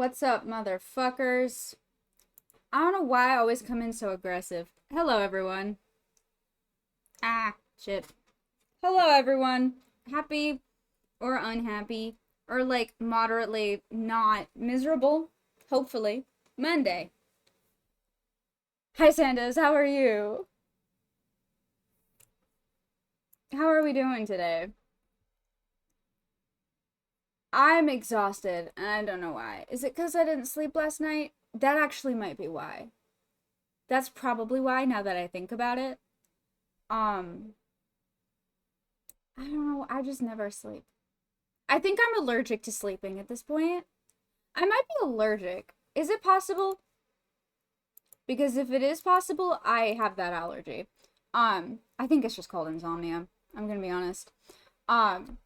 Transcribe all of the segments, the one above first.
What's up, motherfuckers? I don't know why I always come in so aggressive. Hello, everyone. Ah, shit. Hello, everyone. Happy or unhappy or like moderately not miserable, hopefully, Monday. Hi, Sanders. How are you? How are we doing today? I'm exhausted, and I don't know why. Is it because I didn't sleep last night? That actually might be why. That's probably why, now that I think about it. Um, I don't know. I just never sleep. I think I'm allergic to sleeping at this point. I might be allergic. Is it possible? Because if it is possible, I have that allergy. I think it's just called insomnia. I'm gonna be honest. Um,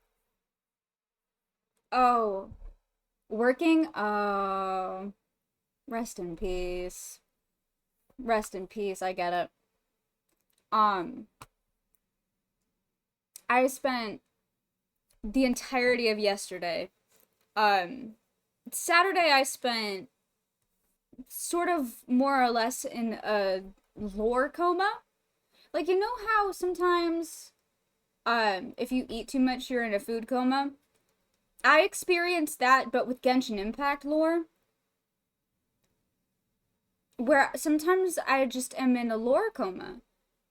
oh, working? Oh, rest in peace. Rest in peace. I get it. Um, I spent the entirety of yesterday. Um, Saturday I spent sort of more or less in a lore coma. Like, you know how sometimes if you eat too much you're in a food coma? I experienced that but with Genshin Impact lore, where sometimes I just am in a lore coma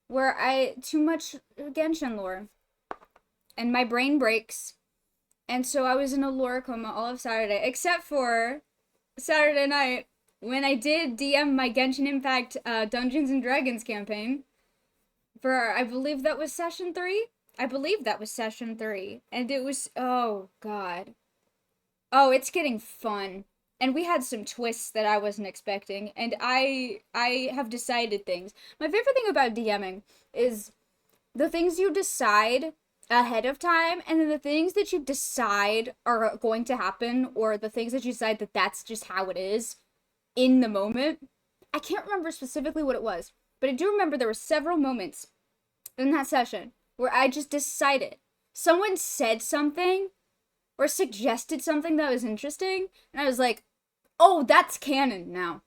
where I too much Genshin lore and my brain breaks. And so I was in a lore coma all of Saturday, except for Saturday night when I did DM my Genshin Impact Dungeons and Dragons campaign for, I believe that was session 3. I believe that was session 3, and it was, oh god, oh, it's getting fun. And we had some twists that I wasn't expecting, and I have decided things. My favorite thing about DMing is the things you decide ahead of time, and then the things that you decide are going to happen, or the things that you decide that that's just how it is in the moment. I can't remember specifically what it was, but I do remember there were several moments in that session where I just decided. Someone said something or suggested something that was interesting, and I was like, oh, that's canon now.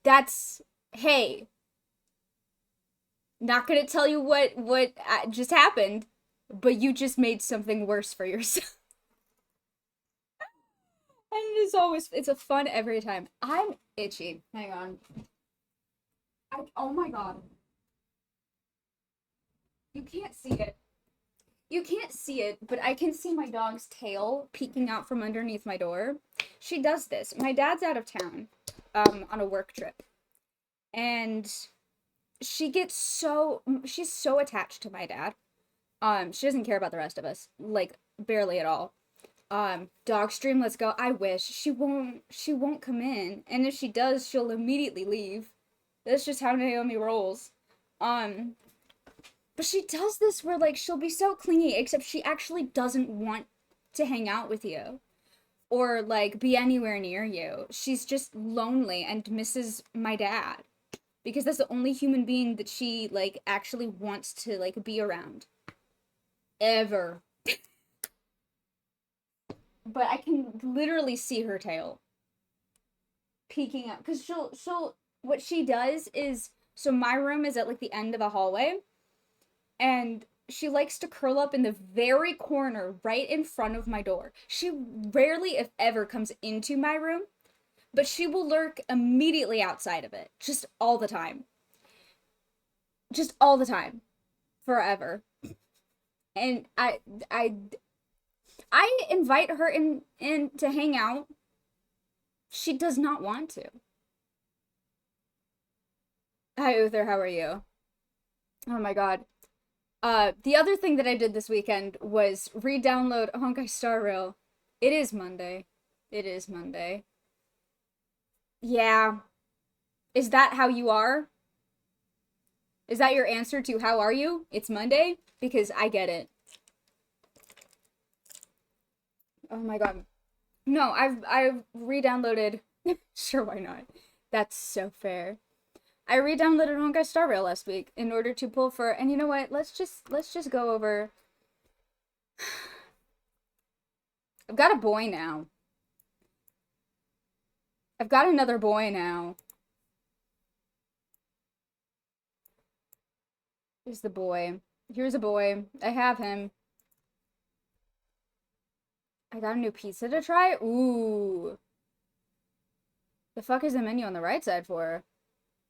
That's, hey, not gonna tell you what just happened, but you just made something worse for yourself. And it's a fun every time. I'm itchy. Hang on. Oh my god. You can't see it. You can't see it, but I can see my dog's tail peeking out from underneath my door. She does this. My dad's out of town, on a work trip. And she's so attached to my dad. She doesn't care about the rest of us. Like, barely at all. Dog stream, let's go. I wish. She won't come in. And if she does, she'll immediately leave. That's just how Naomi rolls. But she does this where, like, she'll be so clingy, except she actually doesn't want to hang out with you or, like, be anywhere near you. She's just lonely and misses my dad because that's the only human being that she, like, actually wants to, like, be around. Ever. But I can literally see her tail peeking out because what she does is, so my room is at, like, the end of a hallway, and she likes to curl up in the very corner right in front of my door. She rarely, if ever, comes into my room, but she will lurk immediately outside of it. Just all the time. Just all the time. Forever. And I invite her in to hang out. She does not want to. Hi, Uther, how are you? Oh my god. The other thing that I did this weekend was re-download Honkai Star Rail. It is Monday. It is Monday. Yeah. Is that how you are? Is that your answer to how are you? It's Monday? Because I get it. Oh my god. No, I've re-downloaded. Sure, why not? That's so fair. I re-downloaded Honkai Star Rail last week in order to pull for, and you know what? Let's just go over. I've got a boy now. I've got another boy now. Here's the boy. Here's a boy. I have him. I got a new pizza to try? Ooh. The fuck is the menu on the right side for?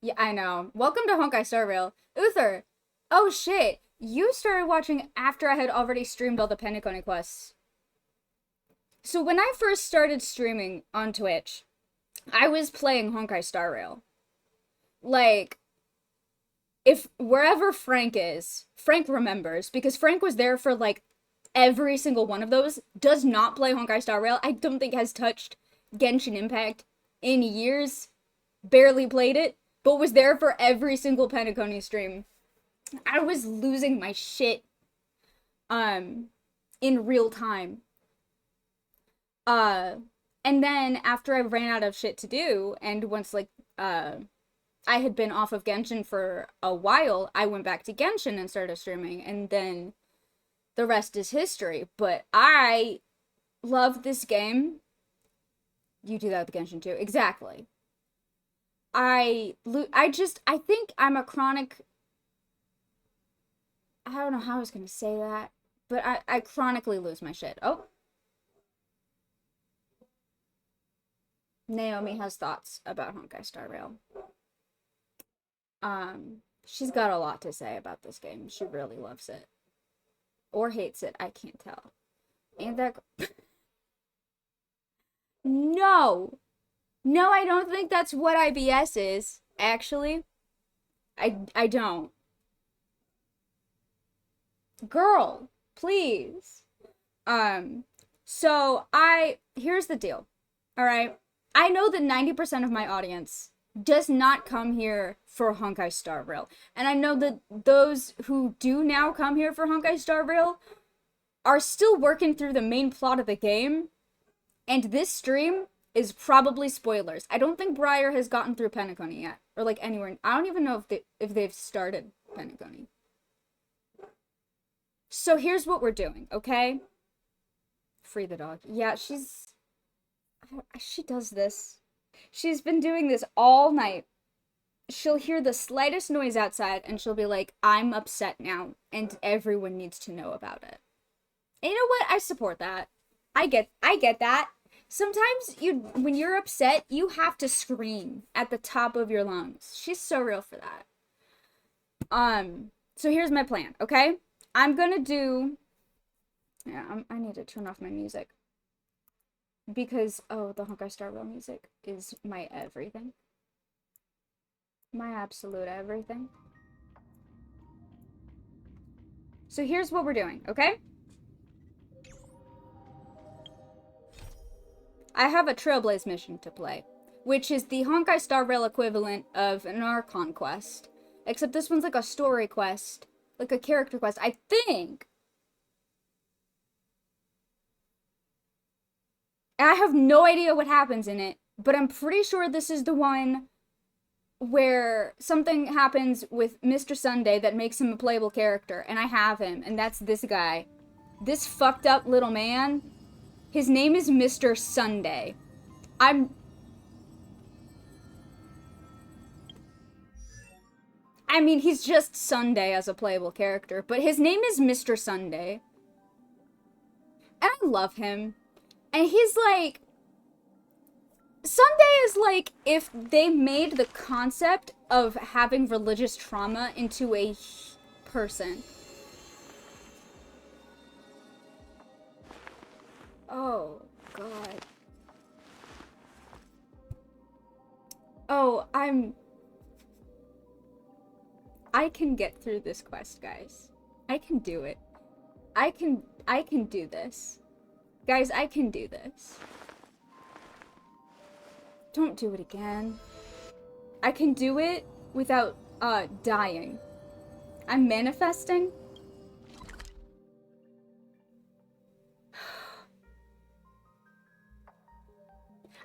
Yeah, I know. Welcome to Honkai Star Rail. Uther! Oh shit! You started watching after I had already streamed all the Penacony quests. So when I first started streaming on Twitch, I was playing Honkai Star Rail. Like, if wherever Frank is, Frank remembers, because Frank was there for like every single one of those, does not play Honkai Star Rail. I don't think has touched Genshin Impact in years, barely played it, but was there for every single Penacony stream. I was losing my shit in real time. And then after I ran out of shit to do, and once like I had been off of Genshin for a while, I went back to Genshin and started streaming, and then the rest is history. But I love this game. You do that with Genshin too. Exactly. I think I'm a chronic, I don't know how I was gonna say that, but I chronically lose my shit. Oh. Naomi has thoughts about Honkai Star Rail. She's got a lot to say about this game. She really loves it. Or hates it, I can't tell. And that... No! No, I don't think that's what IBS is, actually. I don't. Girl, please. So here's the deal. Alright? I know that 90% of my audience does not come here for Honkai Star Rail. And I know that those who do now come here for Honkai Star Rail are still working through the main plot of the game. And this stream is probably spoilers. I don't think Briar has gotten through Penacony yet. Or like anywhere. I don't even know if they've started Penacony. So here's what we're doing, okay? Free the dog. Yeah, she does this. She's been doing this all night. She'll hear the slightest noise outside and she'll be like, I'm upset now and everyone needs to know about it. And you know what? I support that. I get that. Sometimes when you're upset, you have to scream at the top of your lungs. She's so real for that. So here's my plan, okay? I'm gonna do... Yeah, I need to turn off my music. Because, oh, the Honkai Star Rail music is my everything. My absolute everything. So here's what we're doing, okay? I have a Trailblaze mission to play, which is the Honkai Star Rail equivalent of an Archon quest. Except this one's like a story quest. Like a character quest, I think. And I have no idea what happens in it, but I'm pretty sure this is the one where something happens with Mr. Sunday that makes him a playable character, and I have him, and that's this guy. This fucked up little man. His name is Mr. Sunday. I mean, he's just Sunday as a playable character, but his name is Mr. Sunday. And I love him. And he's like... Sunday is like if they made the concept of having religious trauma into a person. Oh, God. Oh, I can get through this quest, guys. I can do it. I can do this. Guys, I can do this. Don't do it again. I can do it without, dying. I'm manifesting.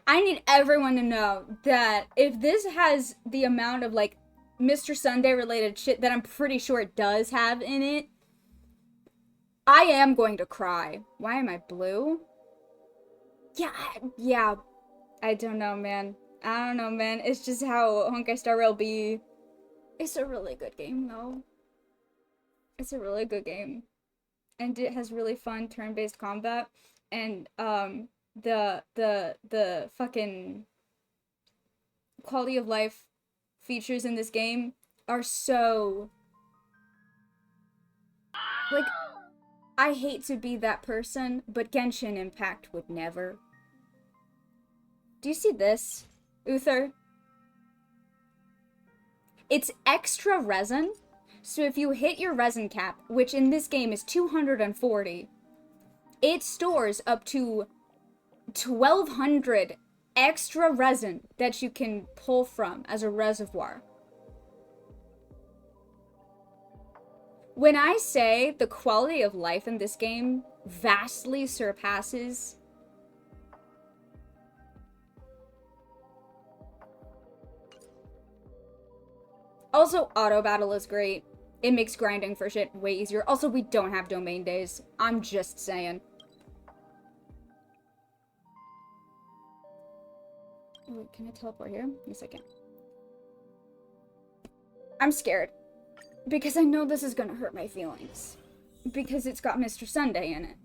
I need everyone to know that if this has the amount of, like, Mr. Sunday related shit that I'm pretty sure it does have in it, I am going to cry. Why am I blue? Yeah, I don't know, man. I don't know, man. It's just how Honkai Star Rail be. It's a really good game, though. It's a really good game. And it has really fun turn-based combat. And, the fucking quality of life features in this game are so... Like, I hate to be that person, but Genshin Impact would never. Do you see this, Uther? It's extra resin, so if you hit your resin cap, which in this game is 240, it stores up to 1,200 extra resin that you can pull from as a reservoir. When I say the quality of life in this game vastly surpasses also, auto battle is great. It makes grinding for shit way easier. Also, we don't have domain days. I'm just saying. Wait, can I teleport here? Yes, I can. I'm scared. Because I know this is gonna hurt my feelings. Because it's got Mr. Sunday in it.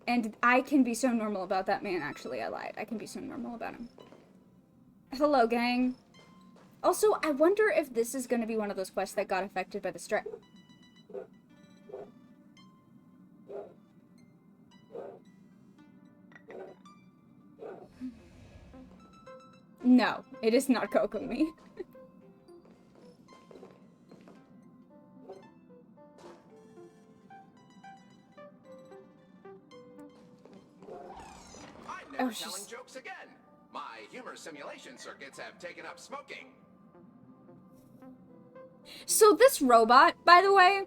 And I can be so normal about that man, actually. I lied. I can be so normal about him. Hello, gang. Also, I wonder if this is gonna be one of those quests that got affected by the strike. No, it is not Kokomi. I'm never telling jokes again. My humor simulation circuits have taken up smoking. So this robot, by the way,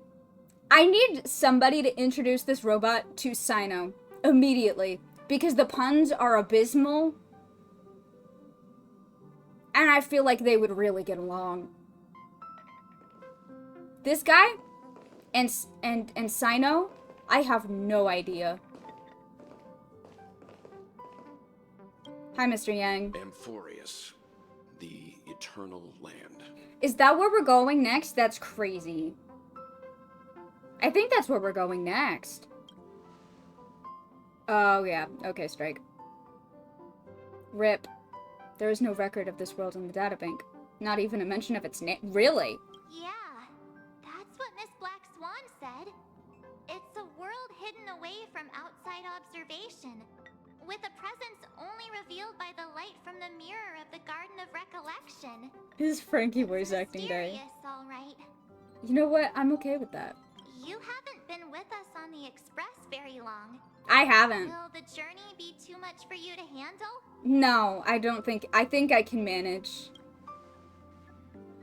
I need somebody to introduce this robot to Sino immediately. Because the puns are abysmal. And I feel like they would really get along. This guy and Sino, I have no idea. Hi, Mr. Yang. Amphorius, the eternal land. Is that where we're going next? That's crazy. I think that's where we're going next. Oh, yeah. Okay, Strike. RIP. There is no record of this world in the databank. Not even a mention of its name. Really? Yeah, that's what Miss Black Swan said. It's a world hidden away from outside observation, with a presence only revealed by the light from the mirror of the Garden of Recollection. This is Frankie voice acting day. Mysterious, all right. You know what? I'm okay with that. You haven't been with us on the Express very long. I haven't. Will the journey be too much for you to handle? No, I don't think. I think I can manage.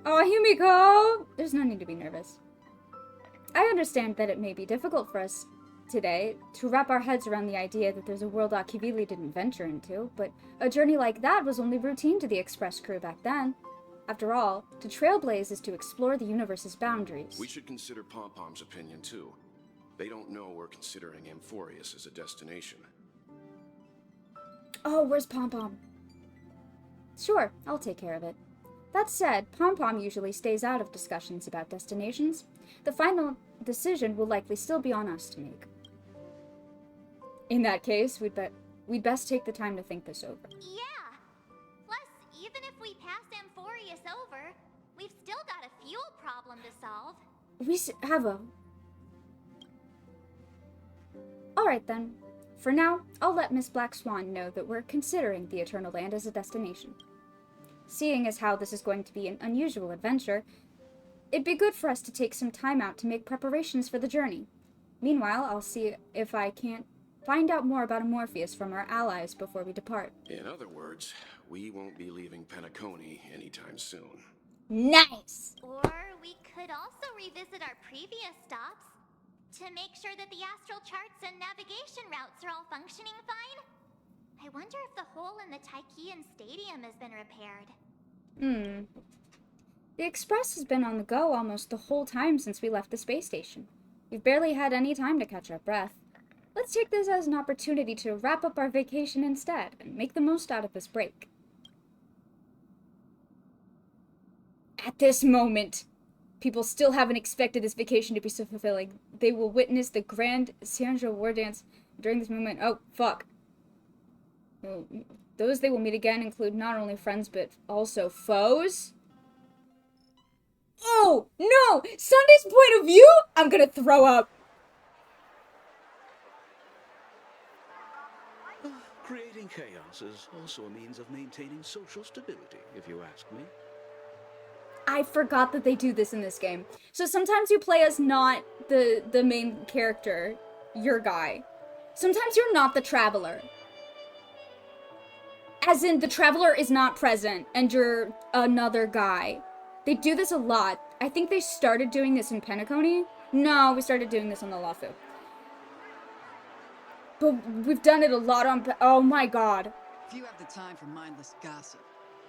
Oh, Himiko! There's no need to be nervous. I understand that it may be difficult for us today to wrap our heads around the idea that there's a world Akivili didn't venture into, but a journey like that was only routine to the Express crew back then. After all, to trailblaze is to explore the universe's boundaries. We should consider Pom-Pom's opinion, too. They don't know we're considering Amphorius as a destination. Oh, where's Pom-Pom? Sure, I'll take care of it. That said, Pom-Pom usually stays out of discussions about destinations. The final decision will likely still be on us to make. In that case, we'd best take the time to think this over. Yeah! Plus, even if we pass Amphorius over, we've still got a fuel problem to solve. We have a... Alright then. For now, I'll let Miss Black Swan know that we're considering the Eternal Land as a destination. Seeing as how this is going to be an unusual adventure, it'd be good for us to take some time out to make preparations for the journey. Meanwhile, I'll see if I can't find out more about Amorpheus from our allies before we depart. In other words, we won't be leaving Penacony anytime soon. Nice! Or we could also revisit our previous stops to make sure that the astral charts and navigation routes are all functioning fine. I wonder if the hole in the Taikian Stadium has been repaired. The Express has been on the go almost the whole time since we left the space station. We've barely had any time to catch our breath. Let's take this as an opportunity to wrap up our vacation instead and make the most out of this break. At this moment, people still haven't expected this vacation to be so fulfilling. They will witness the grand Sanjo war dance during this moment. Oh, fuck. Well, those they will meet again include not only friends, but also foes. Oh, no! Sunday's point of view? I'm gonna throw up. Creating chaos is also a means of maintaining social stability, if you ask me. I forgot that they do this in this game. So sometimes you play as not the main character, your guy. Sometimes you're not the traveler. As in, the traveler is not present, and you're another guy. They do this a lot. I think they started doing this in Penacony. No, we started doing this on the Lafu. But we've done it a lot on... Oh my god. If you have the time for mindless gossip,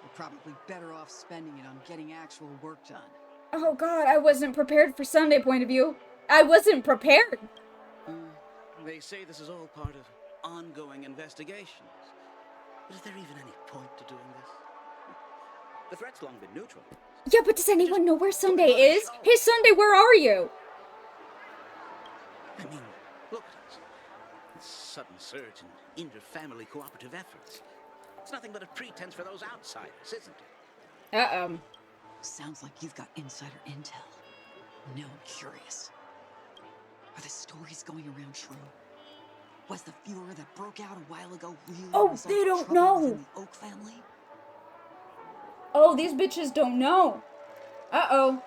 you're probably better off spending it on getting actual work done. Oh god, I wasn't prepared for Sunday point of view. I wasn't prepared. They say this is all part of ongoing investigations. But is there even any point to doing this? The threat's long been neutral. Yeah, but does anyone know where Sunday is? Hey, Sunday, where are you? I mean, look at us. This sudden surge in inter-family cooperative efforts. It's nothing but a pretense for those outsiders, isn't it? Uh-oh. Sounds like you've got insider intel. Now I'm curious. Are the stories going around true? Was the furor that broke out a while ago really Oh, a result they of don't trouble know. within the Oak family? Oh, these bitches don't know. Uh-oh.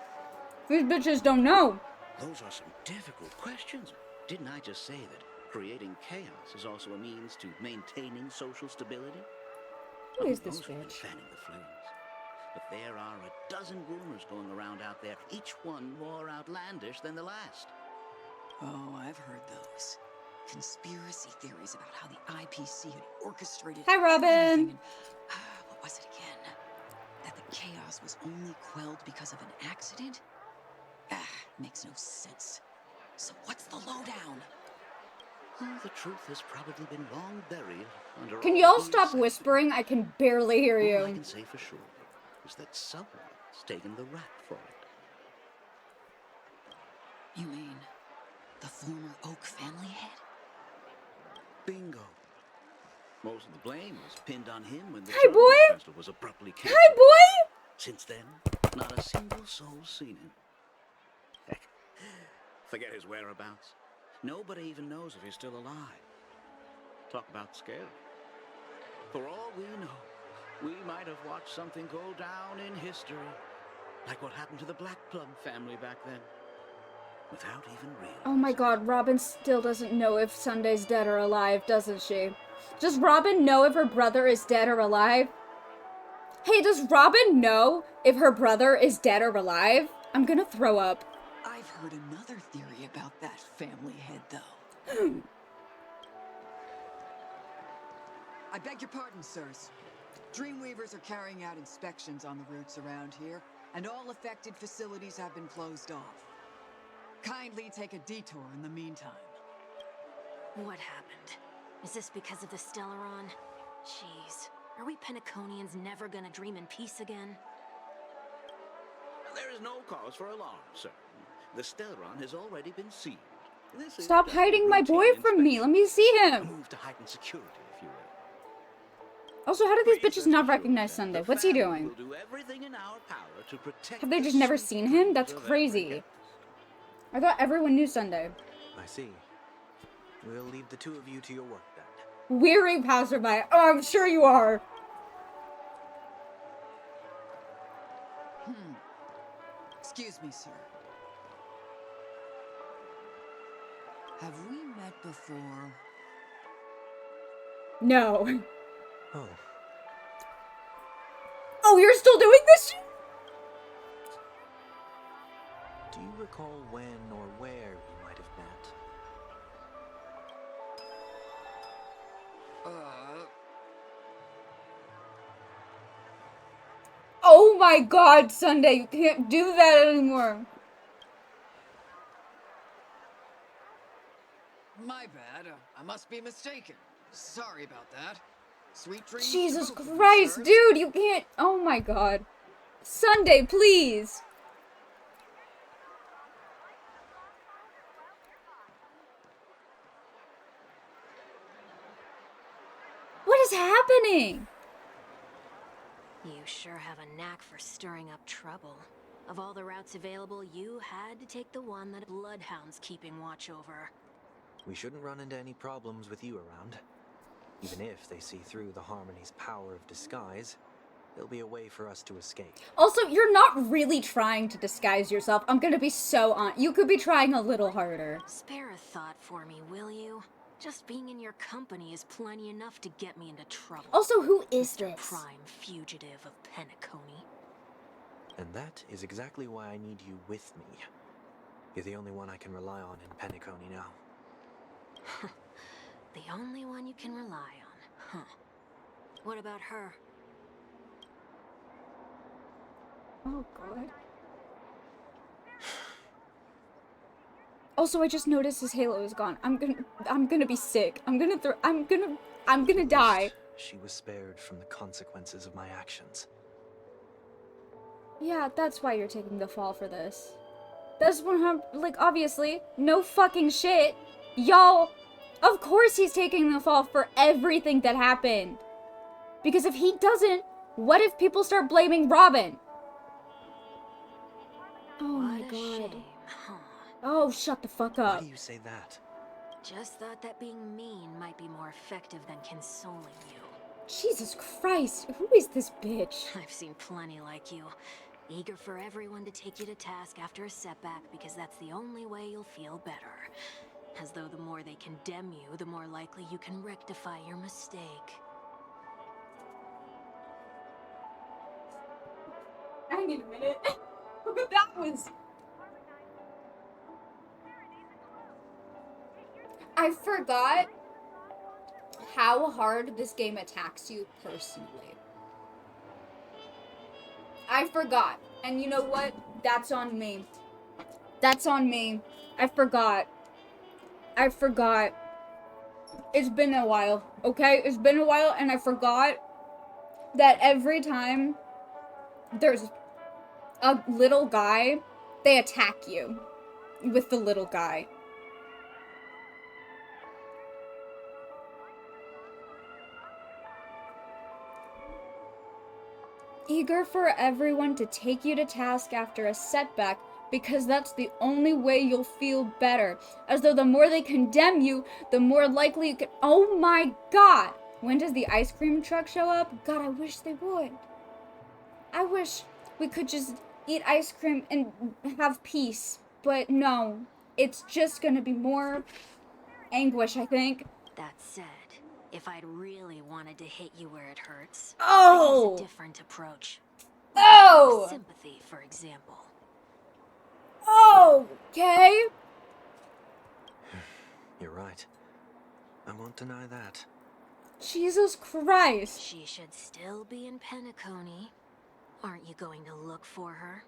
These bitches don't know. Those are some difficult questions. Didn't I just say that creating chaos is also a means to maintaining social stability? Who is this Those who've been bitch? fanning the flames. But there are a dozen rumors going around out there, each one more outlandish than the last. Oh, I've heard those. Conspiracy theories about how the IPC had orchestrated Hi, Robin. everything and, what was it again? That the chaos was only quelled because of an accident? Makes no sense. So what's the lowdown? Well, the truth has probably been long buried under Can all y'all the stop hearsay. whispering? I can barely hear All I you. can say for sure is that someone's taken the rap for it. You mean the former Oak family head? Bingo. Most of the blame was pinned on him when the Hi, Charlie boy. festival was abruptly canceled. Hi, boy! Since then, not a single soul's seen him. Heck, forget his whereabouts. Nobody even knows if he's still alive. Talk about scary. For all we know, we might have watched something go down in history, like what happened to the Black Plum family back then, without even realizing. Oh my god, Robin still doesn't know if Sunday's dead or alive, doesn't she? Does Robin know if her brother is dead or alive? Hey, does Robin know if her brother is dead or alive? I'm gonna throw up. I've heard another theory about that family head, though. I beg your pardon, sirs. Dreamweavers are carrying out inspections on the routes around here, and all affected facilities have been closed off. Kindly take a detour in the meantime. What happened? Is this because of the Stellaron? Jeez, are we Penaconians never gonna dream in peace again? There is no cause for alarm, sir. The Stellaron has already been sealed. This is Stop just a hiding my boy routine from me. Let me see inspection. him. A move to heighten security, if you will. Also, how do these Please bitches rest not assured recognize that Sunday? the What's he family doing? will do everything in our power to protect Have they the just never sweet seen him? That's dreams of crazy. every guest. I thought everyone knew Sunday. I see. We'll leave the two of you to your work then. Weary passerby. Oh, I'm sure you are. Excuse me, sir. Have we met before? No. Oh, Oh, you're still doing this shit? do you recall when or where we might have met? Oh my god, Sunday, you can't do that anymore. My bad. I must be mistaken. Sorry about that. Sweet dreams. to Jesus both of you, Christ, sirs. dude, you can't. Oh my god. Sunday, please. What is happening? You sure have a knack for stirring up trouble. Of all the routes available, you had to take the one that bloodhounds keeping watch over. We shouldn't run into any problems with you around. Even if they see through the Harmony's power of disguise, there'll be a way for us to escape. Also, you're not really trying to disguise yourself. I'm gonna be so honest. You could be trying a little harder. Spare a thought for me, will you? Just being in your company is plenty enough to get me into trouble. Also, who is Mr. this? Prime fugitive of Penacony. And that is exactly why I need you with me. You're the only one I can rely on in Penacony now. The only one you can rely on, huh? What about her? Oh god. Also, I just noticed his halo is gone. I'm gonna be sick. I'm gonna die. She was spared from the consequences of my actions. Yeah, that's why you're taking the fall for this. That's 100, like, obviously, no fucking shit. Y'all, of course he's taking the fall for everything that happened. Because if he doesn't, what if people start blaming Robin? Oh my What a god. shame, huh? Oh, shut the fuck Why up. do you say that? Just thought that being mean might be more effective than consoling you. Jesus Christ, who is this bitch? I've seen plenty like you. Eager for everyone to take you to task after a setback because that's the only way you'll feel better. As though the more they condemn you, the more likely you can rectify your mistake. I need a minute. That was... I forgot how hard this game attacks you personally. I forgot. And you know what? That's on me. That's on me. I forgot. It's been a while, okay? It's been a while, and I forgot that every time there's a little guy, they attack you with the little guy. Eager for everyone to take you to task after a setback because that's the only way you'll feel better. As though the more they condemn you, the more likely you can... Oh my god! When does the ice cream truck show up? God, I wish they would. I wish we could just eat ice cream and have peace. But no, it's just gonna be more anguish, I think. That said, if I'd really wanted to hit you where it hurts, Oh! I'd use a different approach. Oh! Sympathy, for example. Okay. You're right. I won't deny that. Jesus Christ. She should still be in Penacony. Aren't you going to look for her?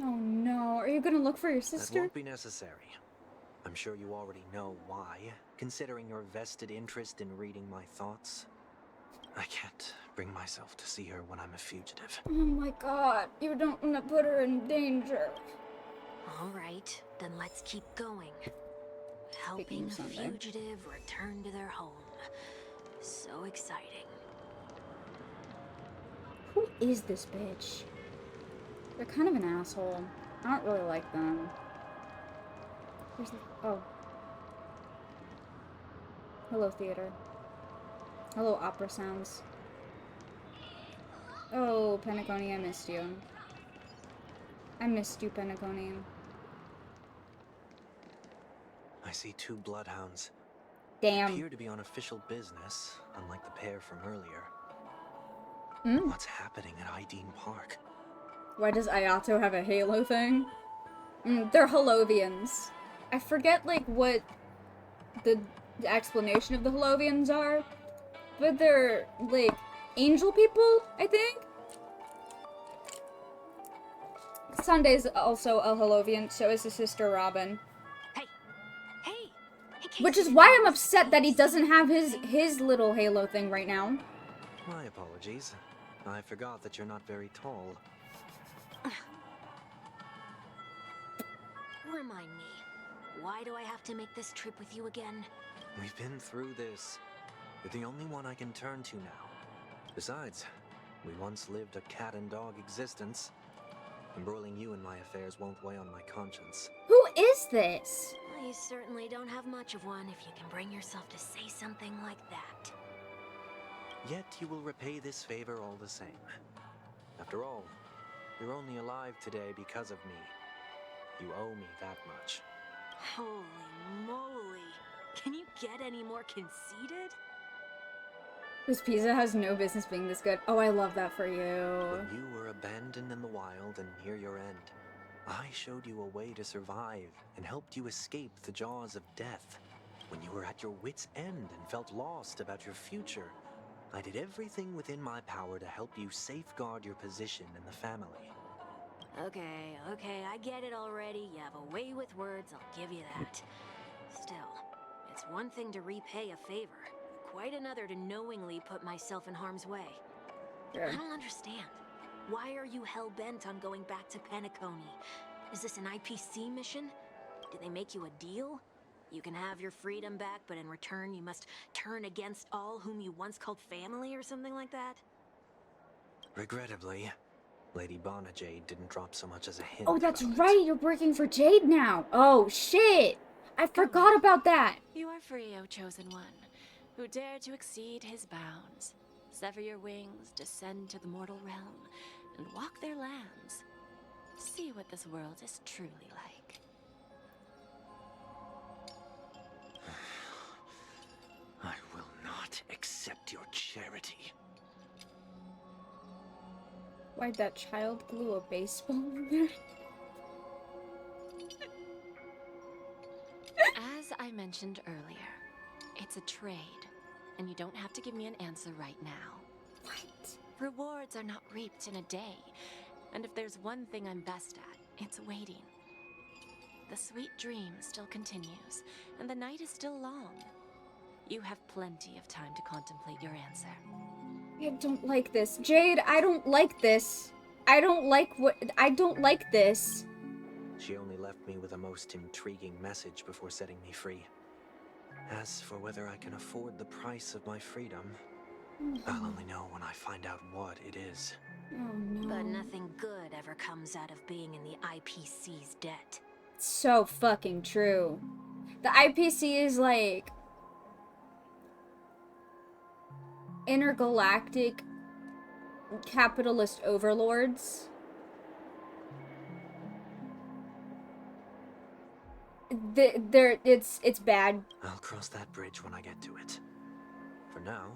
Oh no, are you gonna look for your That sister? won't be necessary. I'm sure you already know why, considering your vested interest in reading my thoughts. I can't bring myself to see her when I'm a fugitive. Oh my god, you don't want to put her in danger. All right, then let's keep going. Helping a Sunday. fugitive return to their home. So exciting. Who is this bitch? They're kind of an asshole. I don't really like them. Where's the... Oh. Hello, theater. Hello, opera sounds. Oh, Penacony, I missed you. I missed you, Penacony. I see two bloodhounds. Damn. Appear to be on official business, unlike the pair from earlier. Hmm? What's happening at Ideen Park? Why does Ayato have a halo thing? They're Holovians. I forget, like, what the explanation of the Holovians are, but they're, like, angel people, I think? Sunday's also a Holovian, so is his sister Robin. Hey! Hey! In case Which you is didn't why I'm notice, upset that he it's doesn't have something. his little halo thing right now. My apologies. I forgot that you're not very tall. Remind me, why do I have to make this trip with you again? We've been through this. You're the only one I can turn to now. Besides, we once lived a cat and dog existence. Embroiling you in my affairs won't weigh on my conscience. Who is this? Well, you certainly don't have much of one if you can bring yourself to say something like that. Yet you will repay this favor all the same. After all, you're only alive today because of me. You owe me that much. Holy moly. Can you get any more conceited? This pizza has no business being this good. Oh, I love that for you. When you were abandoned in the wild and near your end, I showed you a way to survive and helped you escape the jaws of death. When you were at your wit's end and felt lost about your future, I did everything within my power to help you safeguard your position in the family. Okay, I get it already. You have a way with words, I'll give you that. Still, it's one thing to repay a favor, quite another to knowingly put myself in harm's way. Sure. I don't understand. Why are you hell-bent on going back to Penacony? Is this an IPC mission? Did they make you a deal? You can have your freedom back, but in return you must turn against all whom you once called family or something like that? Regrettably, Lady Bonajade didn't drop so much as a hint. Oh, that's about right. it. You're working for Jade now. Oh, shit. I forgot about that. You are free, O Chosen One, who dare to exceed his bounds. Sever your wings, descend to the mortal realm, and walk their lands. See what this world is truly like. I will not accept your charity. Why'd that child glue a baseball in there? As I mentioned earlier, it's a trade, and you don't have to give me an answer right now. What? Rewards are not reaped in a day, and if there's one thing I'm best at, it's waiting. The sweet dream still continues, and the night is still long. You have plenty of time to contemplate your answer. I don't like this. Jade, I don't like this. I don't like this. She only left me with a most intriguing message before setting me free. As for whether I can afford the price of my freedom, I'll only know when I find out what it is. Oh no. But nothing good ever comes out of being in the IPC's debt. So fucking true. The IPC is like intergalactic capitalist overlords. It's bad. I'll cross that bridge when I get to it. For now,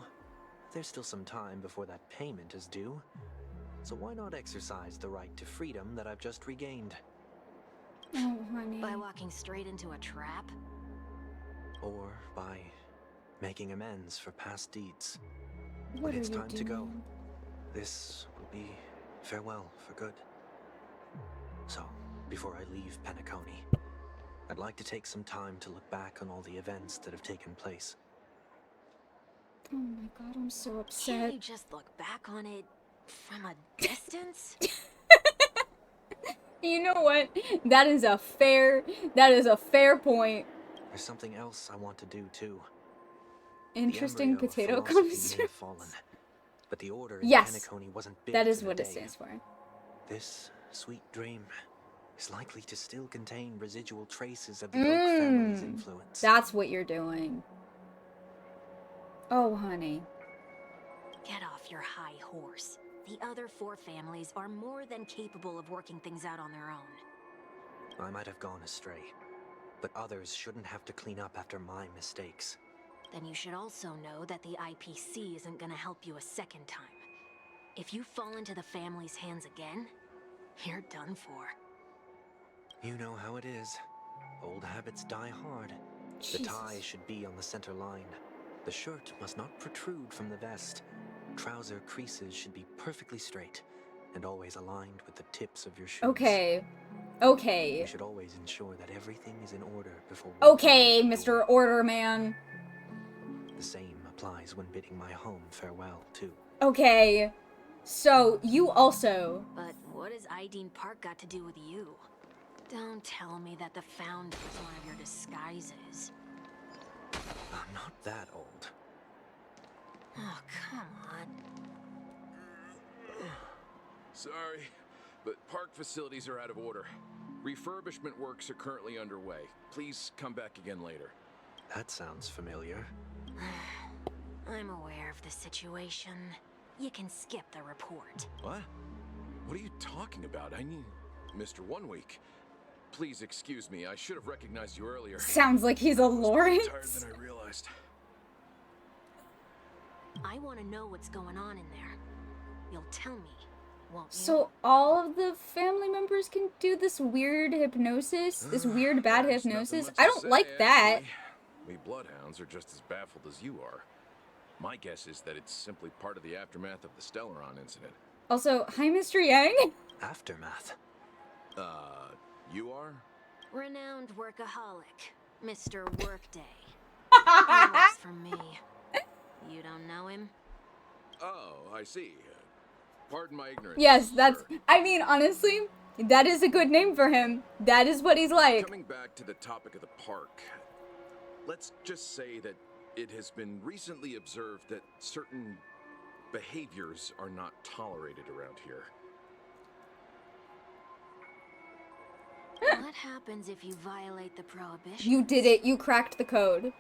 there's still some time before that payment is due. So why not exercise the right to freedom that I've just regained? Oh, honey. By walking straight into a trap? Or by making amends for past deeds. What But are it's you time to go. doing? This will be farewell for good. So, before I leave Penacony, I'd like to take some time to look back on all the events that have taken place. Oh my god, I'm so Can't upset. you just look back on it from a distance? You know what? That is a fair point. There's something else I want to do too. Interesting The embryo of potato philosophy may conversation. have fallen, but the order in Yes, Penacony wasn't built that is in a what it day. stands for. This sweet dream is likely to still contain residual traces of the Oak family's influence. That's what you're doing. Oh, honey. Get off your high horse. The other 4 families are more than capable of working things out on their own. I might have gone astray, but others shouldn't have to clean up after my mistakes. Then you should also know that the IPC isn't gonna help you a second time. If you fall into the family's hands again, you're done for. You know how it is. Old habits die hard. The tie should be on the center line. The shirt must not protrude from the vest. Trouser creases should be perfectly straight and always aligned with the tips of your shoes. Okay. You Okay. should always ensure that everything is in order before Okay, walking out the door. Mr. Order Man. The same applies when bidding my home farewell, too. Okay. So, you also... But what has Ideen Park got to do with you? Don't tell me that the Founder is one of your disguises. I'm not that old. Oh, come on. Sorry, but park facilities are out of order. Refurbishment works are currently underway. Please come back again later. That sounds familiar. I'm aware of the situation. You can skip the report. What? What are you talking about? I mean, Mr. 1 Week. Please excuse me. I should have recognized you earlier. Sounds like he's a I was more Lawrence. tired than I realized. I want to know what's going on in there. You'll tell me, won't you? So all of the family members can do this weird hypnosis, this weird bad There's nothing hypnosis. much I to don't say, like that. actually. We bloodhounds are just as baffled as you are. My guess is that it's simply part of the aftermath of the Stellaron incident. Also, hi, Mr. Yang. Aftermath. You are? Renowned workaholic, Mr. Workday. He works for me. You don't know him? Oh, I see. Pardon my ignorance. Yes, that's. sir. I mean, honestly, that is a good name for him. That is what he's like. Coming back to the topic of the park, let's just say that it has been recently observed that certain behaviors are not tolerated around here. What happens if you violate the prohibition? You did it. You cracked the code.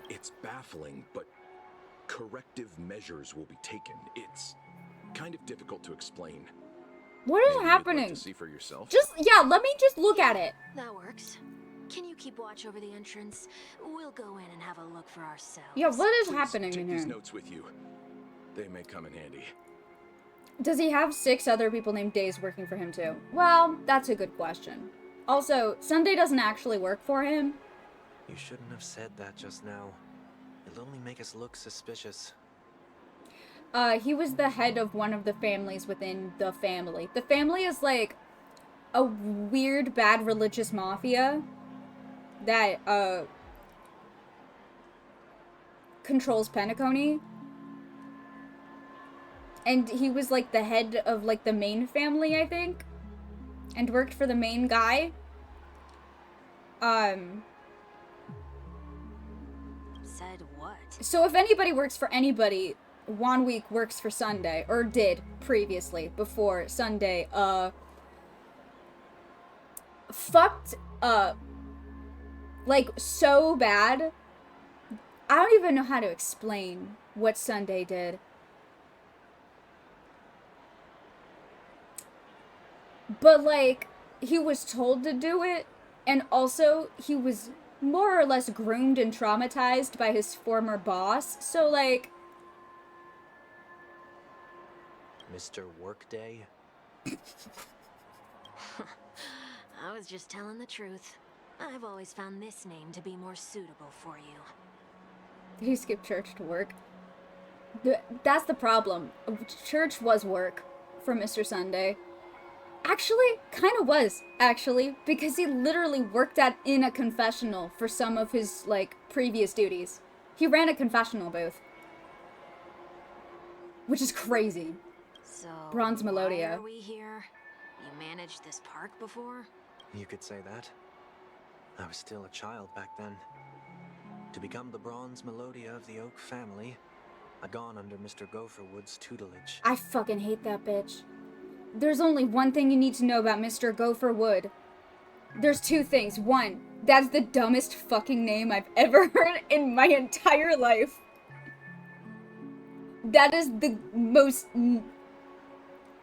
It's baffling, but corrective measures will be taken. It's kind of difficult to explain. What is Maybe you'd like happening? to see for yourself? Just, yeah, let me just look at it. That works. Can you keep watch over the entrance? We'll go in and have a look for ourselves. Yeah, what is Please happening take in these here? notes with you. They may come in handy. Does he have 6 other people named Days working for him too? Well, that's a good question. Also, Sunday doesn't actually work for him. You shouldn't have said that just now. It'll only make us look suspicious. He was the head of one of the families within the family. The family is like a weird, bad religious mafia that, controls Penacony. And he was like the head of like the main family, I think. And worked for the main guy. Said what? So if anybody works for anybody, 1 Week works for Sunday, or did previously, before Sunday, fucked up, like, so bad. I don't even know how to explain what Sunday did. But, like, he was told to do it, and also he was more or less groomed and traumatized by his former boss, so, like... Mr. Workday? I was just telling the truth. I've always found this name to be more suitable for you. Did he skip church to work? That's the problem. Church was work for Mr. Sunday. Actually, kind of was, actually, because he literally worked in a confessional for some of his, like, previous duties. He ran a confessional booth. Which is crazy. So, Bronze Melodia. why are we here? You managed this park before? You could say that. I was still a child back then. To become the Bronze Melodia of the Oak family, I'd gone under Mr. Gopherwood's tutelage. I fucking hate that bitch. There's only one thing you need to know about Mr. Gopherwood. There's 2 things. 1, that's the dumbest fucking name I've ever heard in my entire life. That is the most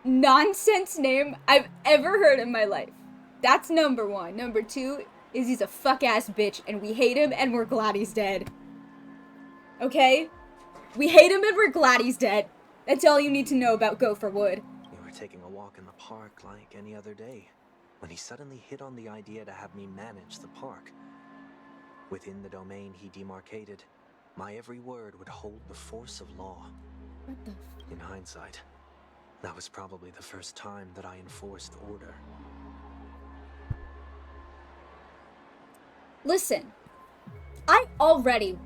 nonsense name I've ever heard in my life. That's number 1. Number 2 is he's a fuck-ass bitch, and we hate him, and we're glad he's dead. Okay? We hate him, and we're glad he's dead. That's all you need to know about Gopherwood. We were taking a walk in the park like any other day, when he suddenly hit on the idea to have me manage the park. Within the domain he demarcated, my every word would hold the force of law. What the f- In hindsight, that was probably the first time that I enforced order. Listen, I already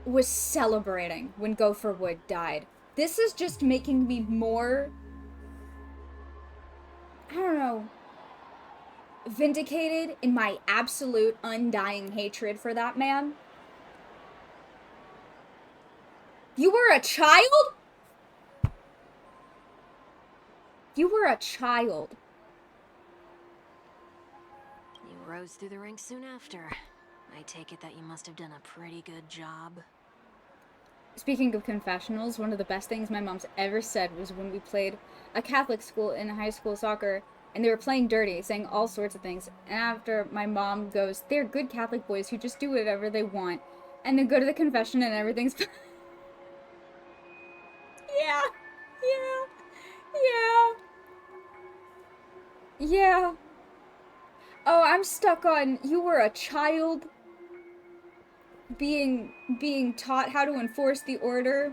was celebrating when Gopherwood died. This is just making me more I don't know, vindicated in my absolute undying hatred for that man. You were a child? You were a child. You rose through the ranks soon after. I take it that you must have done a pretty good job. Speaking of confessionals, one of the best things my mom's ever said was when we played a Catholic school in high school soccer, and they were playing dirty, saying all sorts of things. And after, my mom goes, they're good Catholic boys who just do whatever they want. And then go to the confession and everything's fine. Yeah. Yeah. Oh, I'm stuck on, you were a child being taught how to enforce the order.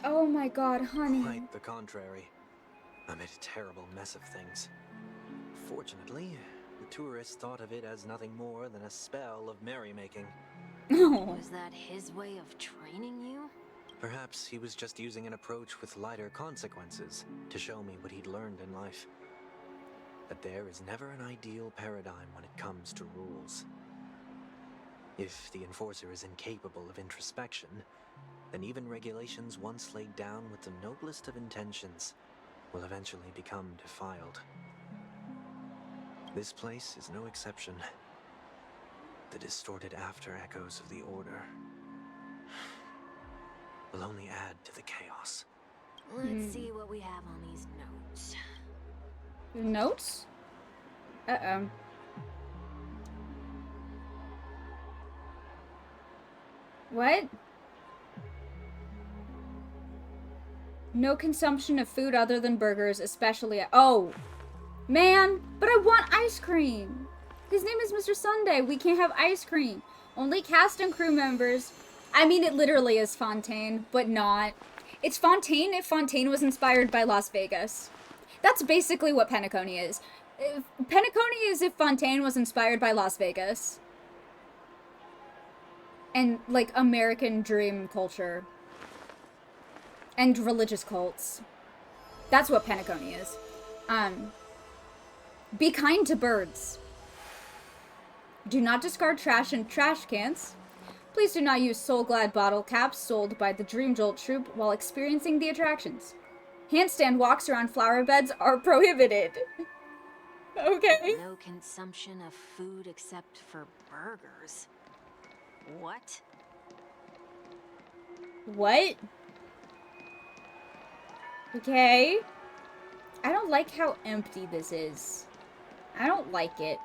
Oh my god, honey. Quite the contrary. I made a terrible mess of things. Fortunately, the tourists thought of it as nothing more than a spell of merrymaking. Was that his way of training you? Perhaps he was just using an approach with lighter consequences to show me what he'd learned in life. That there is never an ideal paradigm when it comes to rules. If the enforcer is incapable of introspection, then even regulations once laid down with the noblest of intentions will eventually become defiled. This place is no exception. The distorted after echoes of the Order will only add to the chaos. Let's see what we have on these notes. Notes? Uh-oh. What? No consumption of food other than burgers, especially oh, man, but I want ice cream. His name is Mr. Sunday. We can't have ice cream. Only cast and crew members. I mean, it literally is Fontaine, but not. It's Fontaine if Fontaine was inspired by Las Vegas. That's basically what Penacony is. Penacony is if Fontaine was inspired by Las Vegas. And, like, American dream culture. And religious cults. That's what Penacony is. Be kind to birds. Do not discard trash in trash cans. Please do not use Soul Glad bottle caps sold by the Dream Jolt troupe while experiencing the attractions. Handstand walks around flower beds are prohibited. Okay. No consumption of food except for burgers. What? What? Okay. I don't like how empty this is. I don't like it.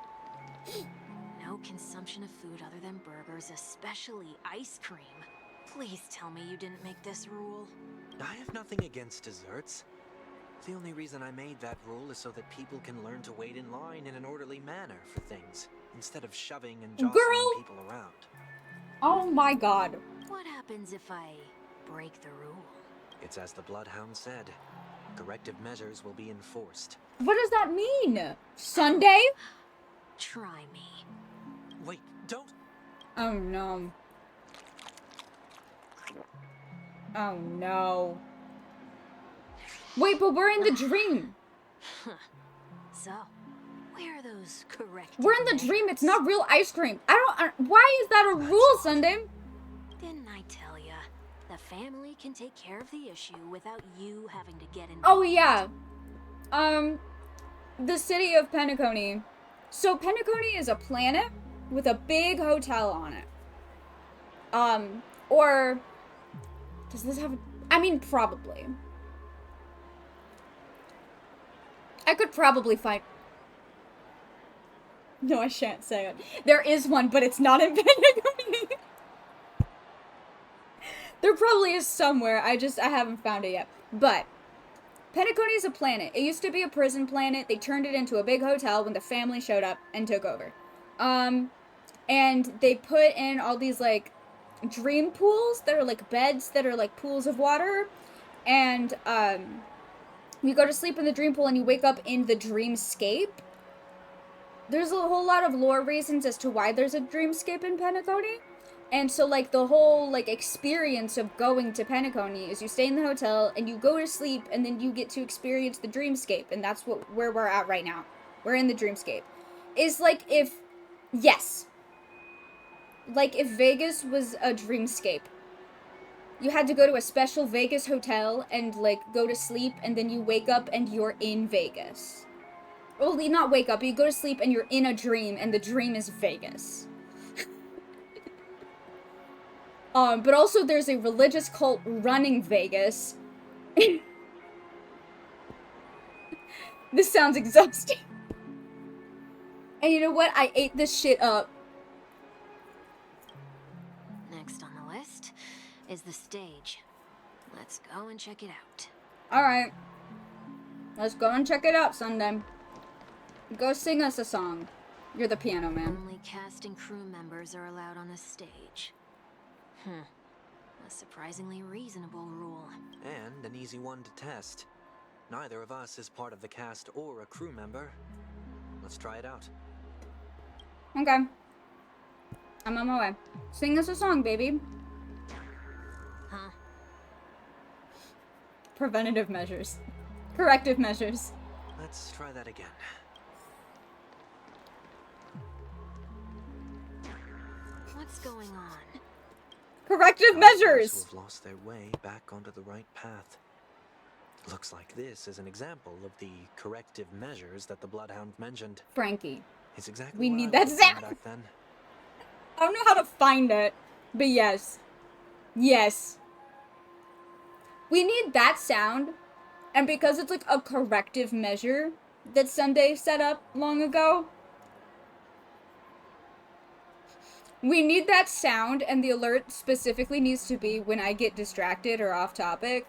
No consumption of food other than burgers, especially ice cream. Please tell me you didn't make this rule. I have nothing against desserts. The only reason I made that rule is so that people can learn to wait in line in an orderly manner for things, instead of shoving and jostling people around. Oh my god. What happens if I break the rule? It's as the Bloodhound said. Corrective measures will be enforced. What does that mean? Sunday? Try me. Wait, don't! Oh no. Oh no. Wait, but we're in the dream. So, where are those corrective We're in the dream. It's not real ice cream. Why is that a rule, Sunday? Didn't I tell ya? The family can take care of the issue without you having to get involved. Oh yeah. The city of Penacony. So Penacony is a planet with a big hotel on it. Or does this have I mean, probably. I could probably find... No, I shan't say it. There is one, but it's not in Penacony. There probably is somewhere. I haven't found it yet. But Penacony is a planet. It used to be a prison planet. They turned it into a big hotel when the family showed up and took over. And they put in all these, like, dream pools that are, like, beds that are, like, pools of water. And, you go to sleep in the dream pool and you wake up in the dreamscape. There's a whole lot of lore reasons as to why there's a dreamscape in Penacony. And so, like, the whole, like, experience of going to Penacony is you stay in the hotel, and you go to sleep, and then you get to experience the dreamscape, and that's where we're at right now. We're in the dreamscape. Is, like, if... Yes. Like, if Vegas was a dreamscape. You had to go to a special Vegas hotel, and, like, go to sleep, and then you wake up, and you're in Vegas. Well, not wake up, you go to sleep, and you're in a dream, and the dream is Vegas. But also there's a religious cult running Vegas. This sounds exhausting. And you know what? I ate this shit up. Next on the list is the stage. Let's go and check it out. Alright. Let's go and check it out, Sunday. Go sing us a song. You're the piano man. Only cast and crew members are allowed on the stage. A surprisingly reasonable rule. And an easy one to test. Neither of us is part of the cast or a crew member. Let's try it out. Okay. I'm on my way. Sing us a song, baby. Huh? Preventative measures. Corrective measures. Let's try that again. What's going on? Corrective Who measures! have lost their way back onto the right path. Looks like this is an example of the corrective measures that the Bloodhound mentioned. Frankie. It's exactly We what need I that would've done sound. back then. I don't know how to find it, but yes. Yes. We need that sound, and because it's like a corrective measure that Sunday set up long ago, we need that sound, and the alert specifically needs to be when I get distracted or off topic.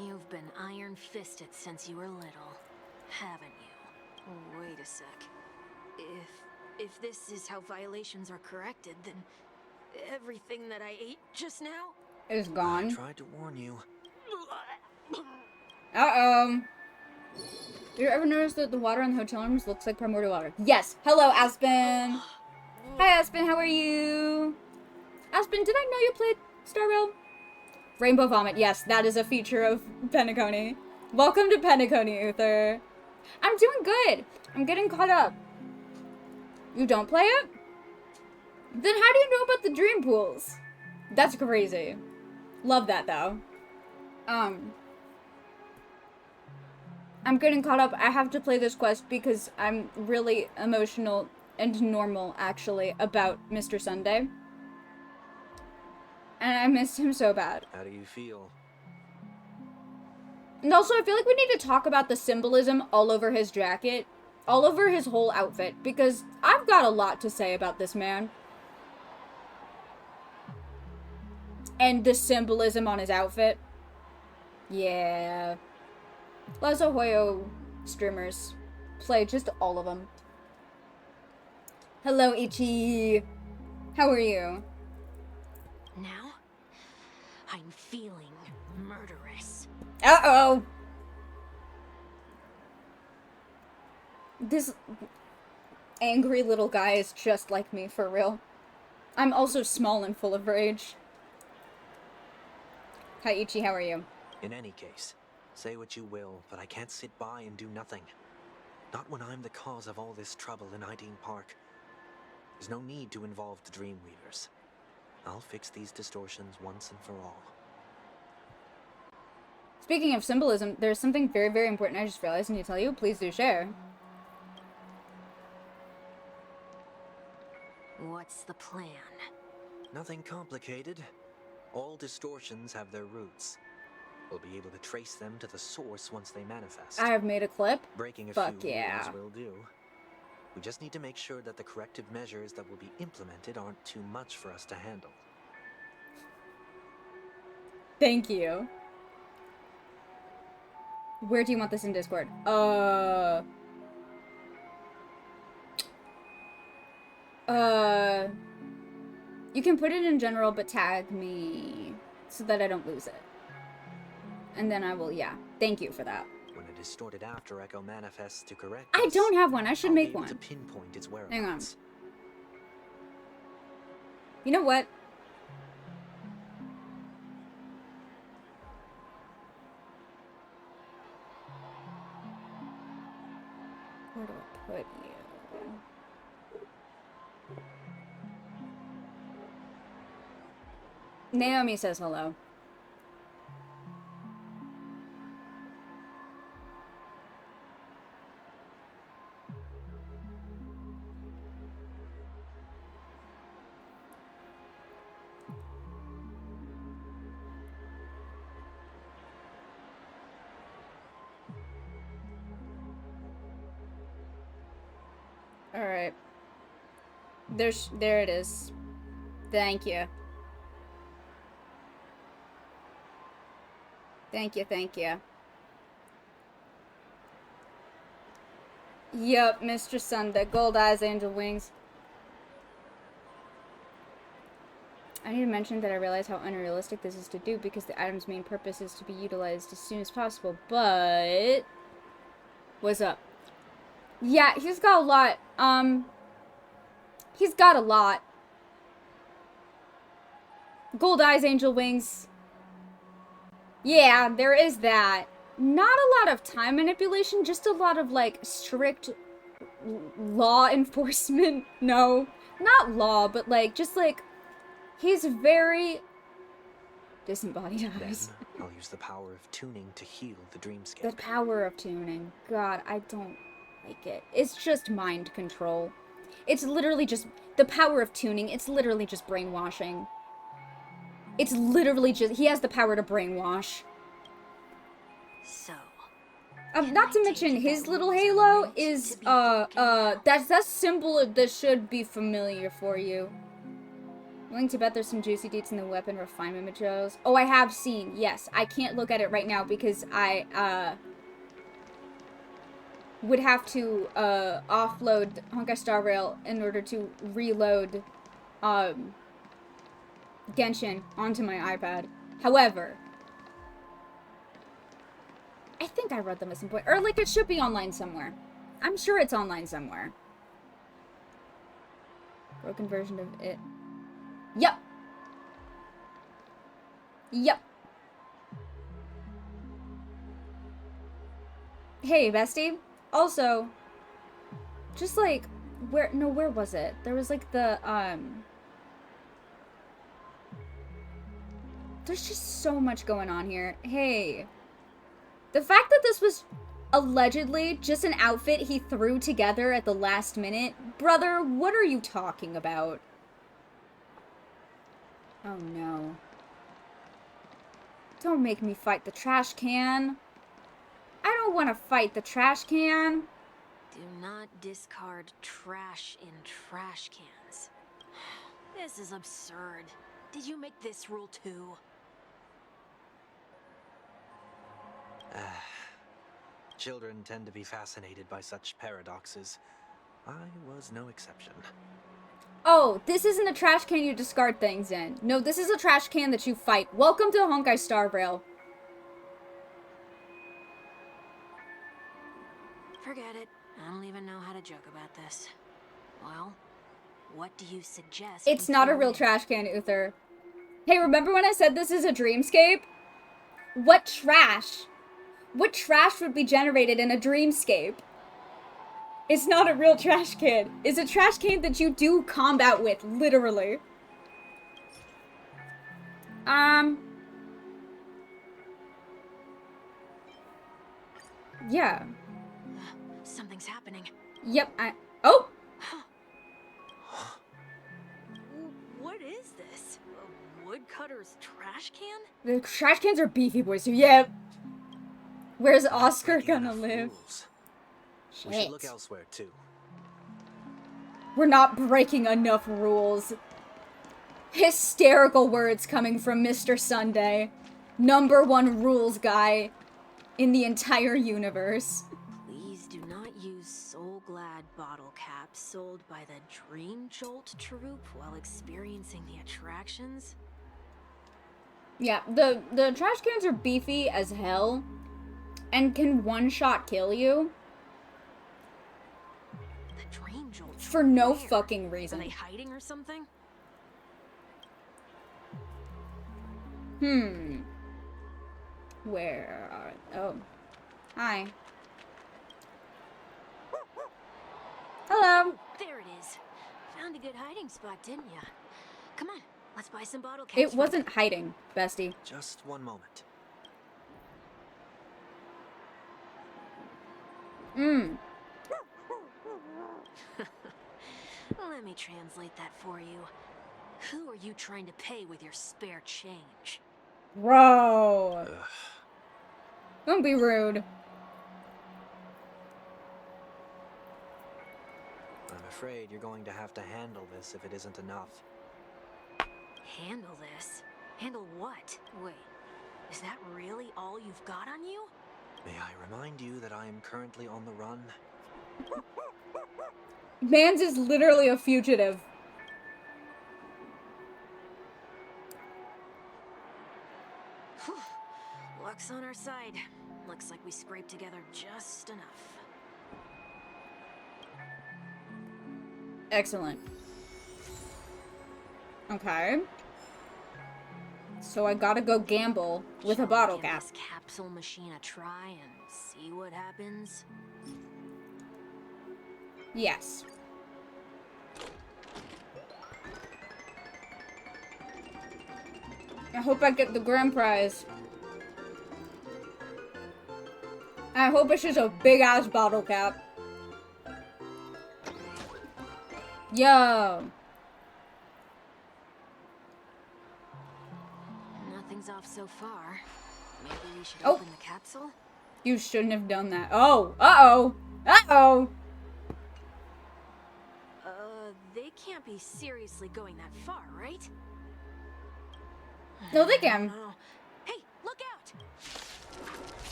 You've been iron-fisted since you were little, haven't you? Oh, wait a sec. If this is how violations are corrected, then everything that I ate just now Is I gone. tried to warn you. Uh-oh. Did you ever notice that the water in the hotel rooms looks like primordial water? Yes. Hello, Aspen. Hi, Aspen. How are you? Aspen, did I know you played Star Rail? Rainbow Vomit. Yes, that is a feature of Penacony. Welcome to Penacony, Uther. I'm doing good. I'm getting caught up. You don't play it? Then how do you know about the dream pools? That's crazy. Love that, though. I'm getting caught up. I have to play this quest because I'm really emotional and normal, actually, about Mr. Sunday. And I miss him so bad. How do you feel? And also, I feel like we need to talk about the symbolism all over his jacket. All over his whole outfit. Because I've got a lot to say about this man. And the symbolism on his outfit. Yeah. Los Ahoyo streamers play just all of them. Hello, Ichi. How are you? now, I'm feeling murderous. Uh-oh. This angry little guy is just like me, for real. I'm also small and full of rage. Hi, Ichi, how are you? In any case, say what you will, but I can't sit by and do nothing. Not when I'm the cause of all this trouble in Ideen Park. There's no need to involve the Dreamweavers. I'll fix these distortions once and for all. Speaking of symbolism, there's something very, very important I just realized I need to tell you. Please do share. What's the plan? Nothing complicated. All distortions have their roots. We'll be able to trace them to the source once they manifest. I have made a clip. Breaking a Fuck few yeah. rules will do. We just need to make sure that the corrective measures that will be implemented aren't too much for us to handle. Thank you. Where do you want this in Discord? You can put it in general, but tag me so that I don't lose it. And then I will, yeah. Thank you for that. When a distorted after echo manifests to correct I us, don't have one. I should I'll make be able one. to pinpoint its Hang on. whereabouts. You know what? Where do I put you? Naomi says hello. Alright. There it is. Thank you. Thank you, thank you. Yup, Mr. Sunday. Gold eyes, angel wings. I need to mention that I realize how unrealistic this is to do because the item's main purpose is to be utilized as soon as possible, but... What's up? Yeah, he's got a lot. He's got a lot. Gold eyes, angel wings. Yeah, there is that. Not a lot of time manipulation, just a lot of, like, strict law enforcement. No, not law, but, like, just, like, he's very disembodied eyes. Then I'll use the power of tuning to heal the dreamscape. The power of tuning. God, I don't like it. It's just mind control. It's literally just... The power of tuning, it's literally just brainwashing. It's literally just... He has the power to brainwash. So... Not to mention, his little halo is, that symbol that should be familiar for you. Willing to bet there's some juicy deets in the weapon refinement materials. Oh, I have seen, yes. I can't look at it right now because I, would have to, offload Honkai Star Rail in order to reload, Genshin onto my iPad. However... I think I read them at some point. Or, like, it should be online somewhere. I'm sure it's online somewhere. Broken version of it. Yep. Yep. Hey, bestie. Also, just, like, where was it? There was, like, the, there's just so much going on here. Hey. The fact that this was allegedly just an outfit he threw together at the last minute, brother, what are you talking about? Oh no. Don't make me fight the trash can. I don't want to fight the trash can. Do not discard trash in trash cans. This is absurd. Did you make this rule too? Children tend to be fascinated by such paradoxes. I was no exception. Oh, this isn't a trash can you discard things in. No, this is a trash can that you fight. Welcome to Honkai Star Rail. Forget it. I don't even know how to joke about this. Well, what do you suggest? It's not a real trash can, Uther. Hey, remember when I said this is a dreamscape? What trash? What trash would be generated in a dreamscape? It's not a real trash can. It's a trash can that you do combat with, literally. Yeah. Something's happening. Yep, oh! What is this? A woodcutter's trash can? The trash cans are beefy boys, so yeah. Where's Oscar gonna live? We should look elsewhere too. We're not breaking enough rules. Hysterical words coming from Mr. Sunday. #1 rules guy in the entire universe. Please do not use Soul Glad bottle caps sold by the Dream Jolt troupe while experiencing the attractions. Yeah, the trash cans are beefy as hell and can one-shot kill you. The Dream Jolt For no where? fucking reason. Are they hiding or something? Where are... Oh. Hi. Hello. There it is. Found a good hiding spot, didn't ya? Come on, let's buy some bottle caps. It wasn't hiding, bestie. Just one moment. Let me translate that for you. Who are you trying to pay with your spare change? Bro. Don't be rude. I'm afraid you're going to have to handle this if it isn't enough. Handle this? Handle what? Wait, is that really all you've got on you? May I remind you that I am currently on the run? Mans is literally a fugitive. Whew. Luck's on our side. Looks like we scraped together just enough. Excellent. Okay. So I gotta go gamble with a bottle Shall we cap. give this capsule machine a try and see what happens? Yes. I hope I get the grand prize. I hope it's just a big ass bottle cap. Yo. Nothing's off so far. Maybe we should Oh. open the capsule? You shouldn't have done that. Oh. Uh-oh. Uh-oh. They can't be seriously going that far, right? No, they can. No. Hey, look out!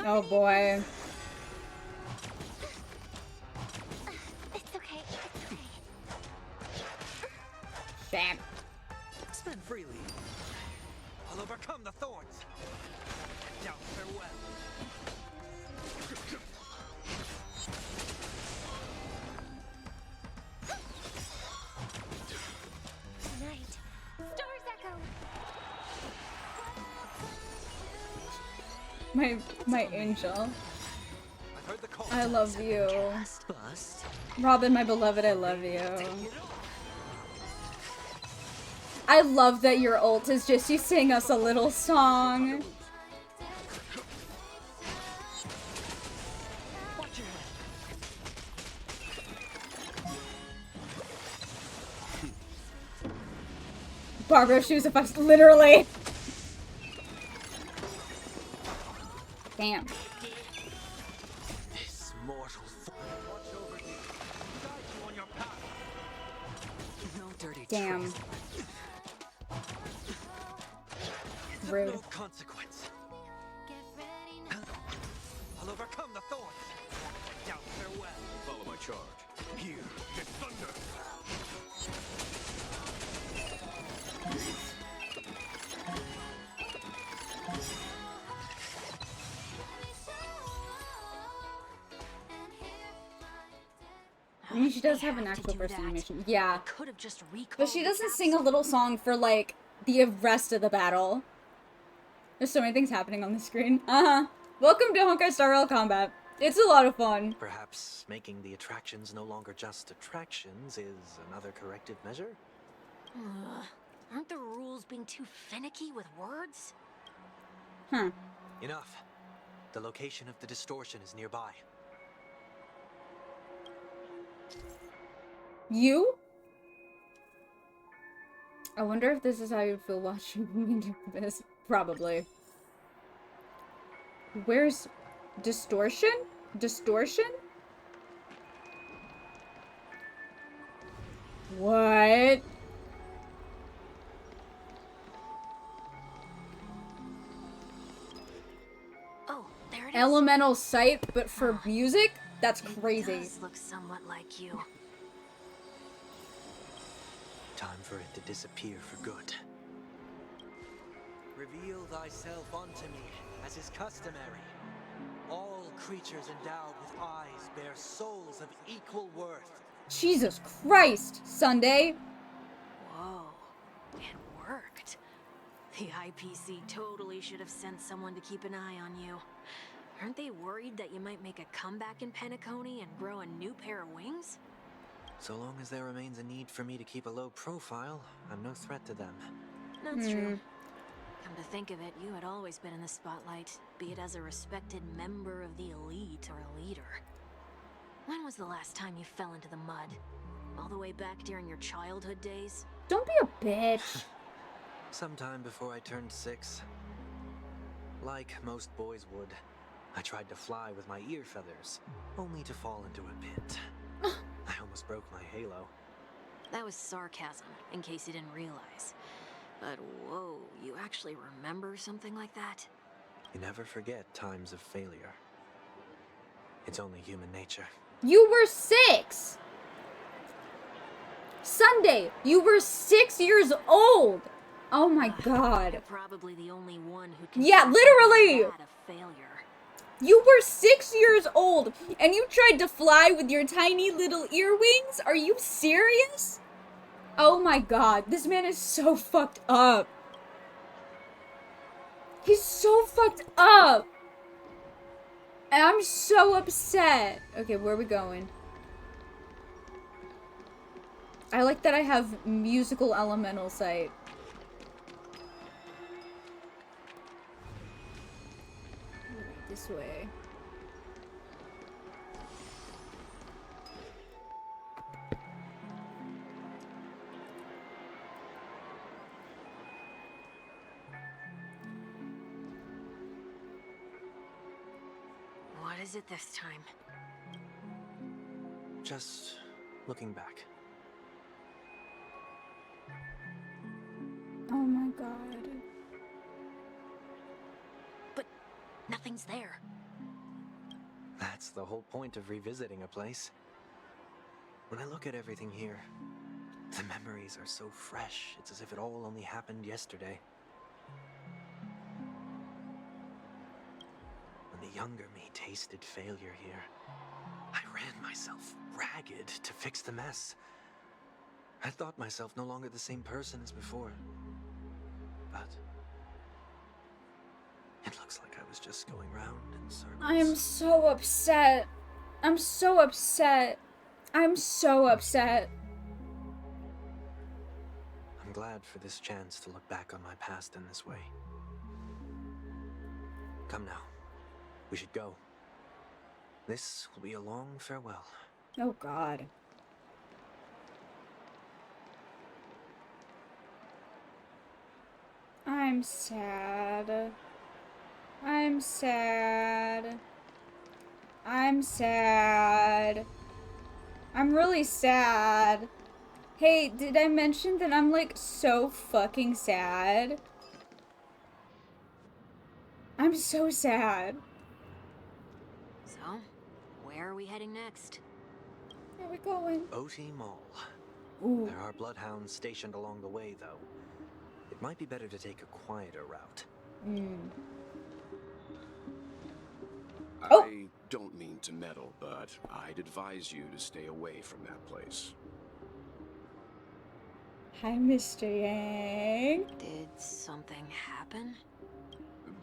Oh boy. It's okay. It's okay. Shit. Spend freely. I'll overcome the thorns. Now farewell. Night. Stars echo. My angel. I've heard the call. I love you. Bust. Robin, my beloved, I love you. I love that your ult is just you sing us a little song. Watch your head. Barbara shoes if I literally. Damn. This mortal watch over you. Guide you on your path. No dirty Damn. tricks. Rude. No consequence. I'll overcome the thorns. Now farewell. Follow my charge. Here, hit thunder. I mean, she does They have an have to actual do first that. animation. Yeah. Could have just recalled But she the doesn't sing a capsule. little song for, like, the rest of the battle. There's so many things happening on the screen. Uh-huh. Welcome to Honkai Star Rail Combat. It's a lot of fun. Perhaps making the attractions no longer just attractions is another corrective measure? Ugh. Aren't the rules being too finicky with words? Huh. Enough. The location of the distortion is nearby. You? I wonder if this is how you'd feel watching me do this. Probably. Where's distortion? Distortion? What? Oh, there it is. Elemental sight, but for music? That's crazy. It does look somewhat like you. Time for it to disappear for good. Reveal thyself unto me, as is customary. All creatures endowed with eyes bear souls of equal worth. Jesus Christ, Sunday. The IPC totally should have sent someone to keep an eye on you. Aren't they worried that you might make a comeback in Penacony and grow a new pair of wings? So long as there remains a need for me to keep a low profile, I'm no threat to them. That's true. Come to think of it, you had always been in the spotlight, be it as a respected member of the elite or a leader. When was the last time you fell into the mud? All the way back during your childhood days? Don't be a bitch. Sometime before I turned 6. Like most boys would, I tried to fly with my ear feathers, only to fall into a pit. I almost broke my halo. That was sarcasm, in case you didn't realize. But whoa, you actually remember something like that? You never forget times of failure. It's only human nature. You were 6! Sunday, you were 6 years old! Oh my god. You're probably the only one who can. Yeah, literally! That a failure. You were 6 years old, and you tried to fly with your tiny little earwings? Are you serious? Oh my god, this man is so fucked up. He's so fucked up. And I'm so upset. Okay, where are we going? I like that I have musical elemental sight. This way. What is it this time? Just looking back. Oh my god. But nothing's there. That's the whole point of revisiting a place. When I look at everything here, the memories are so fresh, it's as if it all only happened yesterday. When the younger me tasted failure here, I ran myself ragged to fix the mess. I thought myself no longer the same person as before. But it looks like I was just going round in circles. I am so upset. I'm so upset. I'm so upset. I'm glad for this chance to look back on my past in this way. Come now. We should go. This will be a long farewell. Oh god. I'm sad. I'm sad. I'm sad. I'm really sad. Hey, did I mention that I'm like so fucking sad? I'm so sad. So, where are we heading next? Where are we going? OT Mall. Ooh. There are bloodhounds stationed along the way, though. It might be better to take a quieter route. Oh. I don't mean to meddle, but I'd advise you to stay away from that place. Hi, Mr. Yang. Did something happen?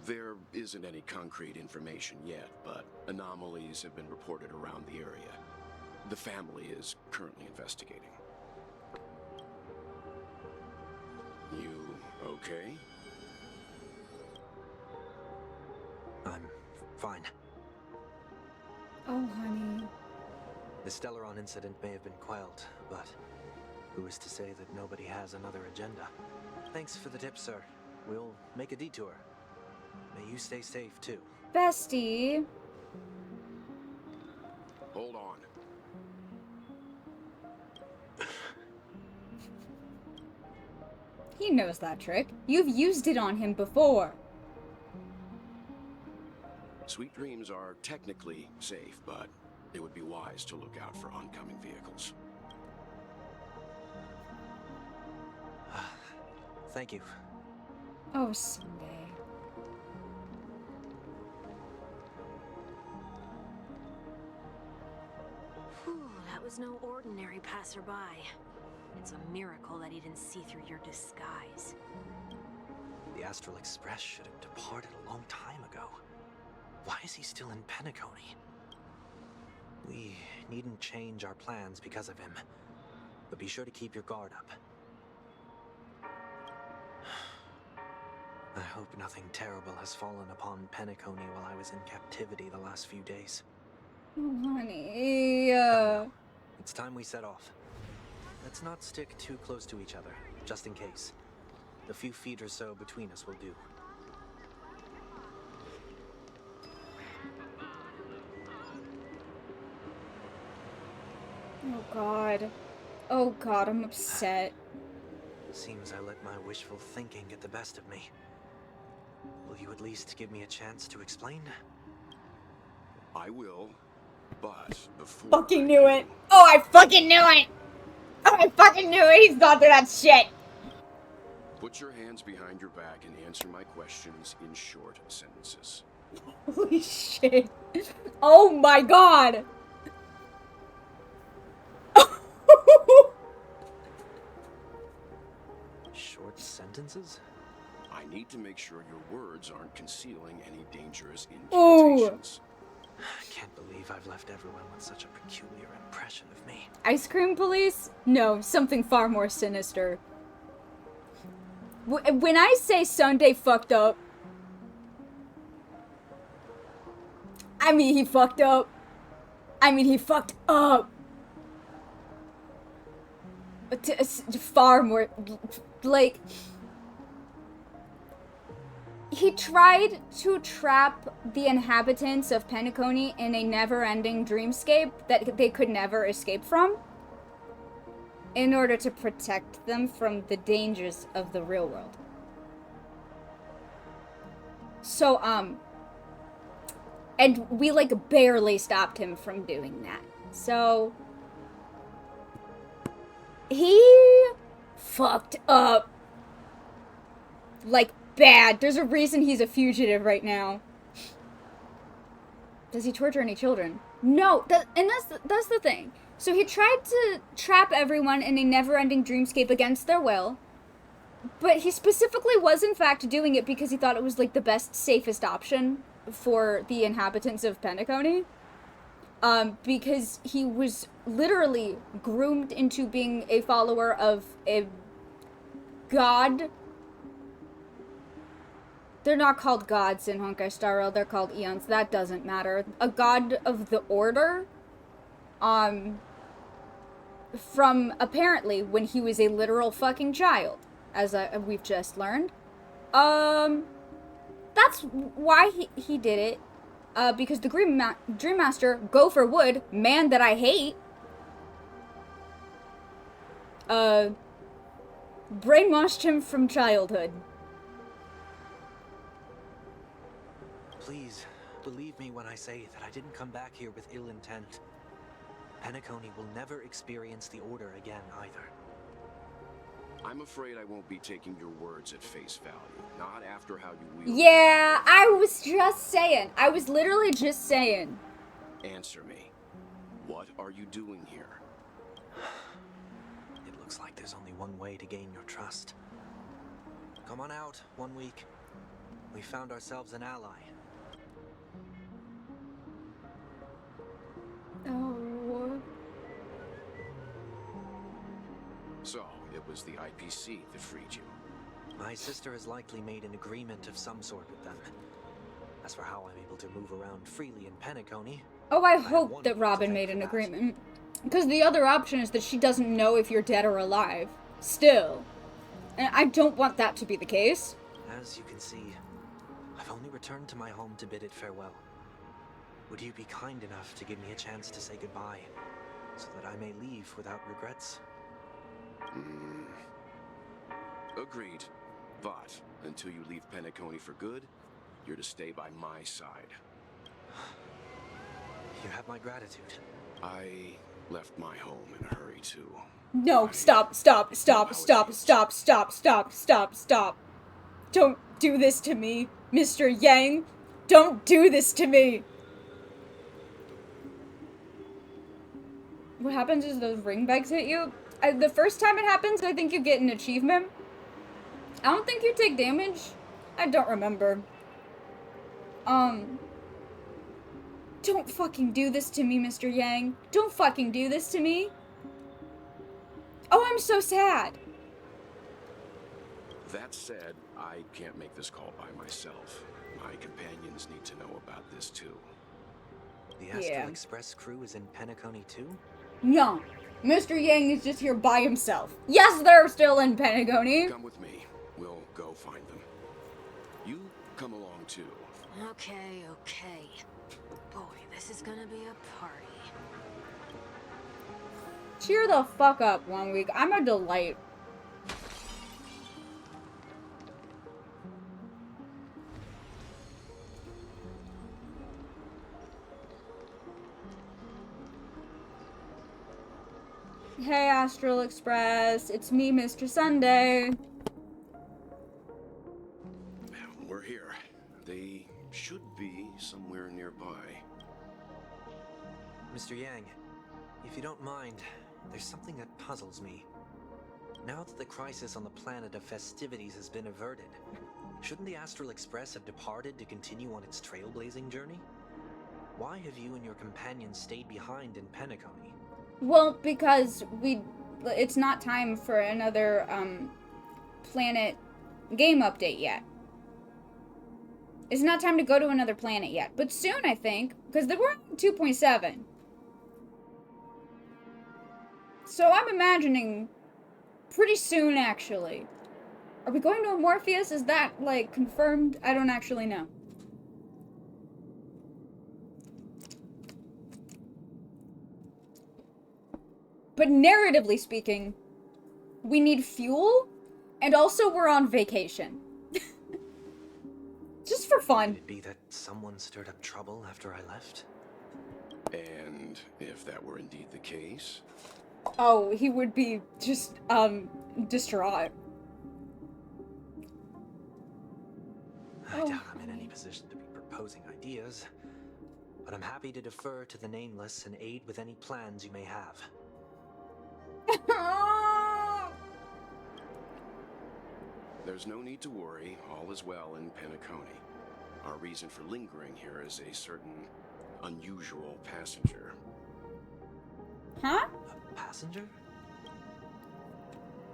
There isn't any concrete information yet, but anomalies have been reported around the area. The family is currently investigating. You okay? I'm fine. Oh, honey. The Stellaron incident may have been quelled, but who is to say that nobody has another agenda? Thanks for the tip, sir. We'll make a detour. May you stay safe, too. Bestie. Hold on. He knows that trick. You've used it on him before. Sweet Dreams are technically safe, but it would be wise to look out for oncoming vehicles. Thank you. Oh, Sunday. Whew, that was no ordinary passerby. It's a miracle that he didn't see through your disguise. The Astral Express should have departed a long time ago. Why is he still in Penacony? We needn't change our plans because of him, but be sure to keep your guard up. I hope nothing terrible has fallen upon Penacony while I was in captivity the last few days. Oh, honey. Come now. It's time we set off. Let's not stick too close to each other, just in case. A few feet or so between us will do. Oh, God. Oh, God, I'm upset. Seems I let my wishful thinking get the best of me. Will you at least give me a chance to explain? I will, but before Fucking knew it. Oh, I fucking knew it. Oh, I fucking knew it. He's not through that shit. Put your hands behind your back and answer my questions in short sentences. Holy shit. Oh my God. Short sentences? I need to make sure your words aren't concealing any dangerous Ooh. incantations. I can't believe I've left everyone with such a peculiar impression of me. Ice cream police? No, something far more sinister. When I say Sunday fucked up, I mean he fucked up. I mean he fucked up. Far more, like, he tried to trap the inhabitants of Penacony in a never-ending dreamscape that they could never escape from, in order to protect them from the dangers of the real world. So, and we, like, barely stopped him from doing that. So, he fucked up. Like, bad. There's a reason he's a fugitive right now. Does he torture any children? No, that's the thing. So he tried to trap everyone in a never-ending dreamscape against their will, but he specifically was in fact doing it because he thought it was like the best, safest option for the inhabitants of Penacony. Because he was literally groomed into being a follower of a god. They're not called gods in Honkai Star Rail, they're called eons. That doesn't matter. A god of the order, from apparently when he was a literal fucking child, as we've just learned. That's why he did it. Because the Dream Master, Gopher Wood, man that I hate, brainwashed him from childhood. Please, believe me when I say that I didn't come back here with ill intent. Penacony will never experience the Order again, either. I'm afraid I won't be taking your words at face value. Not after how you wield. Yeah, I was just saying. I was literally just saying. Answer me. What are you doing here? It looks like there's only one way to gain your trust. Come on out, 1 week. We found ourselves an ally. Oh. So, it was the IPC that freed you. My sister has likely made an agreement of some sort with them. As for how I'm able to move around freely in Penacony... Oh, I hope that Robin made an agreement. Because the other option is that she doesn't know if you're dead or alive. Still. And I don't want that to be the case. As you can see, I've only returned to my home to bid it farewell. Would you be kind enough to give me a chance to say goodbye, so that I may leave without regrets? Agreed. But until you leave Penacony for good, you're to stay by my side. You have my gratitude. I left my home in a hurry too. No, stop. Don't do this to me, Mr. Yang. Don't do this to me. What happens is those ring bags hit you. The first time it happens, I think you get an achievement. I don't think you take damage I don't remember. Don't fucking do this to me, Mr. Yang. Don't fucking do this to me. Oh, I'm so sad. That said, I can't make this call by myself. My companions need to know about this too. The Astral Express crew is in Penacony too? No. Mr. Yang is just here by himself. Yes, they're still in Penacony. Come with me. We'll go find them. You come along too. Okay. Boy, this is gonna be a party. Cheer the fuck up, 1 week. I'm a delight. Hey, Astral Express. It's me, Mr. Sunday. We're here. They should be somewhere nearby. Mr. Yang, if you don't mind, there's something that puzzles me. Now that the crisis on the planet of festivities has been averted, shouldn't the Astral Express have departed to continue on its trailblazing journey? Why have you and your companions stayed behind in Penacony? Well, because it's not time for another, planet game update yet. It's not time to go to another planet yet. But soon, I think, because we're on 2.7. So I'm imagining pretty soon, actually. Are we going to Morpheus? Is that, like, confirmed? I don't actually know. But narratively speaking, we need fuel, and also we're on vacation. Just for fun. Could it be that someone stirred up trouble after I left? And if that were indeed the case... Oh, he would be just, distraught. I doubt I'm in any position to be proposing ideas, but I'm happy to defer to the Nameless and aid with any plans you may have. There's no need to worry. All is well in Penacony. Our reason for lingering here is a certain unusual passenger. Huh? A passenger?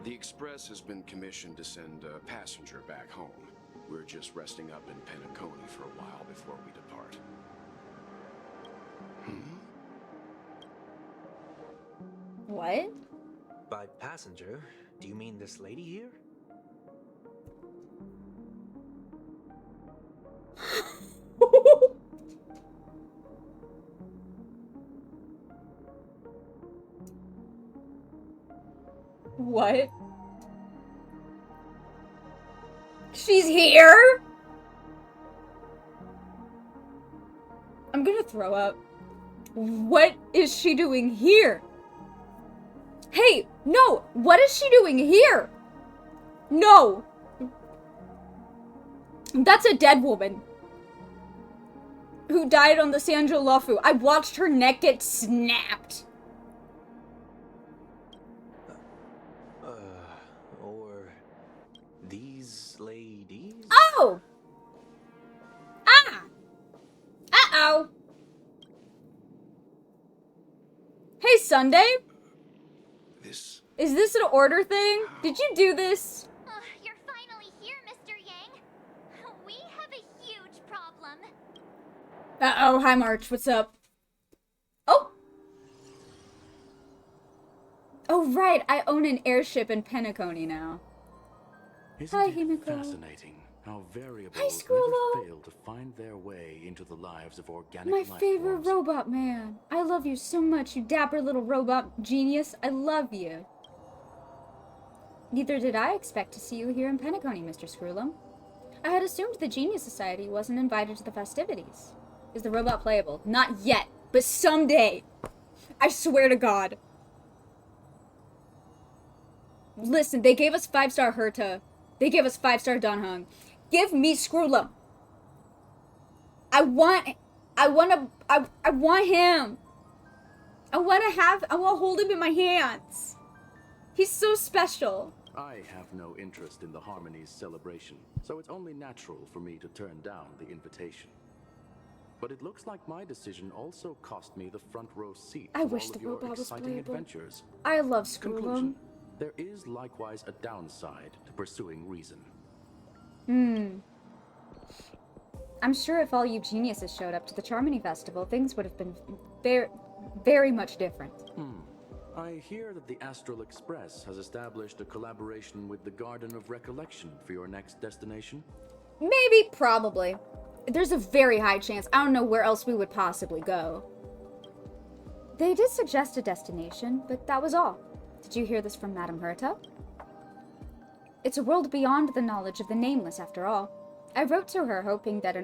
The Express has been commissioned to send a passenger back home. We're just resting up in Penacony for a while before we depart. What? By passenger, do you mean this lady here? What? She's here? I'm gonna throw up. What is she doing here? Hey, no! What is she doing here? No! That's a dead woman. Who died on the Sanjo Lufu. I watched her neck get snapped. Or these ladies? Oh! Ah! Uh-oh. Hey, Sunday? Is this an order thing? Did you do this? You're finally here, Mr. Yang. We have a huge problem. Uh-oh, hi March, what's up? Oh! Oh right, I own an airship in Penacony now. Isn't Hi, it Himiko. fascinating how variables Hi, Squirrel. never fail to find their way into the lives of organic My life favorite forms? robot man. I love you so much, you dapper little robot genius. I love you. Neither did I expect to see you here in Penacony, Mr. Screwlum. I had assumed the Genius Society wasn't invited to the festivities. Is the robot playable? Not yet, but someday. I swear to God. Listen, they gave us 5-star Herta. They gave us 5-star Donhung. Give me Screwlum. I want him. I want to hold him in my hands. He's so special. I have no interest in the Harmony's celebration, so it's only natural for me to turn down the invitation. But it looks like my decision also cost me the front row seat I to wish all the of your robot was exciting playable. adventures. I love School Conclusion: Them. there is likewise a downside to pursuing reason. I'm sure if all you geniuses showed up to the Charmony Festival, things would have been very, very much different. I hear that the Astral Express has established a collaboration with the Garden of Recollection for your next destination. Maybe, probably. There's a very high chance. I don't know where else we would possibly go. They did suggest a destination, but that was all. Did you hear this from Madame Herta? It's a world beyond the knowledge of the nameless, after all. I wrote to her hoping that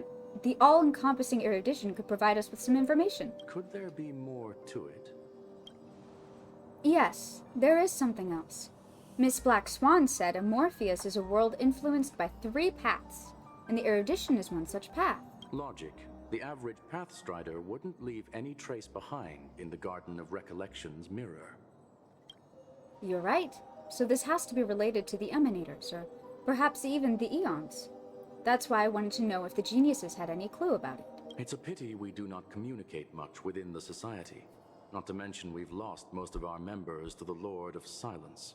the all-encompassing erudition could provide us with some information. Could there be more to it? Yes, there is something else. Miss Black Swan said Amorpheus is a world influenced by 3 paths, and the erudition is one such path. Logic. The average Pathstrider wouldn't leave any trace behind in the Garden of Recollection's mirror. You're right. So this has to be related to the Emanators, or perhaps even the Eons. That's why I wanted to know if the geniuses had any clue about it. It's a pity we do not communicate much within the society. Not to mention we've lost most of our members to the Lord of Silence.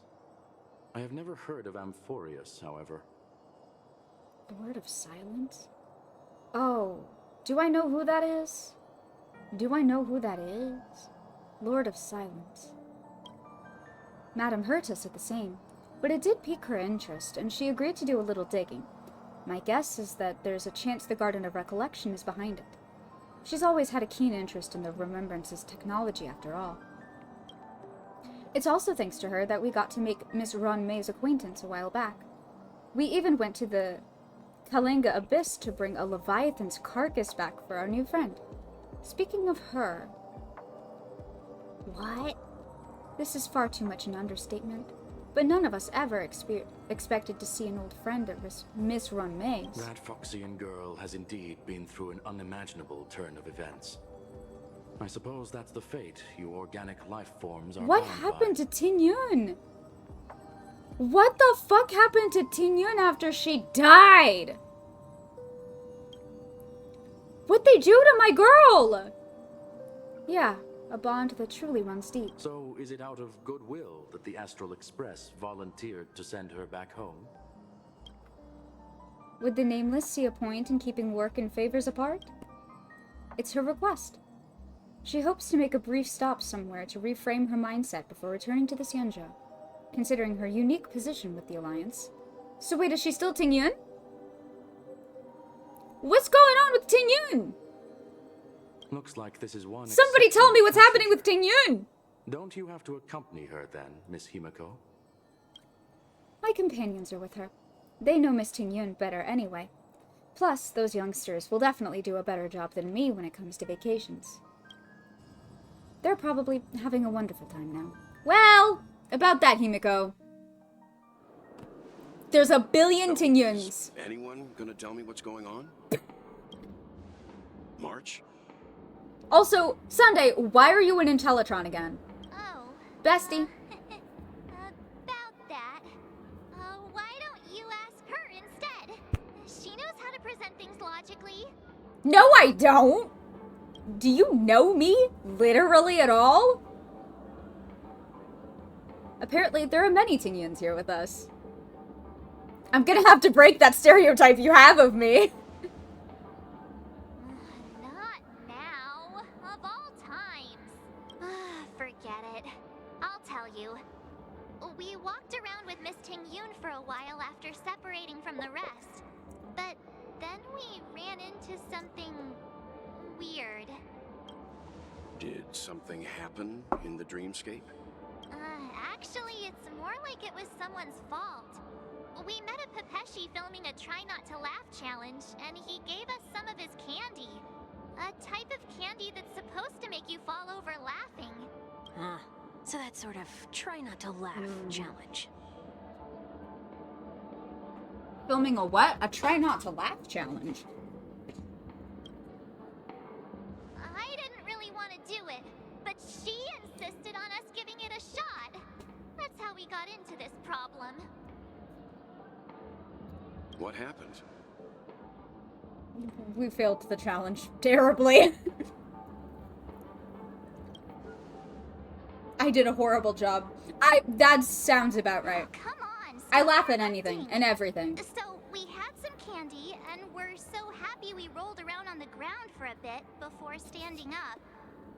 I have never heard of Amphorius, however. Lord of Silence? Oh, do I know who that is? Do I know who that is? Lord of Silence. Madame Herta said the same, but it did pique her interest, and she agreed to do a little digging. My guess is that there's a chance the Garden of Recollection is behind it. She's always had a keen interest in the Remembrance's technology, after all. It's also thanks to her that we got to make Miss Ron May's acquaintance a while back. We even went to the Kalinga Abyss to bring a Leviathan's carcass back for our new friend. Speaking of her... What? This is far too much an understatement, but none of us ever expected to see an old friend at Miss Ron May's. That Foxian girl has indeed been through an unimaginable turn of events. I suppose that's the fate you organic life forms are What bound happened by. to Ting Yun? What the fuck happened to Ting Yun after she died? What'd they do to my girl? Yeah, a bond that truly runs deep. So, is it out of goodwill that the Astral Express volunteered to send her back home? Would the Nameless see a point in keeping work and favors apart? It's her request. She hopes to make a brief stop somewhere to reframe her mindset before returning to the Xianzhou, considering her unique position with the Alliance. So wait, is she still Ting Yun? What's going on with Ting Yun? Looks like this is one. Somebody tell me what's happening with Ting Yun! Don't you have to accompany her then, Miss Himiko? My companions are with her. They know Miss Ting Yun better anyway. Plus, those youngsters will definitely do a better job than me when it comes to vacations. They're probably having a wonderful time now. Well, about that, Himiko. There's a billion Ting Yuns. Is anyone gonna tell me what's going on? March? Also, Sunday, why are you in Intellatron again? Oh. Bestie. About that. Why don't you ask her instead? She knows how to present things logically. No, I don't! Do you know me? Literally at all? Apparently, there are many Ting Yuns here with us. I'm gonna have to break that stereotype you have of me. Not now. Of all times. Forget it. I'll tell you. We walked around with Miss Ting Yun for a while after separating from the rest. But then we ran into something weird. Did something happen in the dreamscape? Actually, it's more like it was someone's fault. We met a Pepeshi filming a Try Not to Laugh challenge, and he gave us some of his candy. A type of candy that's supposed to make you fall over laughing. So that sort of try not to laugh challenge. Filming a what? A Try Not to Laugh challenge. I didn't really want to do it, but she insisted on us giving it a shot. That's how we got into this problem. What happened? We failed the challenge terribly. I did a horrible job. That sounds about right. Oh, come on. I stop laugh at interrupting. anything and everything. So, we had some candy, and we're so happy we rolled around on the ground for a bit before standing up.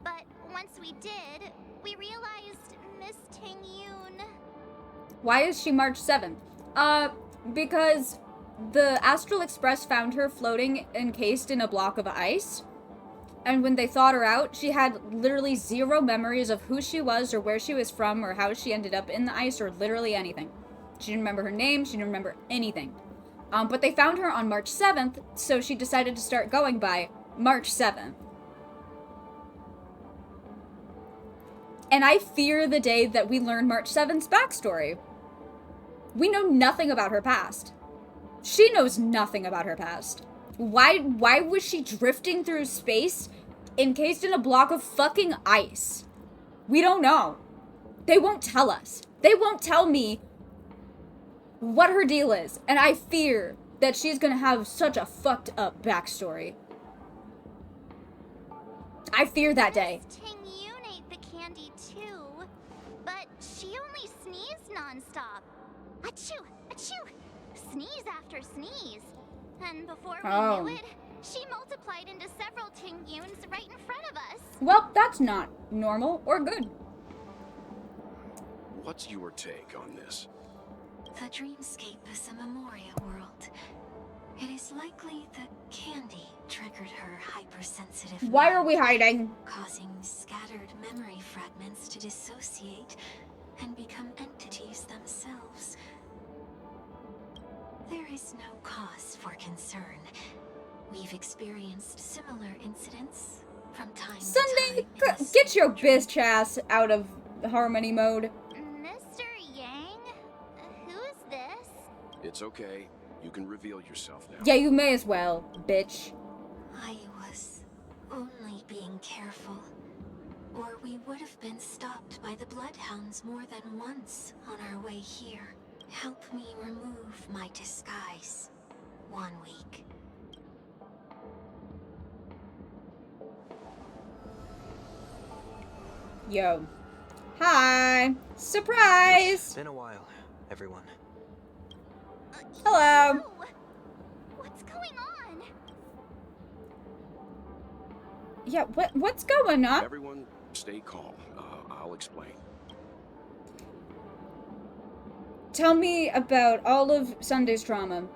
But once we did, we realized Miss Ting-Yoon... Why is she March 7th? Because the Astral Express found her floating encased in a block of ice. And when they thawed her out, she had literally zero memories of who she was or where she was from or how she ended up in the ice or literally anything. She didn't remember her name, she didn't remember anything. But they found her on March 7th, so she decided to start going by March 7th. And I fear the day that we learn March 7th's backstory. We know nothing about her past. She knows nothing about her past. Why was she drifting through space encased in a block of fucking ice? We don't know. They won't tell us. They won't tell me what her deal is. And I fear that she's gonna have such a fucked up backstory. I fear that day. Miss Ting-Yoon ate the candy too, but she only sneezed nonstop. Achoo! Achoo! Sneeze after sneeze. And before we knew it, she multiplied into several Ting-Yoons right in front of us. Well, that's not normal or good. What's your take on this? The dreamscape is a Memoria world. It is likely the candy triggered her hypersensitive Why mind, are we hiding? causing scattered memory fragments to dissociate and become entities themselves. There is no cause for concern. We've experienced similar incidents from time Sunday, to time. get your bitch ass out of harmony mode. Mr. Yang? Who's this? It's okay. You can reveal yourself now. Yeah, you may as well, bitch. I was only being careful. Or we would have been stopped by the Bloodhounds more than once on our way here. Help me remove my disguise. 1 week. Yo. Hi. Surprise. It's been a while, everyone. Hello. Oh, what's going on? Yeah, what's going on? Everyone, stay calm. I'll explain. Tell me about all of Sunday's trauma.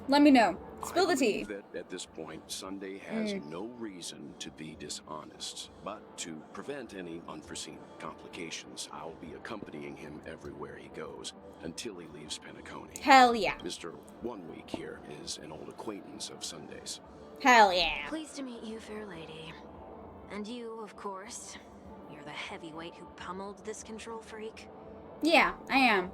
Let me know. Spill the tea. I believe that at this point, Sunday has no reason to be dishonest. But to prevent any unforeseen complications, I'll be accompanying him everywhere he goes until he leaves Penacony. Hell yeah. Mr. 1 Week here is an old acquaintance of Sunday's. Hell yeah. Pleased to meet you, fair lady. And you, of course. You're the heavyweight who pummeled this control freak. Yeah, I am.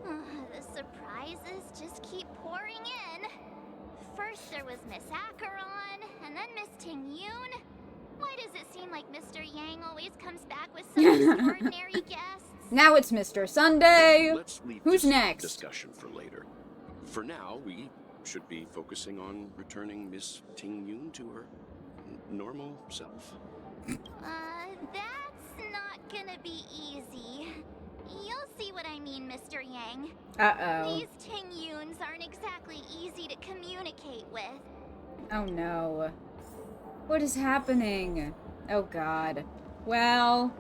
The surprises just keep pouring in. First there was Miss Acheron, and then Miss Ting-Yoon. Why does it seem like Mr. Yang always comes back with some extraordinary guests? Now it's Mr. Sunday. Let's leave Who's this next? discussion for later. For now, we should be focusing on returning Miss Ting-Yoon to her normal self. That's not gonna be easy. You'll see what I mean, Mr. Yang. Uh-oh. These Ting-Yoons aren't exactly easy to communicate with. Oh no. What is happening? Oh god. Well...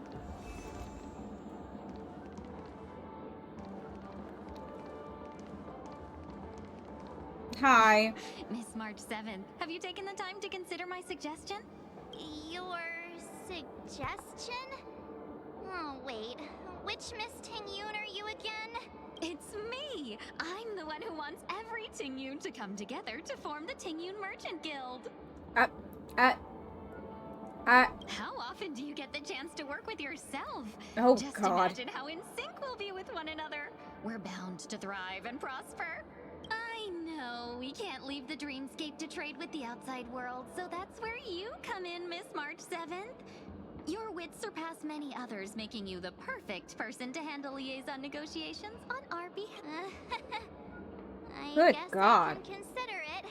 Hi. Miss March 7th, have you taken the time to consider my suggestion? Your suggestion? Oh, wait. Which Miss Ting-Yoon are you again? It's me! I'm the one who wants every Ting-Yoon to come together to form the Ting-Yoon Merchant Guild. How often do you get the chance to work with yourself? Oh, Just God. imagine how in sync we'll be with one another. We're bound to thrive and prosper. I know we can't leave the dreamscape to trade with the outside world, so that's where you come in, Miss March 7th. Your wits surpass many others, making you the perfect person to handle liaison negotiations on our behalf. I Good guess God. I can consider it.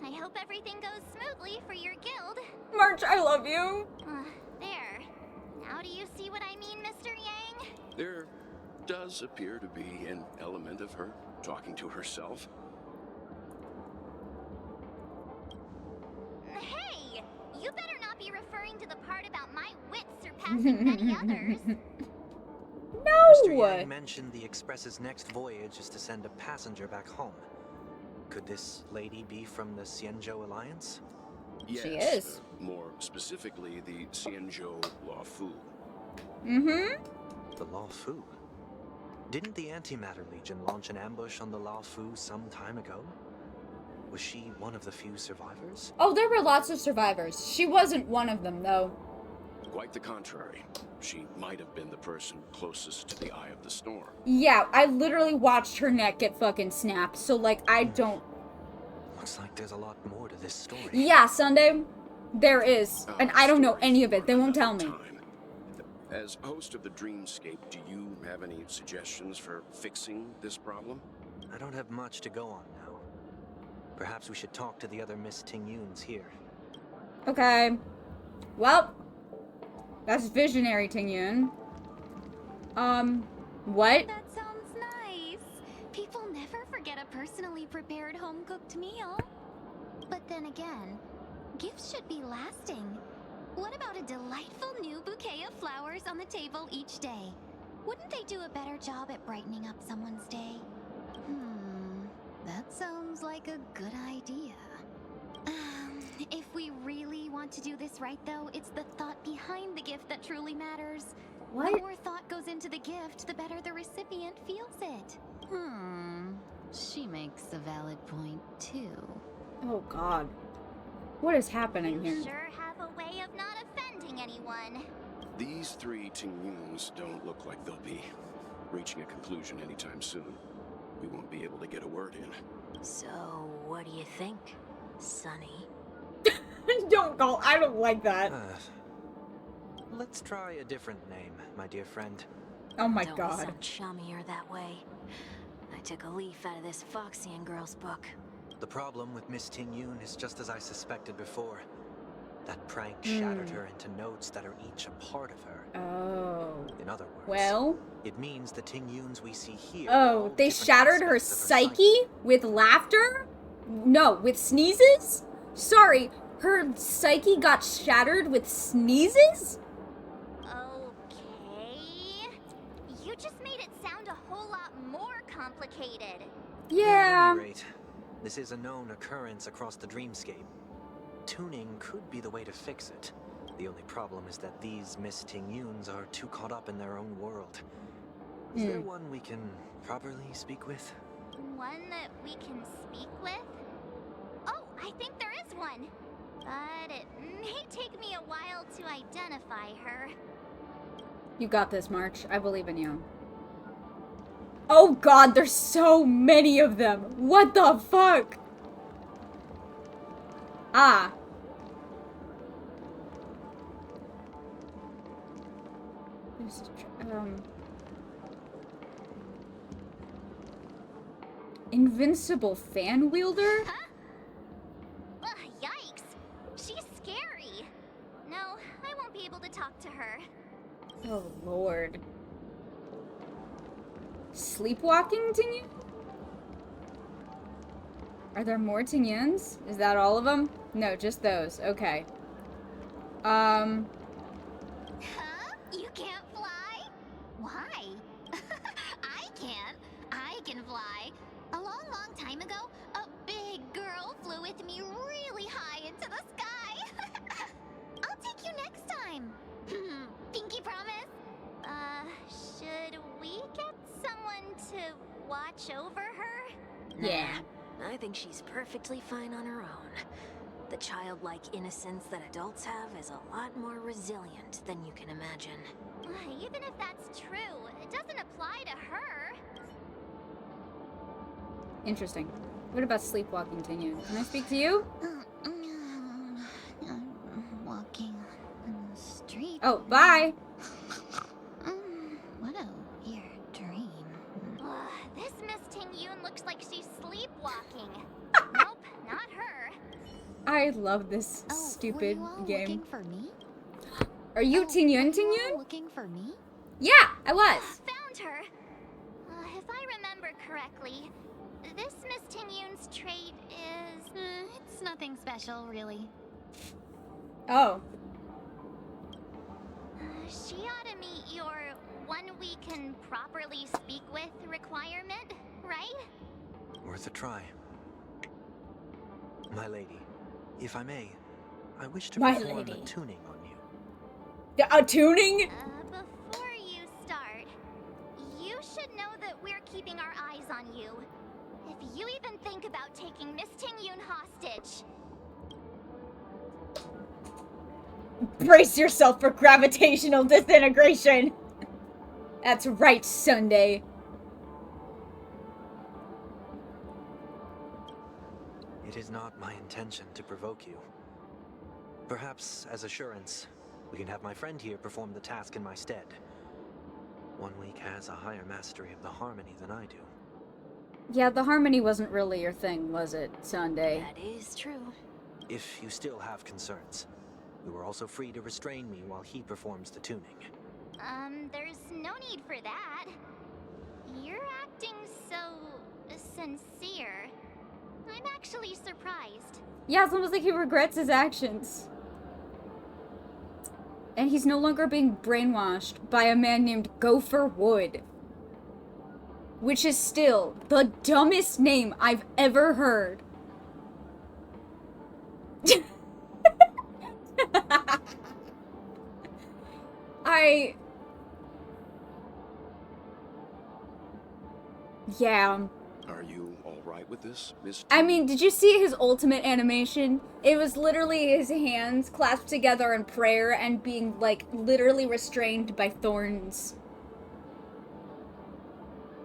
I hope everything goes smoothly for your guild. March, I love you. There. Now do you see what I mean, Mr. Yang? There does appear to be an element of her talking to herself. Hey! You better not be referring to the part about my wits surpassing many others. Mr. No! Yang mentioned the Express's next voyage is to send a passenger back home. Could this lady be from the Xianzhou Alliance? Yes, She is. More specifically, the Xianzhou Luofu. Mm-hmm. The Luofu? Didn't the Antimatter Legion launch an ambush on the Luofu some time ago? Was she one of the few survivors? Oh, there were lots of survivors. She wasn't one of them, though. Quite the contrary. She might have been the person closest to the eye of the storm. Yeah, I literally watched her neck get fucking snapped, so, like, I don't... Looks like there's a lot more to this story. Yeah, Sunday, there is. And I don't know any of it. They won't tell me. As host of the Dreamscape, do you have any suggestions for fixing this problem? I don't have much to go on now. Perhaps we should talk to the other Miss Tingyuns here. Okay. Well, that's visionary, Tingyun. What? That sounds nice. People never forget a personally prepared home-cooked meal. But then again, gifts should be lasting. What about a delightful new bouquet of flowers on the table each day? Wouldn't they do a better job at brightening up someone's day? That sounds like a good idea. If we really want to do this right, though, it's the thought behind the gift that truly matters. What? The more thought goes into the gift, the better the recipient feels it. She makes a valid point, too. Oh, God. What is happening You here? sure have a way of not offending anyone. These three Tingyuns don't look like they'll be reaching a conclusion anytime soon. We won't be able to get a word in. So, what do you think, Sonny? I don't like that. Let's try a different name, my dear friend. Oh my Don't God. sound chummier that way. I took a leaf out of this Foxian girl's book. The problem with Miss Tingyun is just as I suspected before. That prank shattered her into notes that are each a part of her. Oh. In other words, Well? it means the Tingyuns we see here. Oh, they shattered her psyche with laughter? No, with sneezes? Sorry, her psyche got shattered with sneezes? Okay. You just made it sound a whole lot more complicated. Yeah. At any rate, this is a known occurrence across the Dreamscape. Tuning could be the way to fix it. The only problem is that these Miss Tingyuns are too caught up in their own world. Is there one we can properly speak with? One that we can speak with? Oh, I think there is one. But it may take me a while to identify her. You got this, March. I believe in you. Oh God, there's so many of them. What the fuck? Ah. Invincible fan wielder? Huh? Yikes. She's scary. No, I won't be able to talk to her. Oh Lord. Sleepwalking Tingyun? Are there more Tingyuns? Is that all of them? No, just those. Okay. Huh? You can't fly? Why? I can. I can fly. A long, long time ago, a big girl flew with me really high into the sky. I'll take you next time. Pinky promise? Should we get someone to watch over her? Yeah. I think she's perfectly fine on her own. The childlike innocence that adults have is a lot more resilient than you can imagine. Even if that's true, it doesn't apply to her. Interesting. What about sleepwalking Tingyun? Can I speak to you? Walking in the street. Oh, bye. What a weird dream. This Miss Ting Yun looks like she's sleepwalking. Nope, not her. I love this Oh, stupid were you all game. looking for me? Are you Ting Yun, Ting Were you all Yun? looking for me? Yeah, I was. Found her. If I remember correctly, this Miss Ting Yun's trait is... It's nothing special, really. Oh. She ought to meet your one we can properly speak with requirement, right? Worth a try. My lady, if I may, I wish to My perform lady. a tuning on you. A tuning? Before you start, you should know that we're keeping our eyes on you. If you even think about taking Miss Ting Yun hostage... Brace yourself for gravitational disintegration. That's right, Sunday. It is not my intention to provoke you. Perhaps, as assurance, we can have my friend here perform the task in my stead. 1 week has a higher mastery of the harmony than I do. Yeah, the harmony wasn't really your thing, was it, Sunday? That is true. If you still have concerns, you are also free to restrain me while he performs the tuning. There's no need for that. You're acting so... sincere. I'm actually surprised. Yeah, it's almost like he regrets his actions. And he's no longer being brainwashed by a man named Gopher Wood. Which is still the dumbest name I've ever heard. Yeah. Are you all right with this, Miss? I mean, did you see his ultimate animation? It was literally his hands clasped together in prayer and being, like, literally restrained by thorns.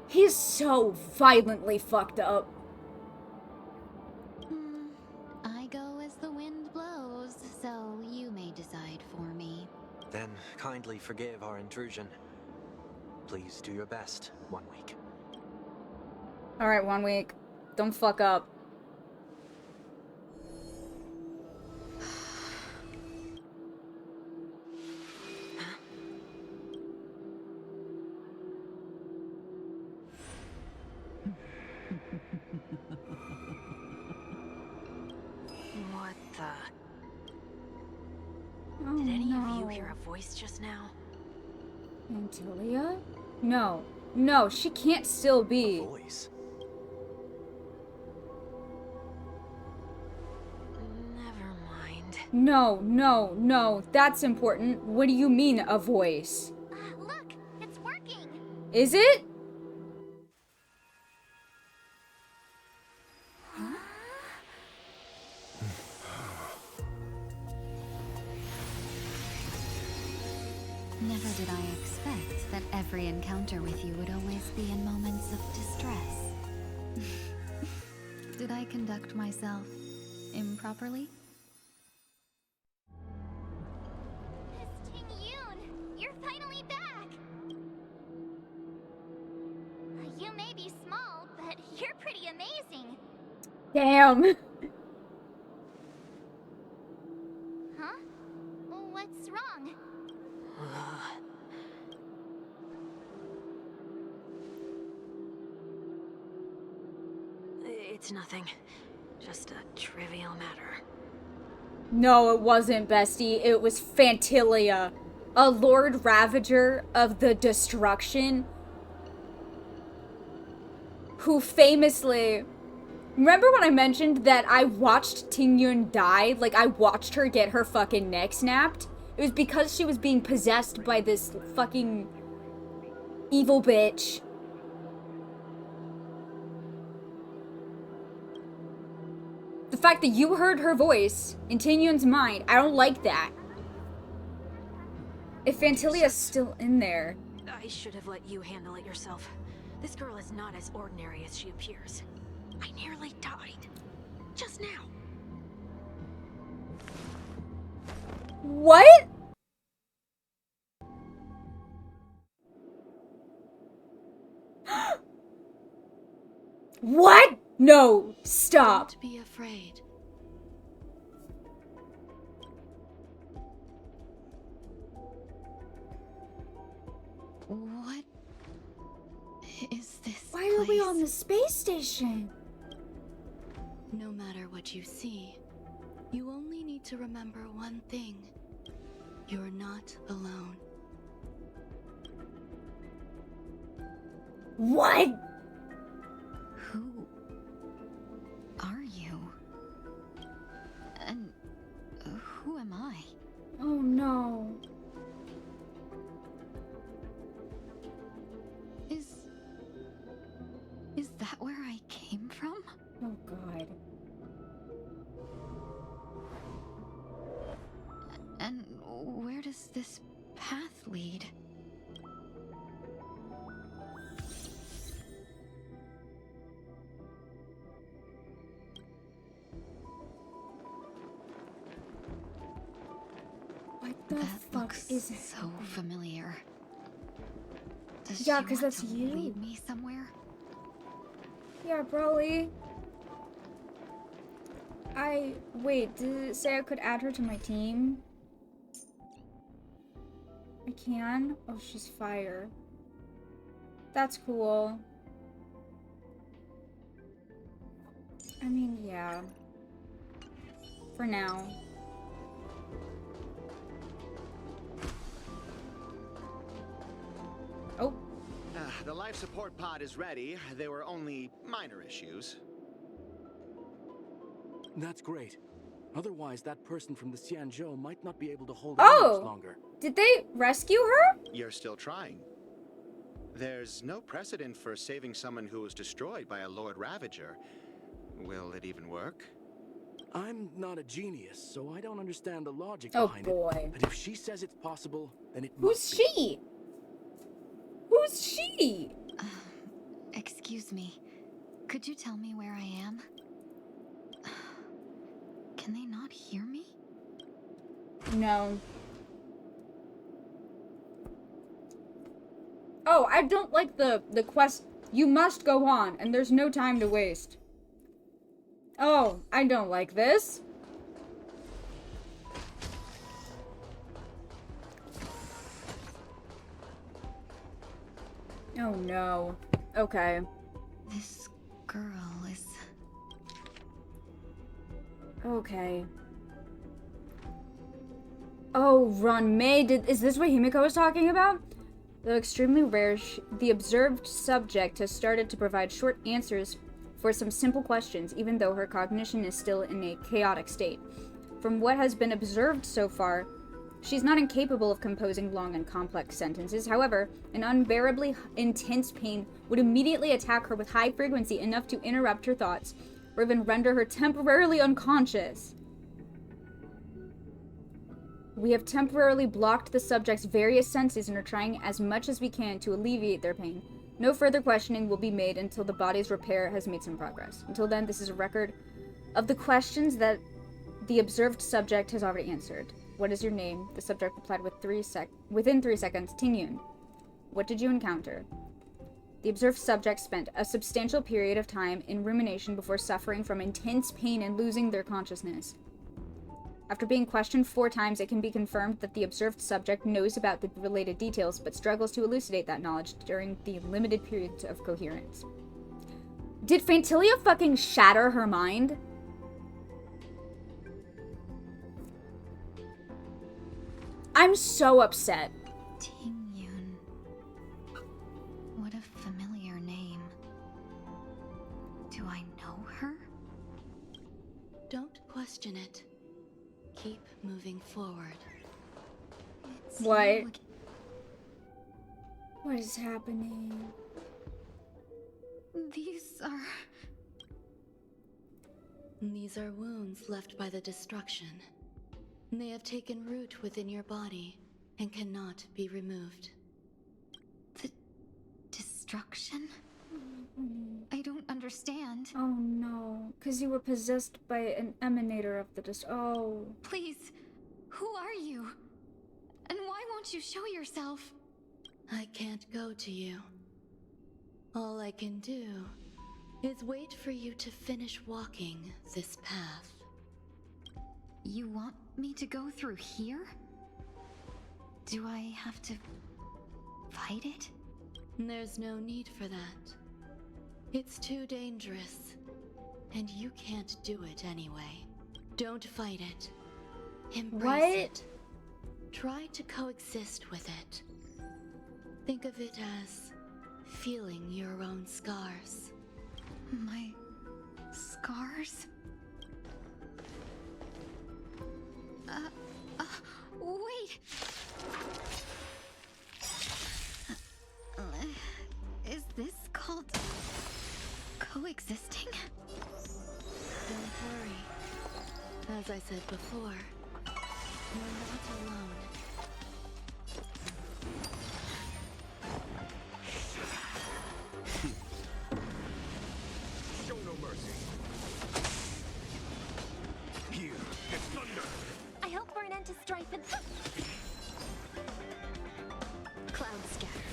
He's so violently fucked up. I go as the wind blows, so you may decide for me. Then kindly forgive our intrusion. Please do your best, 1 week. Alright, 1 week. Don't fuck up. What the? Oh, Did any no. of you hear a voice just now? Antilia? No. No, she can't still be. Voice. Never mind. No, no, no. That's important. What do you mean, a voice? Look, it's working. Is it? Never did I expect that every encounter with you would always be in moments of distress. Did I conduct myself improperly? Miss Ting Yun, you're finally back. You may be small, but you're pretty amazing. Damn. Huh? What's wrong? It's nothing. Just a trivial matter. No, it wasn't, bestie. It was Fantilia, a Lord Ravager of the Destruction, who famously... Remember when I mentioned that I watched Ting Yun die? Like, I watched her get her fucking neck snapped? It was because she was being possessed by this fucking evil bitch. The fact that you heard her voice in Ting Yun's mind, I don't like that. If Fantilia's still in there... I should have let you handle it yourself. This girl is not as ordinary as she appears. I nearly died. Just now. What? What? No, stop. Don't be afraid. What is this Why are we place? on the space station? No matter what you see, you only need to remember one thing. You're not alone. What? Who are you? And who am I? Oh no. Is that where I came from? Oh god. And where does this path lead? What the That fuck looks is it? so familiar. Does Yeah, she 'cause want that's to you. lead me somewhere? Yeah, probably. Wait, did it say I could add her to my team? I can? Oh, she's fire. That's cool. I mean, yeah. For now. Oh. The life support pod is ready. There were only minor issues. That's great. Otherwise, that person from the Xianzhou might not be able to hold on much longer. Did they rescue her? You're still trying. There's no precedent for saving someone who was destroyed by a Lord Ravager. Will it even work? I'm not a genius, so I don't understand the logic Oh, behind boy. it. But if she says it's possible, then it Who's must be. she? Who's she? Excuse me. Could you tell me where I am? Can they not hear me? No. Oh, I don't like the quest. You must go on, and there's no time to waste. Oh, I don't like this. Oh no. Okay. This girl is... Okay. Oh, run, May. Is this what Himiko was talking about? Though extremely rare, the observed subject has started to provide short answers for some simple questions, even though her cognition is still in a chaotic state. From what has been observed so far, she's not incapable of composing long and complex sentences. However, an unbearably intense pain would immediately attack her with high frequency, enough to interrupt her thoughts, or even render her temporarily unconscious. We have temporarily blocked the subject's various senses and are trying as much as we can to alleviate their pain. No further questioning will be made until the body's repair has made some progress. Until then, this is a record of the questions that the observed subject has already answered. What is your name? The subject replied within 3 seconds. Tingyun. What did you encounter? The observed subject spent a substantial period of time in rumination before suffering from intense pain and losing their consciousness. After being questioned 4 times, it can be confirmed that the observed subject knows about the related details, but struggles to elucidate that knowledge during the limited periods of coherence. Did Fantilia fucking shatter her mind? I'm so upset. Tingyun. What a familiar name. Do I know her? Don't question it. Keep moving forward. It's What? you again. What is happening? These are... These are wounds left by the destruction. They have taken root within your body and cannot be removed. the destruction? I don't understand. Oh no, because you were possessed by an emanator of the oh. Please, who are you? And why won't you show yourself? I can't go to you. All I can do is wait for you to finish walking this path. You want me to go through here? Do I have to fight it? There's no need for that. It's too dangerous, and you can't do it anyway. Don't fight it. Embrace it. Try to coexist with it. Think of it as feeling your own scars. My scars? Wait! Is this called coexisting? Don't worry. As I said before, you're not alone. Show no mercy. Here, it's thunder. I hope for an end to strife and cloud scatter.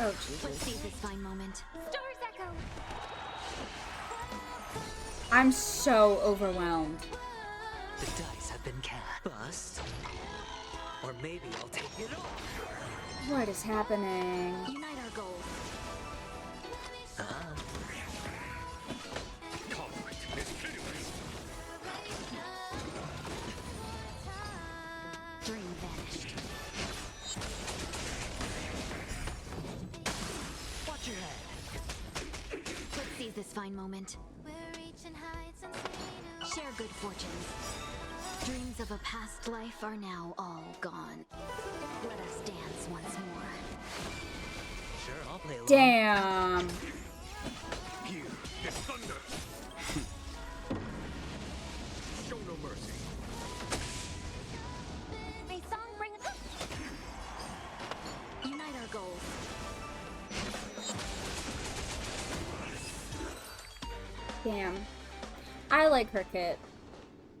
Oh, Let's Jesus. seize this fine moment. Stars echo! I'm so overwhelmed. The dice have been cast. Bust. Or maybe I'll take it off. What is happening? Unite our goals. Conflict is pitiless. Dream vanished. Watch your head. Let's seize this fine moment. Share good fortunes. Dreams of a past life are now all gone. Let us dance once more. Sure, I'll play along. Damn. Here, it's thunder. Show no mercy. May song bring unite our goals. Damn. I like her kit.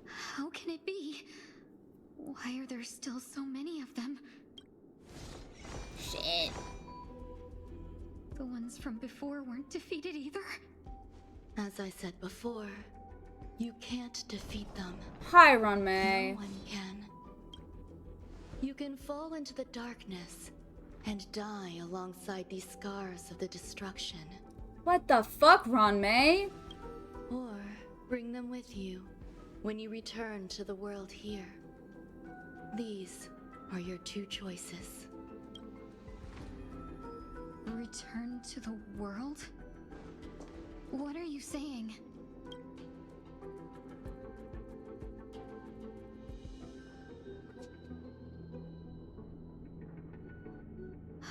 How can it be? Why are there still so many of them? Shit. The ones from before weren't defeated either. As I said before, you can't defeat them. Hi, Ron May. No one can. You can fall into the darkness and die alongside these scars of the destruction. What the fuck, Ron May? Or bring them with you when you return to the world here. These are your two choices. Return to the world? What are you saying?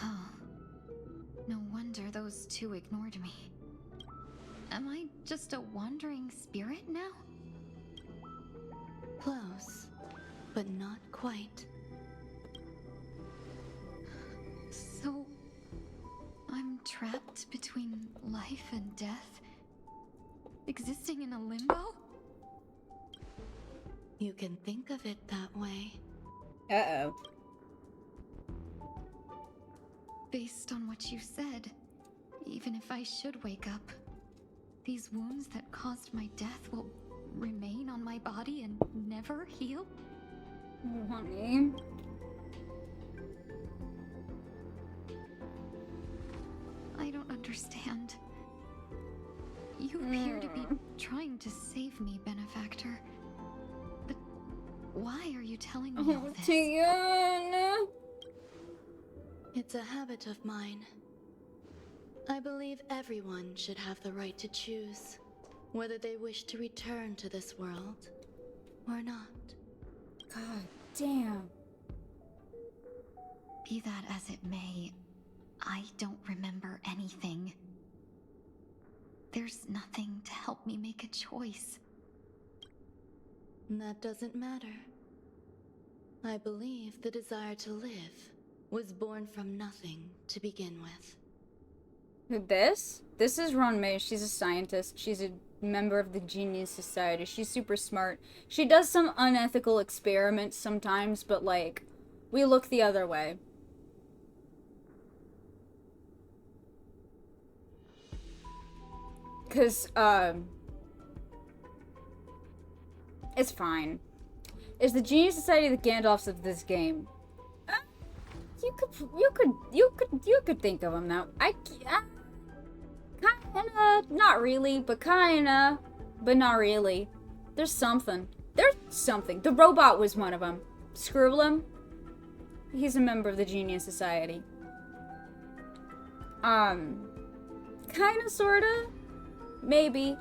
Oh. No wonder those two ignored me. Am I just a wandering spirit now? Close, but not quite. So, I'm trapped between life and death? Existing in a limbo? You can think of it that way. Uh-oh. Based on what you said, even if I should wake up, these wounds that caused my death will remain on my body and never heal? Honey. I don't understand. You appear to be trying to save me, benefactor. But why are you telling me all this? Tiana. It's a habit of mine. I believe everyone should have the right to choose whether they wish to return to this world or not. God damn. Be that as it may, I don't remember anything. There's nothing to help me make a choice. That doesn't matter. I believe the desire to live was born from nothing to begin with. This? This is Ron May. She's a scientist. She's a member of the Genius Society. She's super smart. She does some unethical experiments sometimes, but like, we look the other way. Cause, it's fine. It's the Genius Society of the Gandalfs of this game. You could think of them now. Kinda, not really, but kinda, but not really. There's something. There's something. The robot was one of them. Scribblem. He's a member of the Genius Society. Kinda, sorta. Maybe.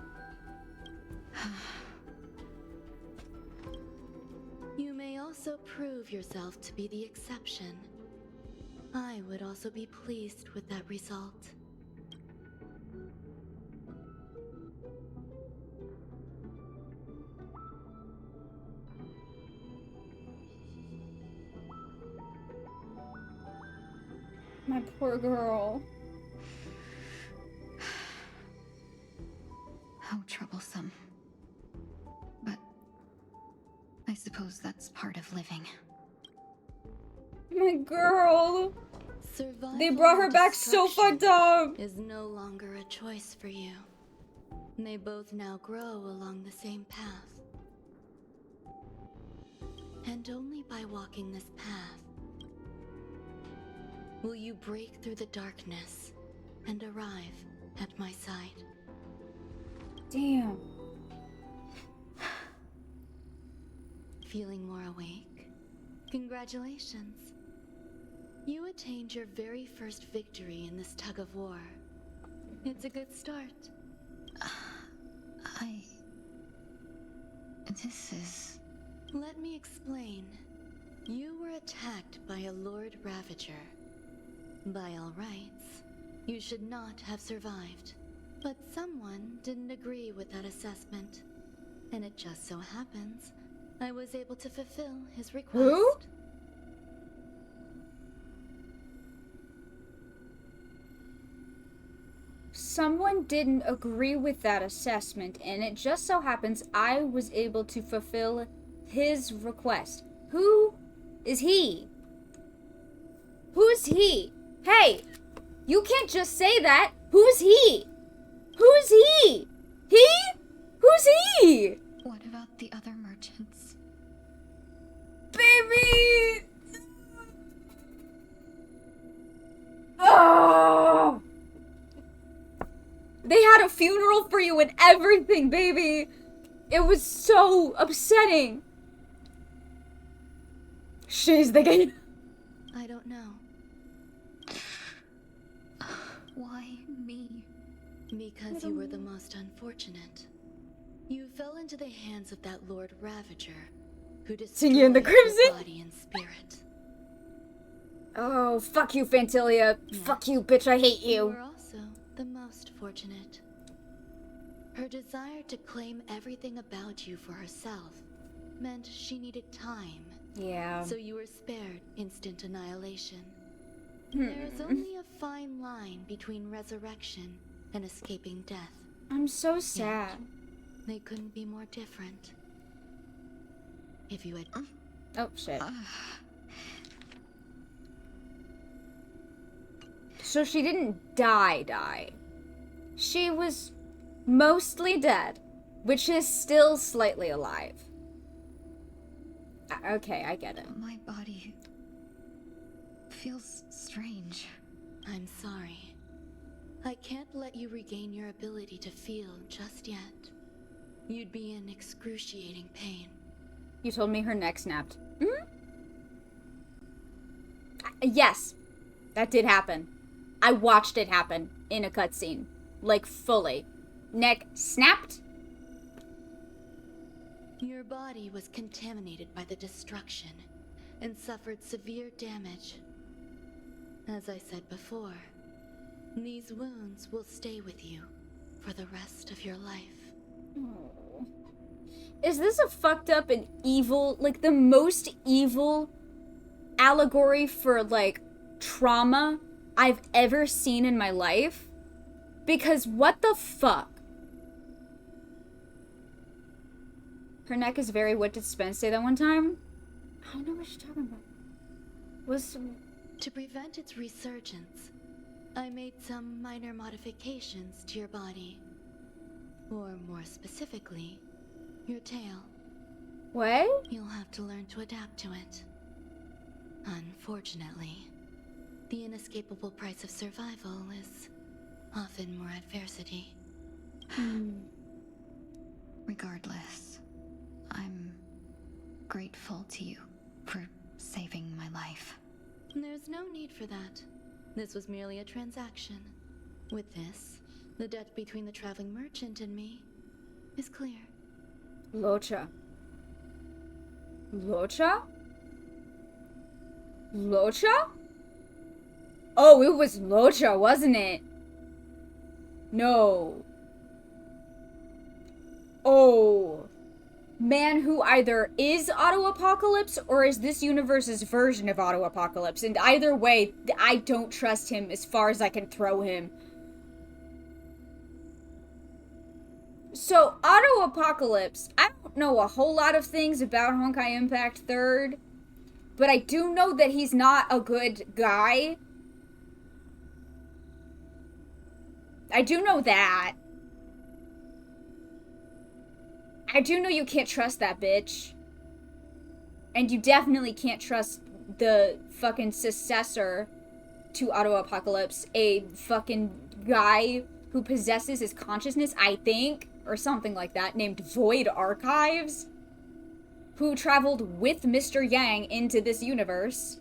You may also prove yourself to be the exception. I would also be pleased with that result. My poor girl. How troublesome. But I suppose that's part of living. My girl. Survival They brought her back so fucked up. Is no longer a choice for you. They both now grow along the same path. And only by walking this path will you break through the darkness and arrive at my side. Damn. Feeling more awake? Congratulations. You attained your very first victory in this tug of war. It's a good start. This is... Let me explain. You were attacked by a Lord Ravager. By all rights, you should not have survived. But someone didn't agree with that assessment. And it just so happens I was able to fulfill his request. Who? Someone didn't agree with that assessment, and it just so happens I was able to fulfill his request. Who is he? Who's he? Hey, you can't just say that. Who's he? Who's he? He? Who's he? What about the other merchants? Baby! Oh! They had a funeral for you and everything, baby! It was so upsetting. She's the game. I don't know. Why me? Because you were the most unfortunate. You fell into the hands of that Lord Ravager, who destroyed Singing in the Crimson? your body and spirit. Oh, fuck you, Fantilia. Yes. Fuck you, bitch, I hate You you. were also the most fortunate. Her desire to claim everything about you for herself meant she needed time. Yeah. So you were spared instant annihilation. There is only a fine line between resurrection and escaping death. I'm so sad. Yet, they couldn't be more different. If you had... Oh, shit. So she didn't die. She was mostly dead, which is still slightly alive. Okay, I get it. My body feels strange. I'm sorry. I can't let you regain your ability to feel just yet. You'd be in excruciating pain. You told me her neck snapped. Yes, that did happen. I watched it happen in a cutscene. Like, fully. Neck snapped. Your body was contaminated by the destruction and suffered severe damage. As I said before, these wounds will stay with you for the rest of your life. Oh. Is this a fucked up and evil, like the most evil allegory for, like, trauma I've ever seen in my life? Because what the fuck? Her neck is very... What did Spence say that one time? I don't know what she's talking about. To prevent its resurgence, I made some minor modifications to your body. Or more specifically, your tail. What? You'll have to learn to adapt to it. Unfortunately, the inescapable price of survival is often more adversity. Regardless, I'm grateful to you for saving my life. There's no need for that. This was merely a transaction. With this, the debt between the traveling merchant and me is clear. Locha. Locha? Locha? Oh, it was Locha, wasn't it? No. Oh. Man who either is Auto-Apocalypse or is this universe's version of Auto-Apocalypse. And either way, I don't trust him as far as I can throw him. So, Auto-Apocalypse, I don't know a whole lot of things about Honkai Impact 3rd, but I do know that he's not a good guy. I do know that. I do know you can't trust that bitch. And you definitely can't trust the fucking successor to Auto-Apocalypse, a fucking guy who possesses his consciousness, I think, or something like that, named Void Archives, who traveled with Mr. Yang into this universe.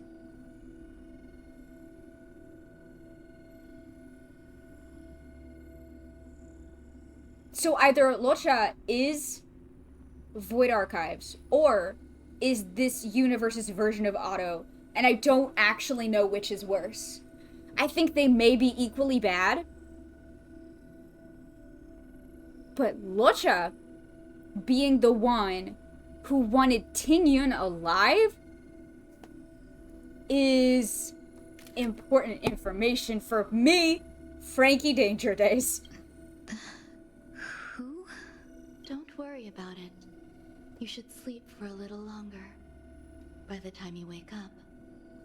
So either Locha is Void Archives, or is this universe's version of Auto, and I don't actually know which is worse. I think they may be equally bad, but Locha being the one who wanted Ting Yun alive is important information for me, Frankie Danger Days. Who? Don't worry about it. You should sleep for a little longer. By the time you wake up,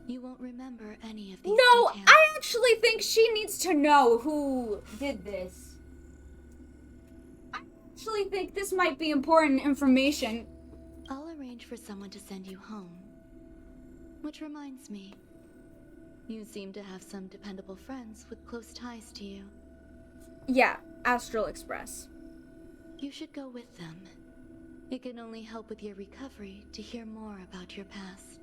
you won't remember any of these details. I actually think she needs to know who did this. I actually think this might be important information. I'll arrange for someone to send you home. Which reminds me, you seem to have some dependable friends with close ties to you. Yeah, Astral Express. You should go with them. It can only help with your recovery to hear more about your past.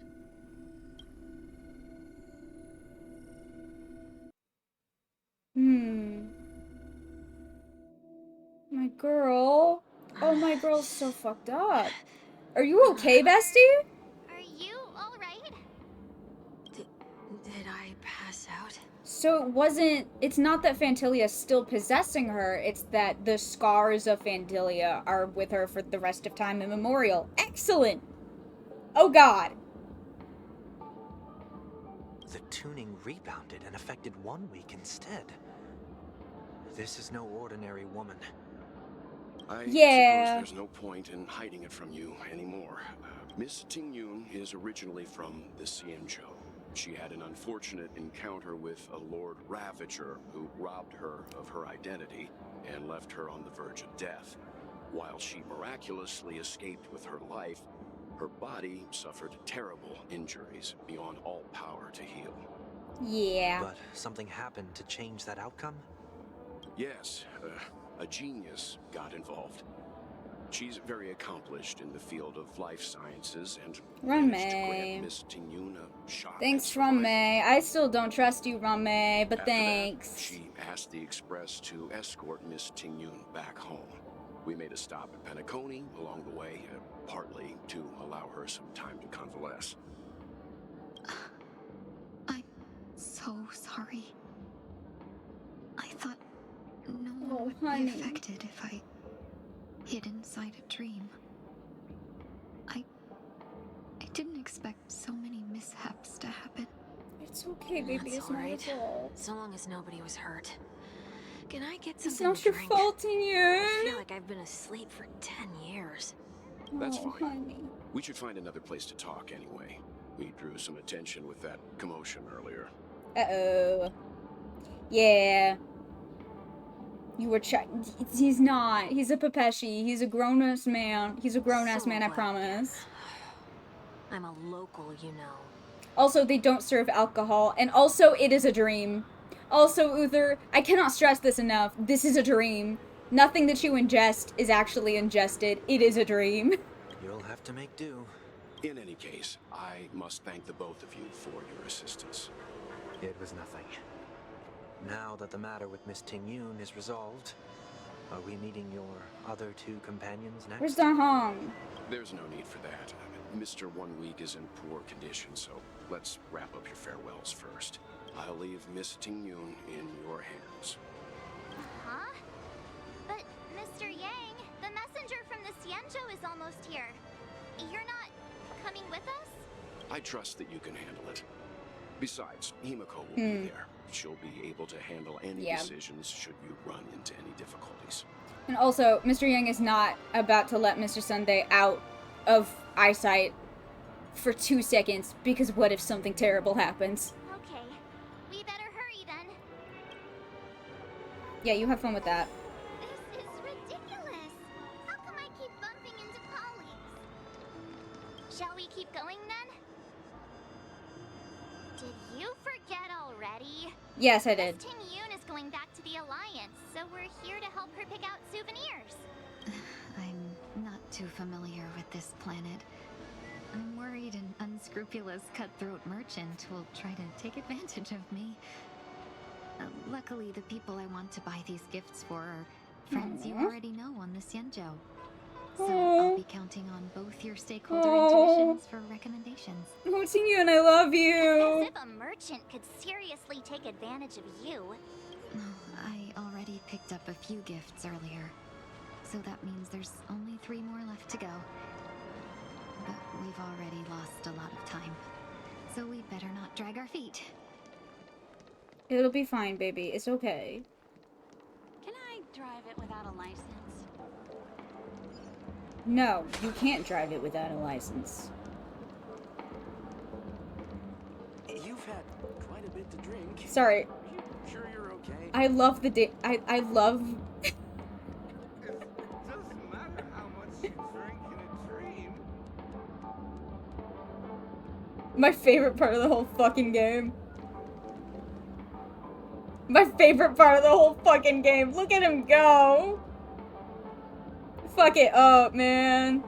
My girl. Oh, my girl's so fucked up. Are you okay, bestie? Are you alright? Did I pass out? So it's not that Phantylia's still possessing her, it's that the scars of Phantylia are with her for the rest of time immemorial. Excellent! Oh god. The tuning rebounded and affected 1 week instead. This is no ordinary woman. I suppose there's no point in hiding it from you anymore. Miss Ting Yun is originally from the Xianzhou. She had an unfortunate encounter with a Lord Ravager who robbed her of her identity and left her on the verge of death. While she miraculously escaped with her life, her body suffered terrible injuries beyond all power to heal. Yeah. But something happened to change that outcome? Yes, a genius got involved. She's very accomplished in the field of life sciences and managed to grant Miss Ting Yun a shot. Thanks, Rame. I still don't trust you, Rame, but After thanks. That, she asked the Express to escort Miss Ting Yun back home. We made a stop at Penacony along the way, partly to allow her some time to convalesce. I'm so sorry. I thought no one would be affected if I hid inside a dream. I didn't expect so many mishaps to happen. It's okay, baby. It's not your fault. So long as nobody was hurt. Can I get something It's not to your drink? fault, Ting Yun. I feel like I've been asleep for 10 years. That's fine. Honey. We should find another place to talk anyway. We drew some attention with that commotion earlier. Uh-oh. Yeah. You were he's not. He's a Pepeshi. He's a grown-ass man. He's a grown-ass man, I promise. I'm a local, you know. Also, they don't serve alcohol. And also, it is a dream. Also, Uther, I cannot stress this enough. This is a dream. Nothing that you ingest is actually ingested. It is a dream. You'll have to make do. In any case, I must thank the both of you for your assistance. It was nothing. Now that the matter with Miss Ting-Yun is resolved, are we meeting your other two companions next? Where's Da Hong? There's no need for that. Mr. 1 Week is in poor condition, so let's wrap up your farewells first. I'll leave Miss Ting-Yun in your hands. Huh? But, Mr. Yang, the messenger from the Xianzhou is almost here. You're not coming with us? I trust that you can handle it. Besides, Himiko will be there. She'll be able to handle any decisions should you run into any difficulties. And also, Mr. Yang is not about to let Mr. Sunday out of eyesight for 2 seconds, because what if something terrible happens? Okay, we better hurry then. Yeah, you have fun with that. This is ridiculous. How come I keep bumping into colleagues? Shall we keep going then? Did you forget already? Yes, I did. Miss Ting-Yun is going back to the Alliance, so we're here to help her pick out souvenirs. I'm not too familiar with this planet. I'm worried an unscrupulous cutthroat merchant will try to take advantage of me. Luckily, the people I want to buy these gifts for are friends you already know on the Xianzhou. So I'll be counting on both your stakeholder intuitions for recommendations. Oh, Ting-Yun, I love you. As if a merchant could seriously take advantage of you. I already picked up a few gifts earlier. So that means there's only 3 more left to go. But we've already lost a lot of time. So we'd better not drag our feet. It'll be fine, baby. It's okay. Can I drive it without a license? No, you can't drive it without a license. You've had quite a bit to drink. Sorry. Sure you're okay? I love the I love... It doesn't matter how much you drink in a dream. My favorite part of the whole fucking game. My favorite part of the whole fucking game. Look at him go. Fuck it up, man.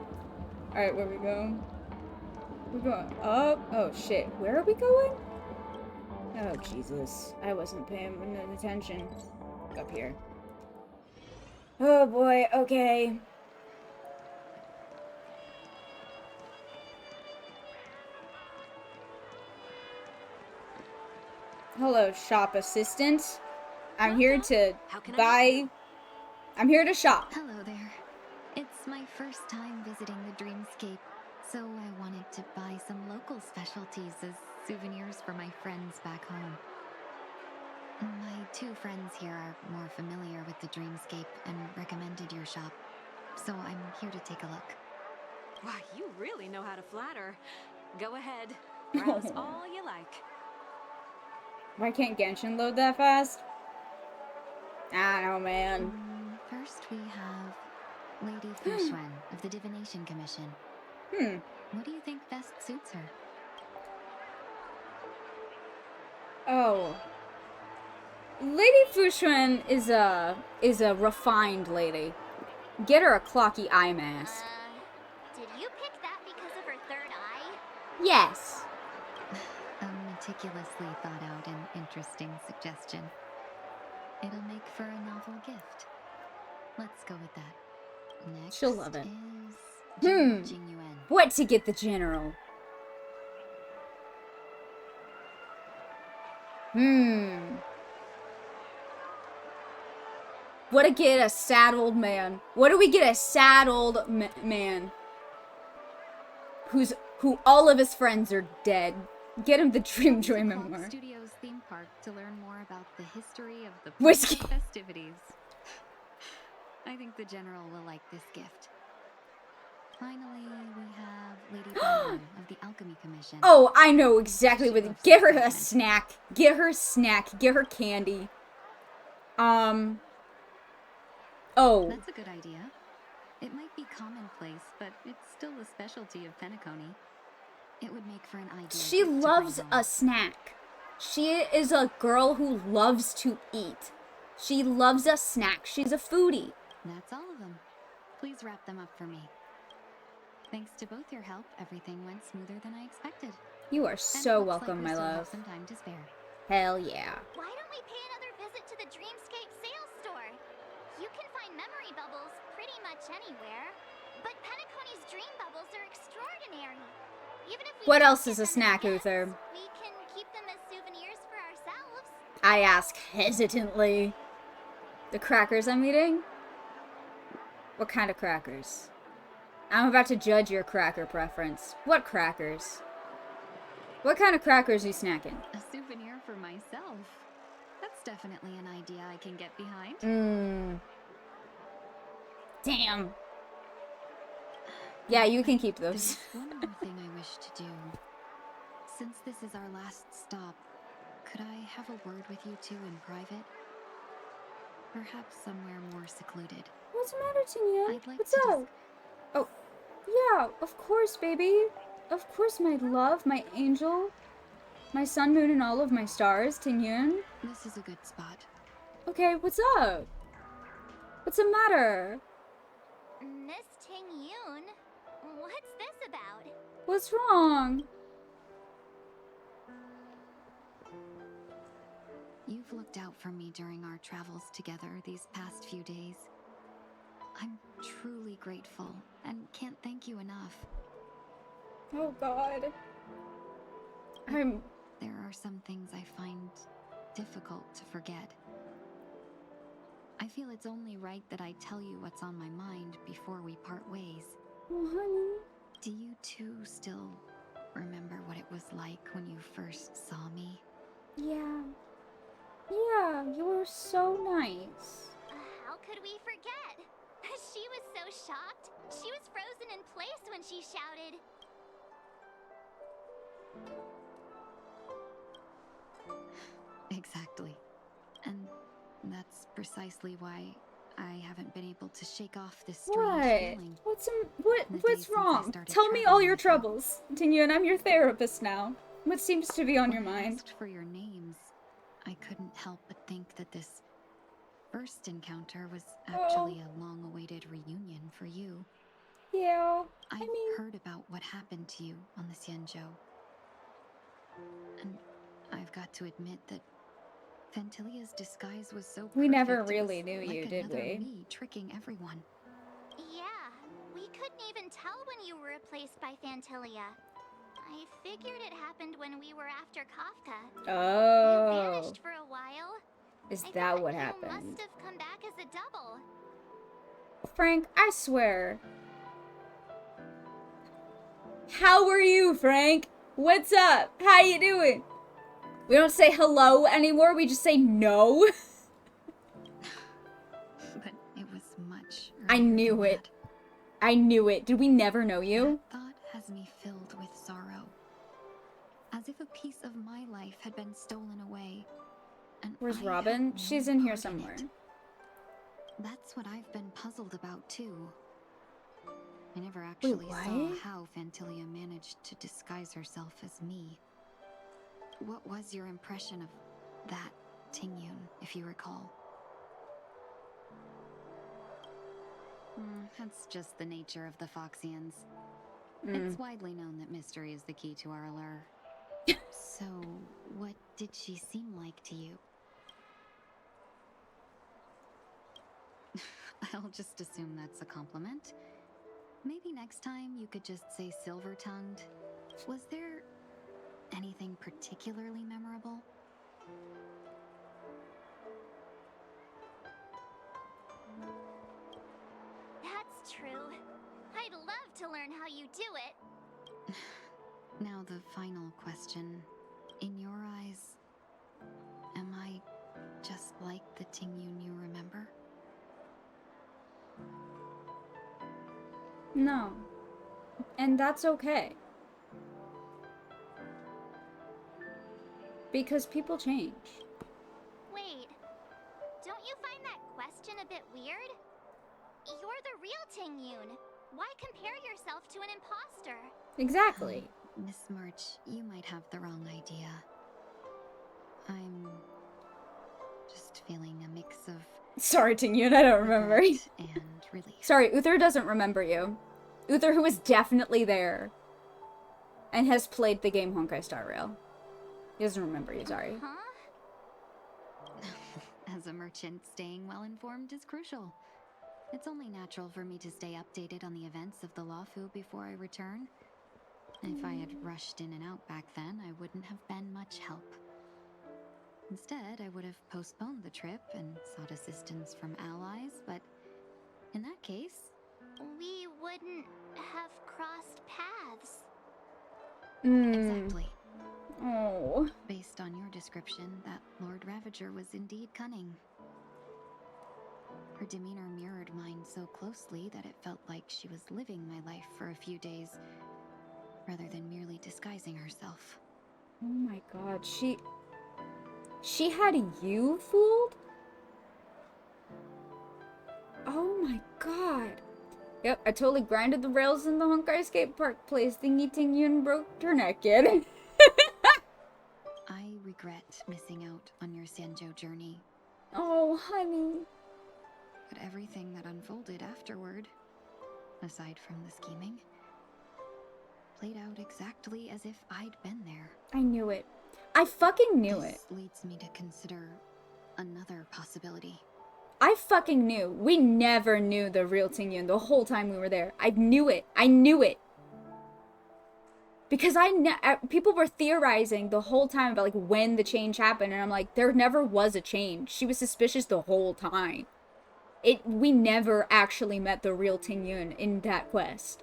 Alright, where we go? We're going up. Oh, shit. Where are we going? Oh, Jesus. I wasn't paying attention. Up here. Oh, boy. Okay. Hello, shop assistant. I'm here to buy... I'm here to shop. Hello there. It's my first time visiting the Dreamscape, so I wanted to buy some local specialties as souvenirs for my friends back home. My 2 friends here are more familiar with the Dreamscape and recommended your shop, so I'm here to take a look. Wow, you really know how to flatter. Go ahead, browse all you like. Why can't Genshin load that fast? I don't know, man. First we have Lady Fuxuan of the Divination Commission. What do you think best suits her? Oh. Lady Fuxuan is a refined lady. Get her a clocky eye mask. Did you pick that because of her third eye? Yes. A meticulously thought out and interesting suggestion. It'll make for a novel gift. Let's go with that. Next She'll love it. is Jingyuan. What to get the general? What to get a sad old man? What do we get a sad old man? Who all of his friends are dead. Get him the Dream Joy memoir. Studios theme park to learn more about the history of the Whiskey festivities. I think the general will like this gift. Finally, we have Lady Bowman of the Alchemy Commission. Oh, I know exactly what. Get her a snack. Get her snack. Get her candy. Oh. That's a good idea. It might be commonplace, but it's still a specialty of Penacony. It would make for an idea. She loves a snack. She is a girl who loves to eat. She loves a snack. She's a foodie. That's all of them. Please wrap them up for me. Thanks to both your help, everything went smoother than I expected. You are so welcome, my love. Some time to spare. Hell yeah. Why don't we pay another visit to the Dreamscape sales store? You can find memory bubbles pretty much anywhere, but Penacony's dream bubbles are extraordinary. Even if we What don't else get is a them as snack, gifts, Uther? we can keep them as souvenirs for ourselves. I ask hesitantly. The crackers I'm eating? What kind of crackers? I'm about to judge your cracker preference. What crackers? What kind of crackers are you snacking? A souvenir for myself. That's definitely an idea I can get behind. Damn. Yeah, you can keep those. There's one more thing I wish to do. Since this is our last stop, could I have a word with you two in private? Perhaps somewhere more secluded. What's the matter, Tingyan? I'd like What's to up? Oh, yeah, of course, baby. Of course, my love, my angel, my sun, moon, and all of my stars, Tingyan. This is a good spot. Okay, what's up? What's the matter? Miss Ting Yoon, what's this about? What's wrong? You've looked out for me during our travels together these past few days. I'm truly grateful and can't thank you enough. Oh God. There are some things I find difficult to forget. I feel it's only right that I tell you what's on my mind before we part ways. Oh, honey. Do you two still remember what it was like when you first saw me? Yeah. Yeah, you were so nice. How could we forget? She was so shocked. She was frozen in place when she shouted. Exactly. And that's precisely why I haven't been able to shake off this strange feeling. What's wrong? Tell me all your troubles. Tingyan, I'm your therapist now. What seems to be on your When I mind? asked for your names, I couldn't help but think that this first encounter was actually a long-awaited reunion for you. Yeah, I've heard about what happened to you on the Xianzhou. And I've got to admit that Fantilia's disguise was so perfect. We never it was really knew like you, did another we? me tricking everyone. Yeah, we couldn't even tell when you were replaced by Fantilia. I figured it happened when we were after Kafka. Oh. You vanished for a while. Is I that thought what you happened? must have come back as a double. Frank, I swear. How are you, Frank? What's up? How you doing? We don't say hello anymore, we just say no. But it was much I knew it. I knew it. Did we never know you? That thought has me filled with sorrow. As if a piece of my life had been stolen away. And Where's I Robin? had She's no in here part somewhere. it. That's what I've been puzzled about too. I never actually saw what? how Fantilia managed to disguise herself as me. What was your impression of that Tingyun, if you recall? That's just the nature of the Foxians. It's widely known that mystery is the key to our allure. So, what did she seem like to you? I'll just assume that's a compliment. Maybe next time you could just say silver-tongued. Was there anything particularly memorable? That's true. I'd love to learn how you do it. Now the final question. In your eyes, am I just like the Tingyun you remember? No. And that's okay. Because people change. Wait, don't you find that question a bit weird? to an imposter. Exactly. Miss March, you might have the wrong idea. I'm just feeling a mix of Sorry, Tingyun, I don't remember. regret and relief. Sorry, Uther doesn't remember you. Uther, who was definitely there and has played the game Honkai Star Rail. He doesn't remember you, sorry. Huh? As a merchant, staying well informed is crucial. It's only natural for me to stay updated on the events of the Lawfu before I return. If I had rushed in and out back then, I wouldn't have been much help. Instead, I would have postponed the trip and sought assistance from allies, but in that case, We wouldn't have crossed paths. exactly. Oh. Based on your description, that Lord Ravager was indeed cunning. Her demeanor mirrored mine so closely that it felt like she was living my life for a few days, rather than merely disguising herself. Oh my god, she had you fooled? Oh my god. Yep, I totally grinded the rails in the Honkai skate park place thingy tingy and broke her neck in. I regret missing out on your Sanjo journey, Oh, honey. but everything that unfolded afterward, aside from the scheming, played out exactly as if I'd been there. I knew it. I fucking knew it. This leads me to consider another possibility. I fucking knew. We never knew the real Tingyun the whole time we were there. I knew it. I knew it. Because people were theorizing the whole time about like when the change happened, and I'm like, there never was a change. She was suspicious the whole time. We never actually met the real Tingyun in that quest.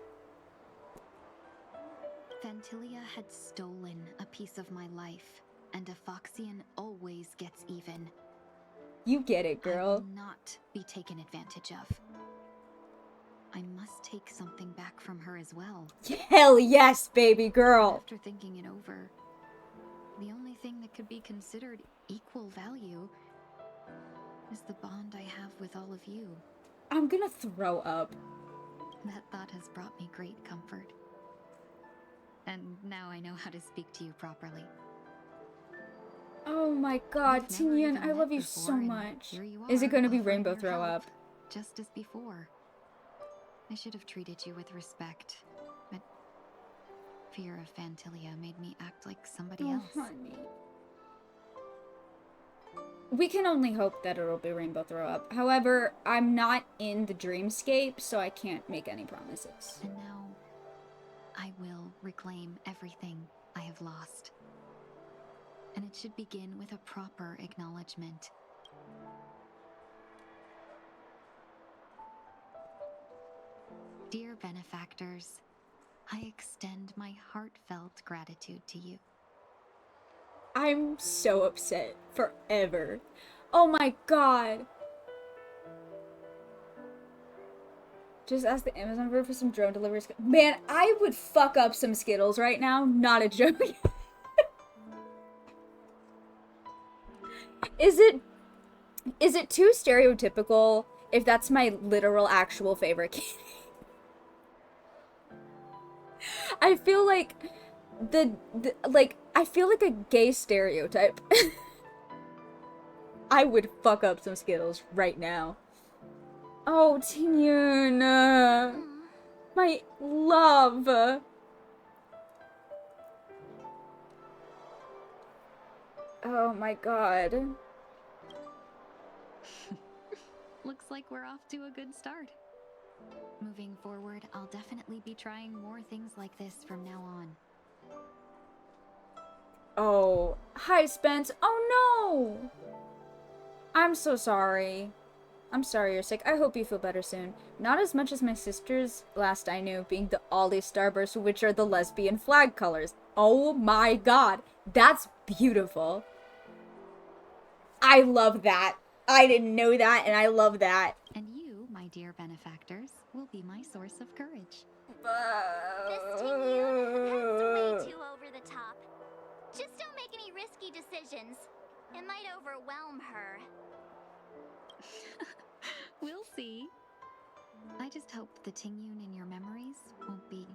Fantilia had stolen a piece of my life, and a Foxian always gets even. You get it, I girl. will not be taken advantage of. I must take something back from her as well. Hell yes, baby girl. After thinking it over, the only thing that could be considered equal value is the bond I have with all of you. I'm gonna throw up. That thought has brought me great comfort. And now I know how to speak to you properly. Oh my god, We've never even Tingyun, I met love you so before, and much. here you Is it are, gonna be offering rainbow your throw help, up? just as before. I should have treated you with respect, but fear of Fantilia made me act like somebody Oh, else. honey. We can only hope that it'll be rainbow throw up. However, I'm not in the dreamscape, so I can't make any promises. And now, I will reclaim everything I have lost. And it should begin with a proper acknowledgement. Dear benefactors, I extend my heartfelt gratitude to you. I'm so upset forever. Oh my god. Just ask the Amazon for some drone deliveries. Man, I would fuck up some Skittles right now. Not a joke. Is it too stereotypical if that's my literal actual favorite candy? I feel like I feel like a gay stereotype. I would fuck up some Skittles right now. Oh, Tingyun, my love. Oh my god. Looks like we're off to a good start. Moving forward, I'll definitely be trying more things like this from now on. Oh, hi Spence. Oh no! I'm so sorry. I'm sorry you're sick. I hope you feel better soon. Not as much as my sisters, last I knew, being the Ollie Starburst, which are the lesbian flag colors. Oh my god. That's beautiful. I love that. I didn't know that, and I love that. And you, my dear benefactors, will be my source of courage. Miss Tingyun, that's way too over the top. Just don't make any risky decisions. It might overwhelm her. We'll see. I just just hope the Tingyun in your memories won't be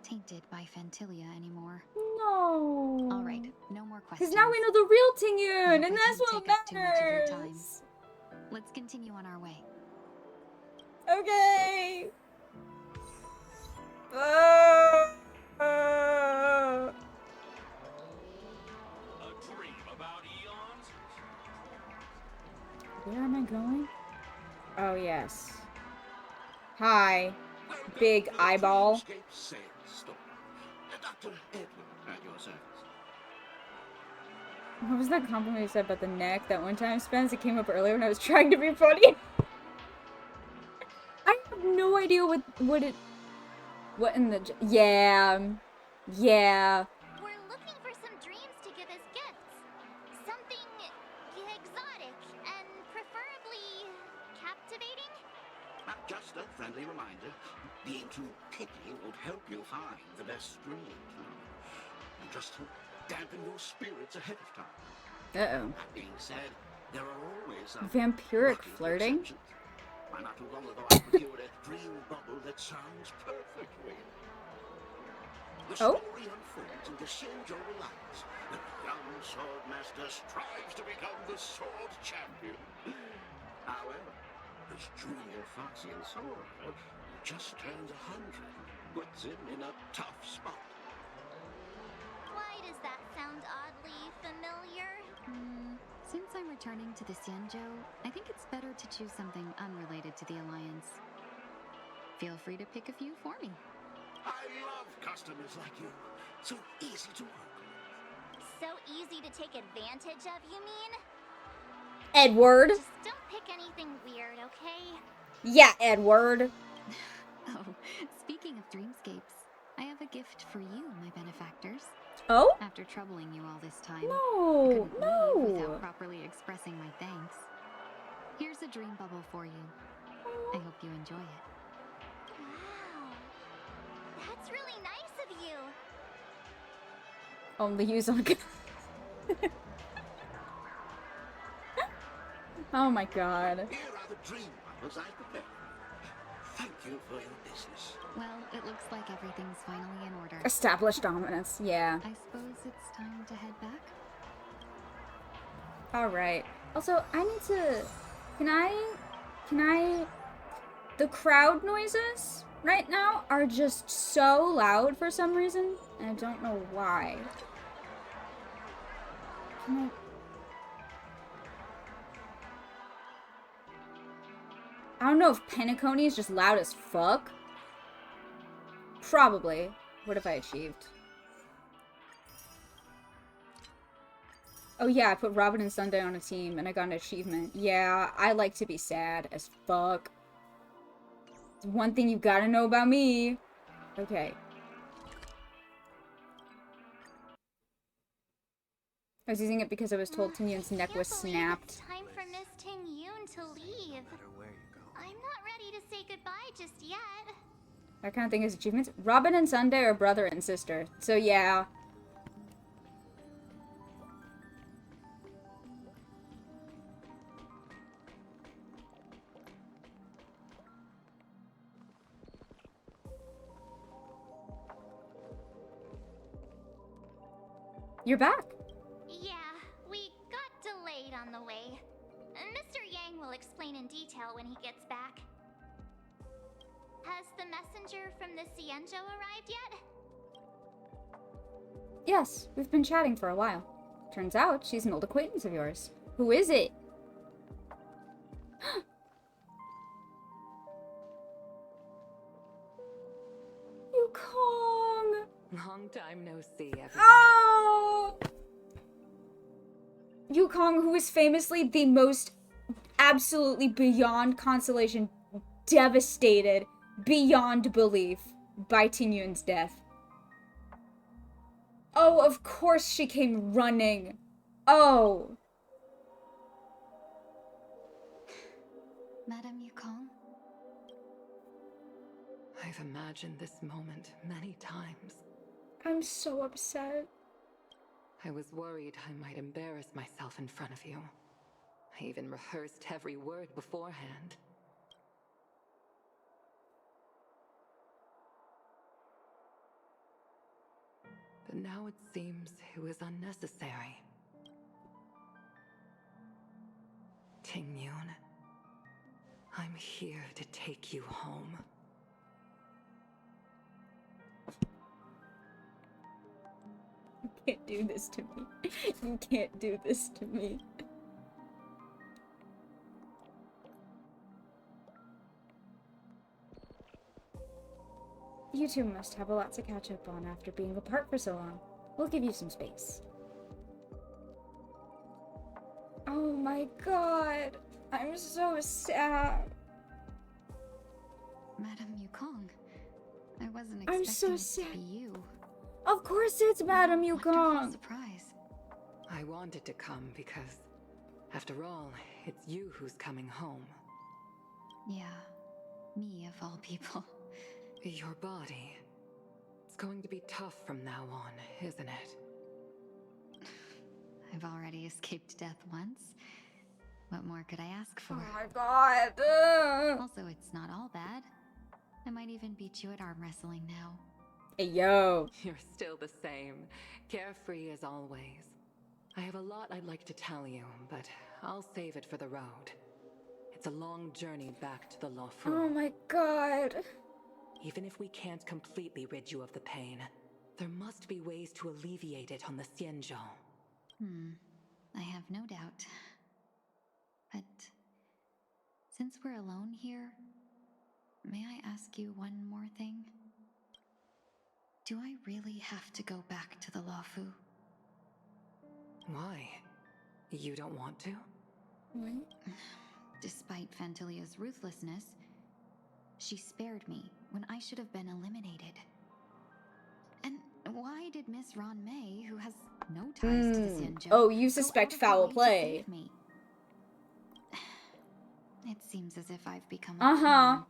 tainted by Fantilia anymore. No. All right, no more questions. Because now we know the real Tingyun, and I that's didn't what take up too much of your time. matters. Let's continue on our way. Okay. A dream about eons? Where am I going? Oh, yes. Hi, big eyeball. Dr. Edward at your service. What was that compliment you said about the neck that one time, Spence? It came up earlier when I was trying to be funny. I have no idea what in the... Yeah. We're looking for some dreams to give as gifts. Something exotic and preferably captivating. Just a friendly reminder. Being too picky won't help you find the best dream. And just to dampen your spirits ahead of time. Uh-oh. That being said, there are always some Vampiric lucky flirting? exceptions. Why, not too long ago I procured a dream bubble that sounds perfect for you. The story unfolds in the Shinjo Alliance. The young sword master strives to become the sword champion. However, his junior foxy and sword who just turned 100 puts him in a tough spot. Why does that sound oddly familiar? Since I'm returning to the Xianzhou, I think it's better to choose something unrelated to the Alliance. Feel free to pick a few for me. I love customers like you. So easy to work with. So easy to take advantage of, you mean? Edward. Just don't pick anything weird, okay? Yeah, Edward. Oh, speaking of dreamscapes, I have a gift for you, my benefactors. Oh? After troubling you all this time, No, I couldn't leave without no. properly expressing my thanks. Here's a dream bubble for you. I hope you enjoy it. Wow. That's really nice of you. Only use on... Oh my god. Here are the dream bubbles I prepared. Thank you for your business. Well, it looks like everything's finally in order. Established dominance, yeah. I suppose it's time to head back? Alright. Also, I need to... Can I... The crowd noises right now are just so loud for some reason, and I don't know why. Can I don't know if Penacony is just loud as fuck. Probably. What have I achieved? Oh yeah, I put Robin and Sunday on a team and I got an achievement. Yeah, I like to be sad as fuck. It's one thing you gotta know about me. Okay. I was using it because I was told Tingyun's neck was snapped. It's time for Miss Tingyun to leave. I'm not ready to say goodbye just yet. That kind of thing is achievements. Robin and Sunday are brother and sister. So yeah. You're back. Yeah, we got delayed on the way. Mr. Yang will explain in detail when he gets back. Has the messenger from the Xianzhou arrived yet? Yes, we've been chatting for a while. Turns out she's an old acquaintance of yours. Who is it? Yukong! Long time no see, everyone. Oh! Yukong, who is famously the most absolutely beyond consolation, devastated beyond belief by Tingyun's death. Oh, of course she came running. Oh. Madame Yukong? I've imagined this moment many times. I'm so upset. I was worried I might embarrass myself in front of you. I even rehearsed every word beforehand. but now it seems it was unnecessary. Ting-Yun, I'm here to take you home. You can't do this to me. You can't do this to me. You two must have a lot to catch up on after being apart for so long. We'll give you some space. Oh my god. I'm so sad. Madame Yukong, I wasn't I'm expecting so it to be you. Of course it's Madame Yukong. Surprise. I wanted to come because, after all, it's you who's coming home. Yeah, me of all people. Your body. It's going to be tough from now on, isn't it? I've already escaped death once. What more could I ask for? Oh my god. Also, it's not all bad. I might even beat you at arm wrestling now. Hey, yo. You're still the same, carefree as always. I have a lot I'd like to tell you, but I'll save it for the road. It's a long journey back to the Luofu. Oh my god. Even if we can't completely rid you of the pain, there must be ways to alleviate it on the Xianzhou. I have no doubt. But since we're alone here, may I ask you one more thing? Do I really have to go back to the Luofu? Why? You don't want to? What? Despite Fantilia's ruthlessness, she spared me when I should have been eliminated. And why did Miss Ron May, who has no ties to the Xianzhou, oh, you suspect foul to play. save me? It seems as if I've become a Uh-huh. pawn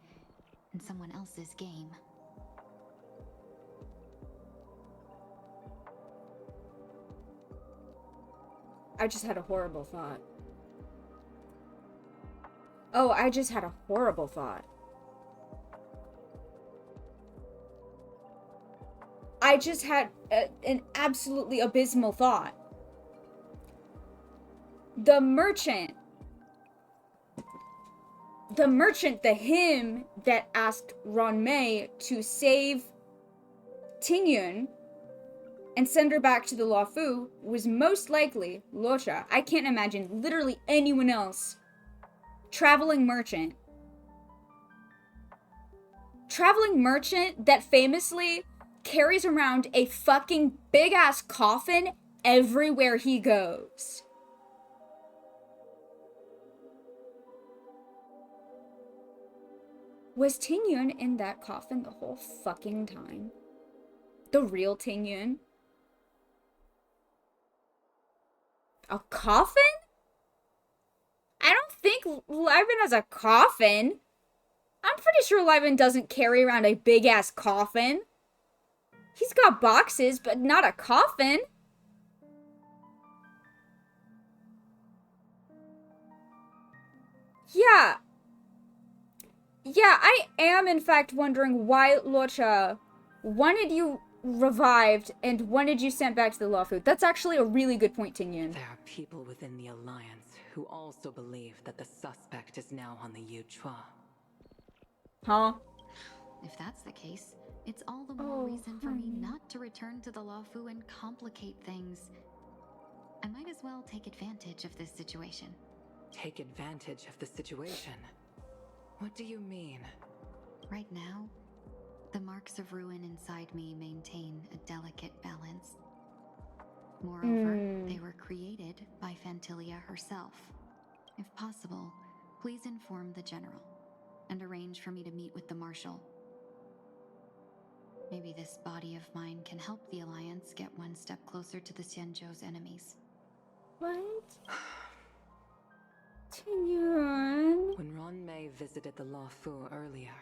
in someone else's game. I just had a horrible thought. Oh, I just had a horrible thought. I just had an absolutely abysmal thought. The merchant, the him that asked Ron Mei to save Ting-Yun and send her back to the Luofu was most likely Luocha. I can't imagine literally anyone else. Traveling merchant that famously carries around a fucking big ass coffin everywhere he goes. Was Ting-Yun in that coffin the whole fucking time? The real Ting-Yun? A coffin? I don't think Lyven has a coffin. I'm pretty sure Lyven doesn't carry around a big ass coffin. He's got boxes, but not a coffin. Yeah. Yeah, I am in fact wondering why Luocha wanted you revived and wanted you sent back to the Luofu. That's actually a really good point, Ting-Yun. There are people within the Alliance who also believe that the suspect is now on the Yuchua. Huh? If that's the case, it's all the more reason for me not to return to the Luofu and complicate things. I might as well take advantage of this situation. Take advantage of the situation? What do you mean? Right now, the marks of ruin inside me maintain a delicate balance. Moreover, they were created by Fantilia herself. If possible, please inform the General and arrange for me to meet with the Marshal. Maybe this body of mine can help the Alliance get one step closer to the Xianzhou's enemies. What? Ting-Yun. When Ron Mei visited the Luofu earlier,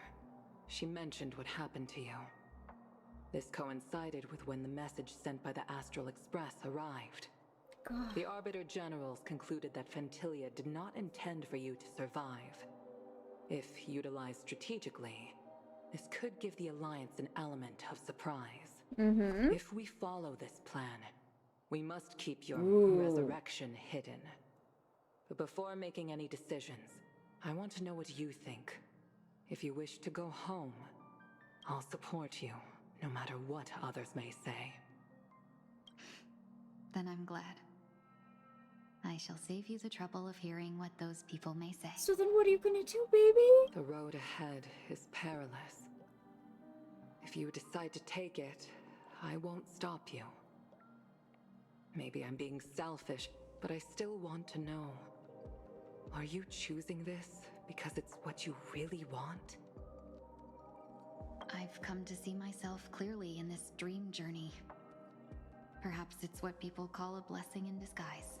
she mentioned what happened to you. This coincided with when the message sent by the Astral Express arrived. God. The Arbiter Generals concluded that Fantilia did not intend for you to survive. If utilized strategically, this could give the Alliance an element of surprise. Mm-hmm. If we follow this plan, we must keep your Ooh. resurrection hidden. But before making any decisions, I want to know what you think. If you wish to go home, I'll support you, no matter what others may say. Then I'm glad. I shall save you the trouble of hearing what those people may say. So then what are you gonna do, baby? The road ahead is perilous. If you decide to take it, I won't stop you. Maybe I'm being selfish, but I still want to know. Are you choosing this because it's what you really want? I've come to see myself clearly in this dream journey. Perhaps it's what people call a blessing in disguise.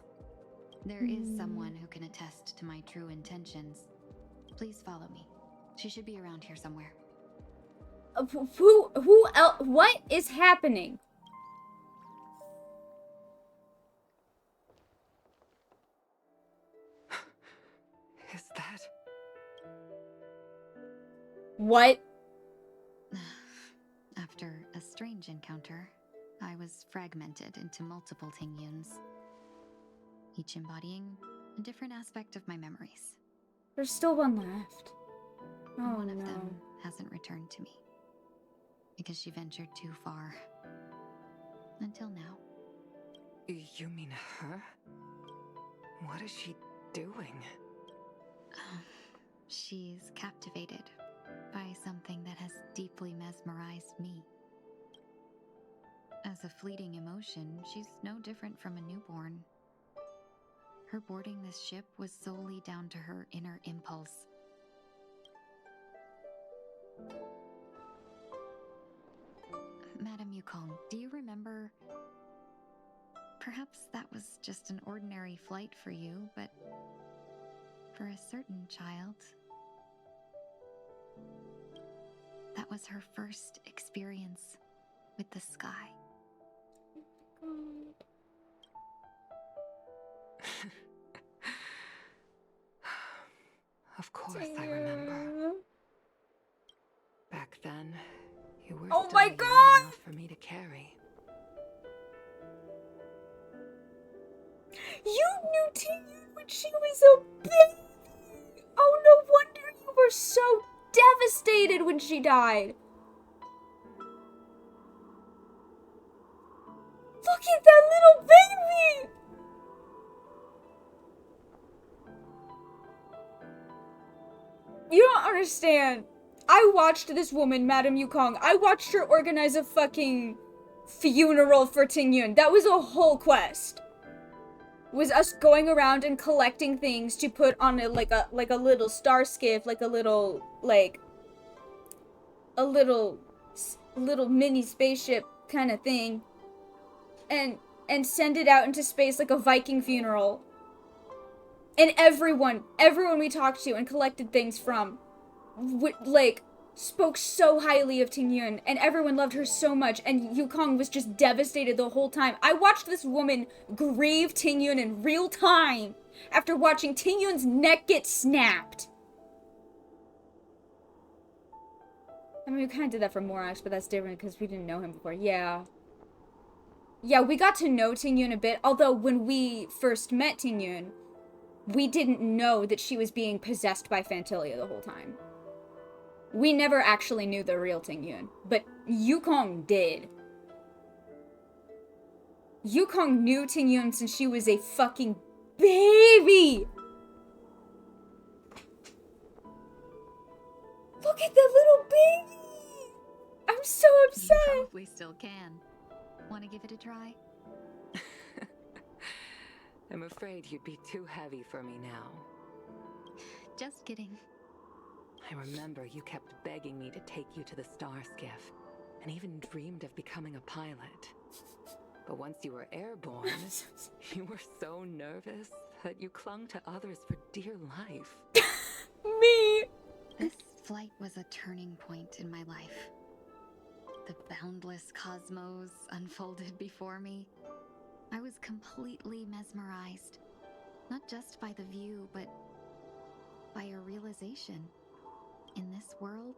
There is someone who can attest to my true intentions. Please follow me. She should be around here somewhere. Who else? What is happening? Is that... What? After a strange encounter, I was fragmented into multiple Tingyuns, each embodying a different aspect of my memories. There's still one left. Oh, One of no. them hasn't returned to me because she ventured too far. Until now. You mean her? What is she doing? She's captivated by something that has deeply mesmerized me. As a fleeting emotion, she's no different from a newborn. Her boarding this ship was solely down to her inner impulse. Madame Yukong, do you remember? Perhaps that was just an ordinary flight for you, but for a certain child, that was her first experience with the sky. Of course I remember. Back then, you were Oh still my young God! enough for me to carry. You knew Tingyun when she was a baby! Oh, no wonder you were so devastated when she died! Look at that little baby! You don't understand. I watched this woman, Madame Yukong. I watched her organize a fucking funeral for Tingyun. That was a whole quest. Was us going around and collecting things to put on a like a little star skiff, like a little mini spaceship kind of thing, and send it out into space like a Viking funeral. And everyone we talked to and collected things from, spoke so highly of Tingyun, and everyone loved her so much, and Yukong was just devastated the whole time. I watched this woman grieve Tingyun in real time after watching Tingyun's neck get snapped. I mean, we kind of did that for Morax, but that's different because we didn't know him before. Yeah, we got to know Tingyun a bit, although when we first met Tingyun, we didn't know that she was being possessed by Phantilia the whole time. We never actually knew the real Tingyun, but Yukong did. Yukong knew Tingyun since she was a fucking baby! Look at that little baby! I'm so upset! You probably still can. Want to give it a try? I'm afraid you'd be too heavy for me now. Just kidding. I remember you kept begging me to take you to the star skiff, and even dreamed of becoming a pilot. But once you were airborne, you were so nervous that you clung to others for dear life. Me! This flight was a turning point in my life. The boundless cosmos unfolded before me. I was completely mesmerized, not just by the view, but by a realization. In this world,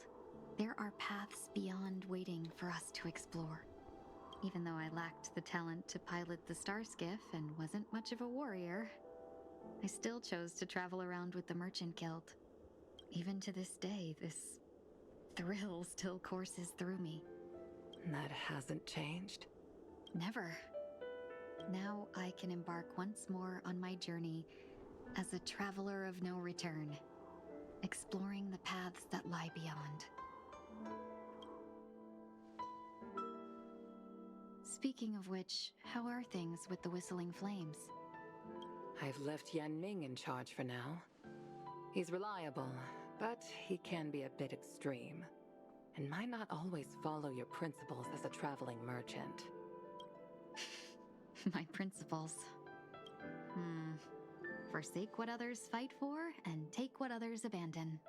there are paths beyond waiting for us to explore. Even though I lacked the talent to pilot the star skiff and wasn't much of a warrior, I still chose to travel around with the Merchant Guild. Even to this day, this thrill still courses through me. That hasn't changed? Never. Now I can embark once more on my journey as a traveler of no return, exploring the paths that lie beyond. Speaking of which, how are things with the Whistling Flames? I've left Yan Ming in charge for now. He's reliable, but he can be a bit extreme, and might not always follow your principles as a traveling merchant. My principles. Forsake what others fight for, and take what others abandon.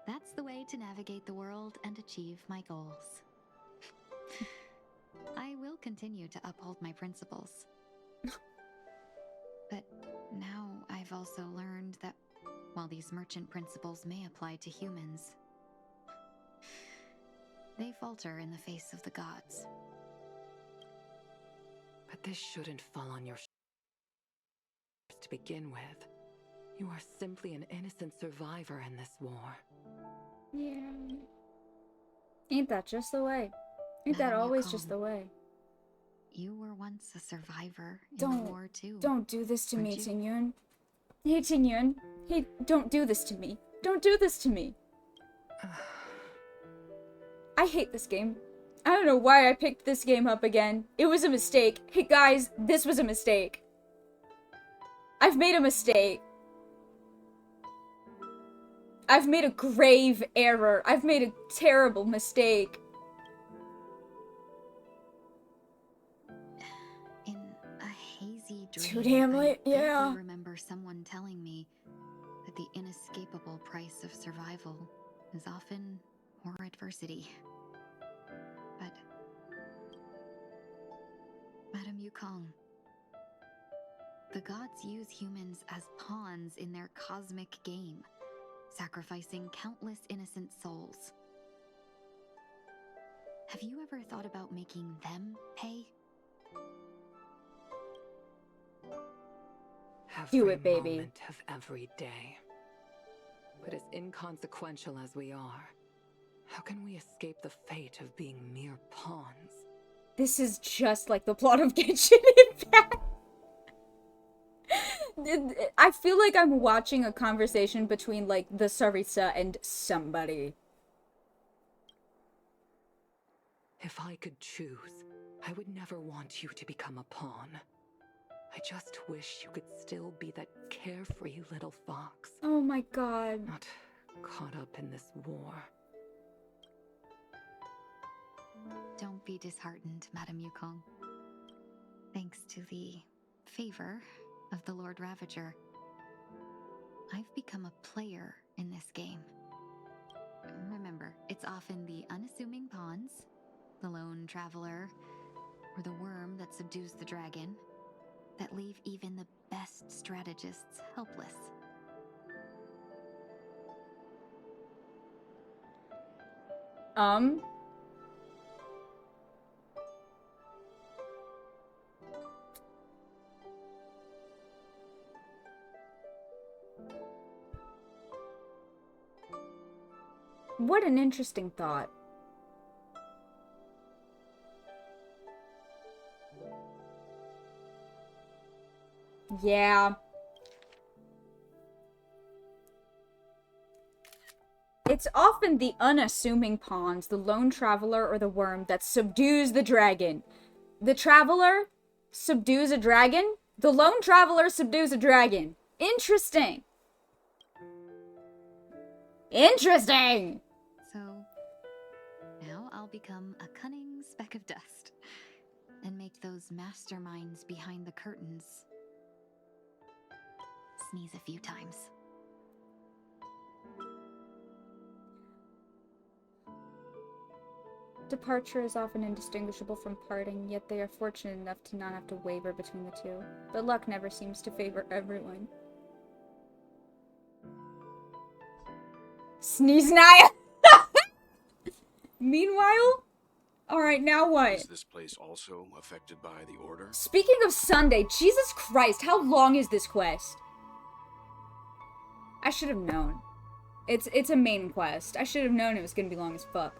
That's the way to navigate the world and achieve my goals. I will continue to uphold my principles. But now I've also learned that while these merchant principles may apply to humans, they falter in the face of the gods. But this shouldn't fall on your shoulders to begin with. You are simply an innocent survivor in this war. Yeah. Ain't that just the way? Ain't that always just the way? You were once a survivor in the war too. Don't do this to me, Tingyun. Hey, Tingyun. Hey, don't do this to me. Don't do this to me. I hate this game. I don't know why I picked this game up again. It was a mistake. Hey guys, this was a mistake. I've made a mistake. I've made a grave error. I've made a terrible mistake. In a hazy dream, Too damn late, I yeah. vaguely remember someone telling me that the inescapable price of survival is often more adversity. But Madame Yukong, the gods use humans as pawns in their cosmic game, sacrificing countless innocent souls. Have you ever thought about making them pay? Do it, baby. Moment of every day. But as inconsequential as we are, how can we escape the fate of being mere pawns? This is just like the plot of Genshin Impact. I feel like I'm watching a conversation between, like, the Sarisa and somebody. If I could choose, I would never want you to become a pawn. I just wish you could still be that carefree little fox. Oh my god. Not caught up in this war. Don't be disheartened, Madame Yukong. Thanks to the favor of the Lord Ravager, I've become a player in this game. Remember, it's often the unassuming pawns, the lone traveler, or the worm that subdues the dragon, that leave even the best strategists helpless. What an interesting thought. Yeah. It's often the unassuming pawns, the lone traveler or the worm that subdues the dragon. The traveler subdues a dragon. The lone traveler subdues a dragon. Interesting. Interesting. So, now I'll become a cunning speck of dust and make those masterminds behind the curtains sneeze a few times. Departure is often indistinguishable from parting, yet they are fortunate enough to not have to waver between the two. But luck never seems to favor everyone. Sneeze Naya! Meanwhile, Alright, now what? Is this place also affected by the Order? Speaking of Sunday, Jesus Christ, how long is this quest? I should have known. It's a main quest. I should have known it was gonna be long as fuck.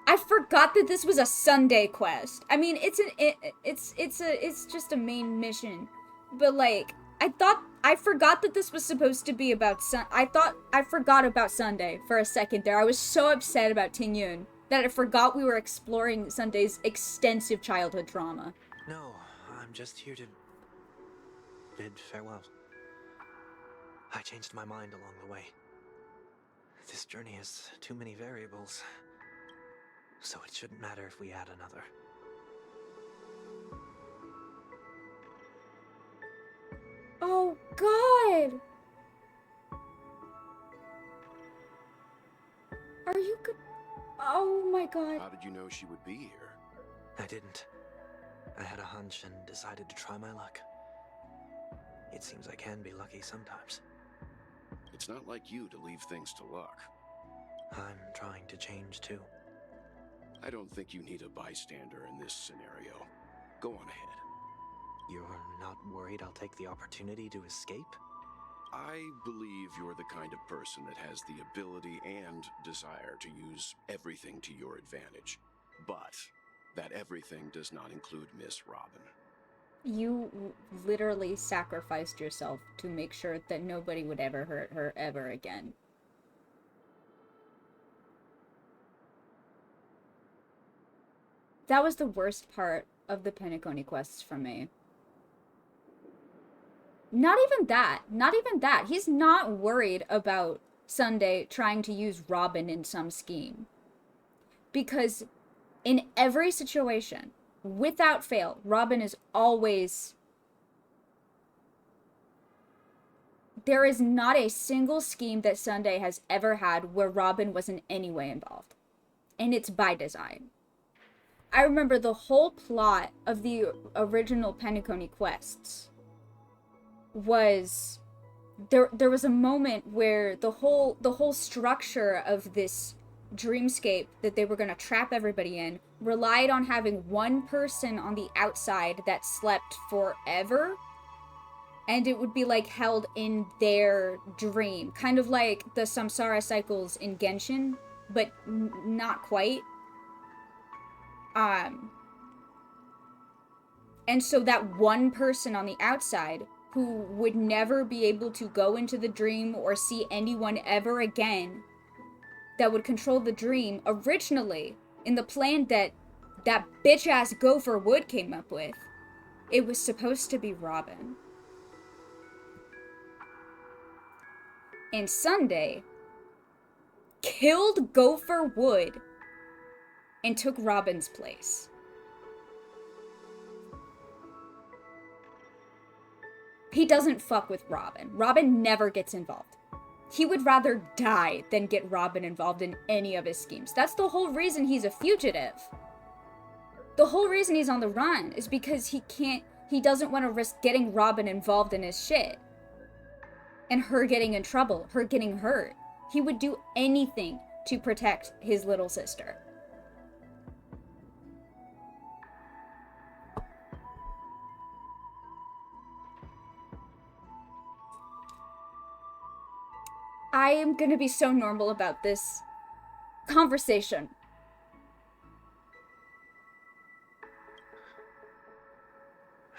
I forgot that this was a Sunday quest. I mean, it's just a main mission. But like, I forgot that this was supposed to be about I forgot about Sunday for a second there. I was so upset about Ting Yun that I forgot we were exploring Sunday's extensive childhood trauma. No, I'm just here to bid farewell. I changed my mind along the way. This journey has too many variables, so it shouldn't matter if we add another. Oh, God! Are you good? Oh my God. How did you know she would be here? I didn't. I had a hunch and decided to try my luck. It seems I can be lucky sometimes. It's not like you to leave things to luck. I'm trying to change too. I don't think you need a bystander in this scenario. Go on ahead. You're not worried I'll take the opportunity to escape? I believe you're the kind of person that has the ability and desire to use everything to your advantage. But that everything does not include Miss Robin. You literally sacrificed yourself to make sure that nobody would ever hurt her ever again. That was the worst part of the Penacony quests for me. Not even that. He's not worried about Sunday trying to use Robin in some scheme. Because in every situation, without fail, Robin is always... There is not a single scheme that Sunday has ever had where Robin was in any way involved. And it's by design. I remember the whole plot of the original Penacony quests was... There was a moment where the whole structure of this dreamscape that they were going to trap everybody in relied on having one person on the outside that slept forever, and it would be like held in their dream, kind of like the samsara cycles in Genshin, but not quite. And so that one person on the outside who would never be able to go into the dream or see anyone ever again, that would control the dream, originally, in the plan that bitch-ass Gopher Wood came up with, it was supposed to be Robin. And Sunday killed Gopher Wood and took Robin's place. He doesn't fuck with Robin. Robin never gets involved. He would rather die than get Robin involved in any of his schemes. That's the whole reason he's a fugitive. The whole reason he's on the run is because he doesn't want to risk getting Robin involved in his shit. And her getting in trouble, her getting hurt. He would do anything to protect his little sister. I am gonna be so normal about this conversation.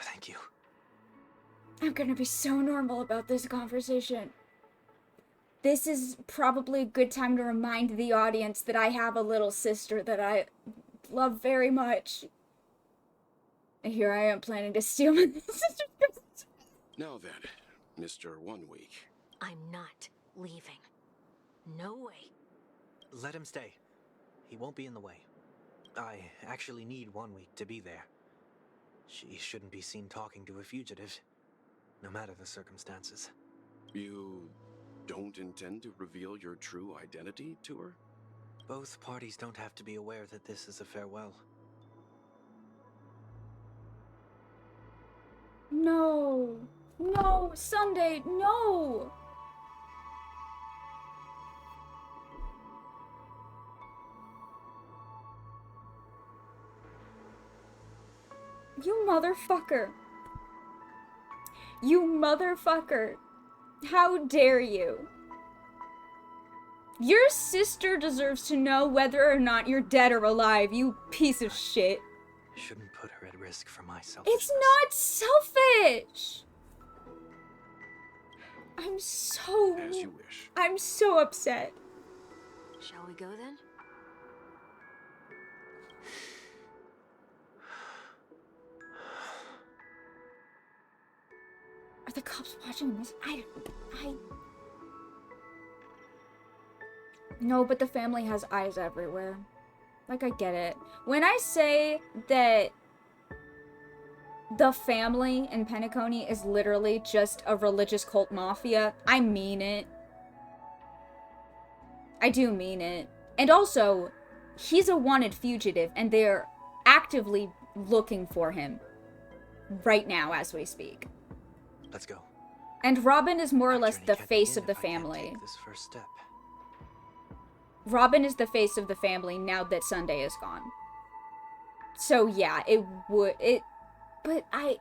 Thank you. I'm gonna be so normal about this conversation. This is probably a good time to remind the audience that I have a little sister that I love very much. And here I am planning to steal my sister's. Now then, Mr. 1 Week. I'm not leaving. No way. Let him stay. He won't be in the way. I actually need 1 week to be there. She shouldn't be seen talking to a fugitive, no matter the circumstances. You don't intend to reveal your true identity to her? Both parties don't have to be aware that this is a farewell. No. No, Sunday, no. You motherfucker. You motherfucker. How dare you? Your sister deserves to know whether or not you're dead or alive, you piece of shit. Shouldn't put her at risk for my selfishness. It's not selfish! I'm so... As you wish. I'm so upset. Shall we go then? Are the cops watching this? I... No, but the family has eyes everywhere. Like, I get it. When I say that the family in Penacony is literally just a religious cult mafia, I mean it. I do mean it. And also, he's a wanted fugitive, and they're actively looking for him right now as we speak. Let's go. And Robin is more or less the face of the family. This first step. Robin is the face of the family now that Sunday is gone. So yeah, it would, but I'm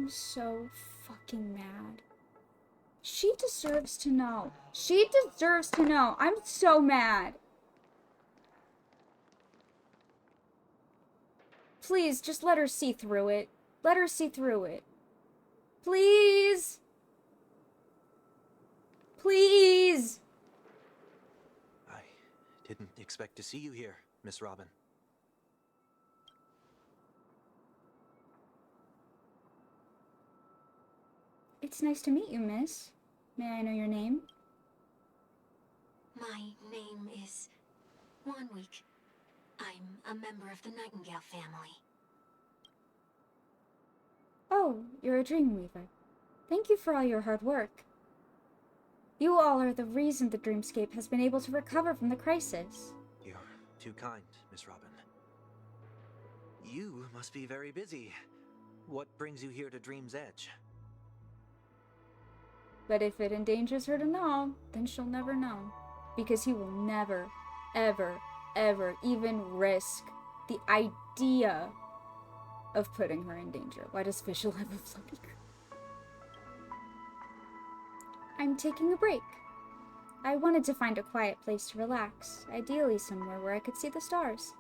so fucking mad. She deserves to know. She deserves to know. I'm so mad. Please, just let her see through it. Let her see through it. Please. Please. I didn't expect to see you here, Miss Robin. It's nice to meet you, miss. May I know your name? My name is Wanweek. I'm a member of the Nightingale family. Oh, you're a Dreamweaver. Thank you for all your hard work. You all are the reason the Dreamscape has been able to recover from the crisis. You're too kind, Miss Robin. You must be very busy. What brings you here to Dream's Edge? But if it endangers her to know, then she'll never know. Because he will never, ever, ever even risk the idea of putting her in danger. Why does Fischl have a floppy? I'm taking a break. I wanted to find a quiet place to relax, ideally somewhere where I could see the stars.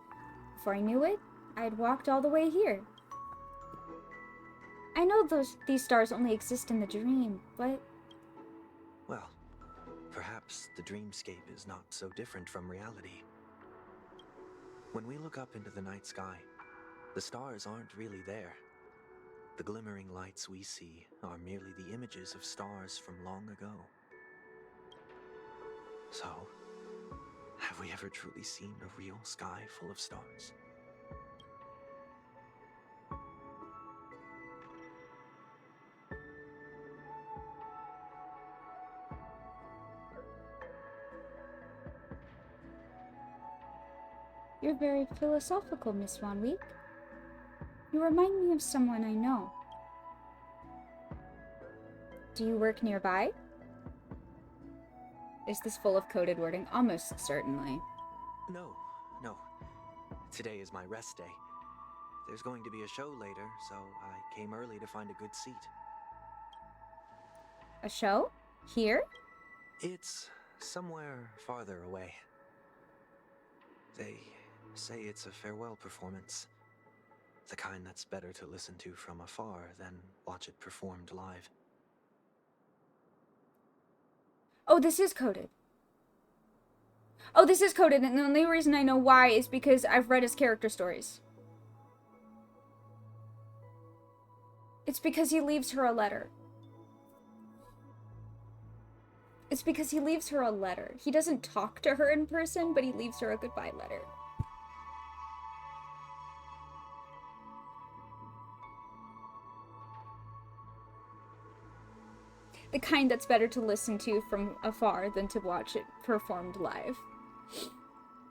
Before I knew it, I'd walked all the way here. I know these stars only exist in the dream, but... Well, perhaps the dreamscape is not so different from reality. When we look up into the night sky, the stars aren't really there. The glimmering lights we see are merely the images of stars from long ago. So, have we ever truly seen a real sky full of stars? You're very philosophical, Miss Wanweek. You remind me of someone I know. Do you work nearby? Is this full of coded wording? Almost certainly. No. Today is my rest day. There's going to be a show later, so I came early to find a good seat. A show? Here? It's somewhere farther away. They say it's a farewell performance. The kind that's better to listen to from afar than watch it performed live. Oh, this is coded. Oh, this is coded, and the only reason I know why is because I've read his character stories. It's because he leaves her a letter. It's because he leaves her a letter. He doesn't talk to her in person, but he leaves her a goodbye letter. The kind that's better to listen to from afar than to watch it performed live.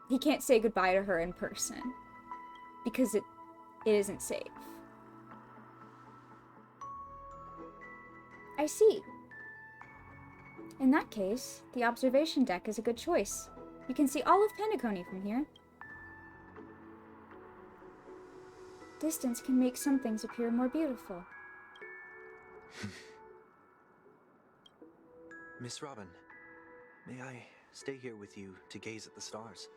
He can't say goodbye to her in person because it isn't safe. I see. In that case, the observation deck is a good choice. You can see all of Penacony from here. Distance can make some things appear more beautiful. Miss Robin, may I stay here with you to gaze at the stars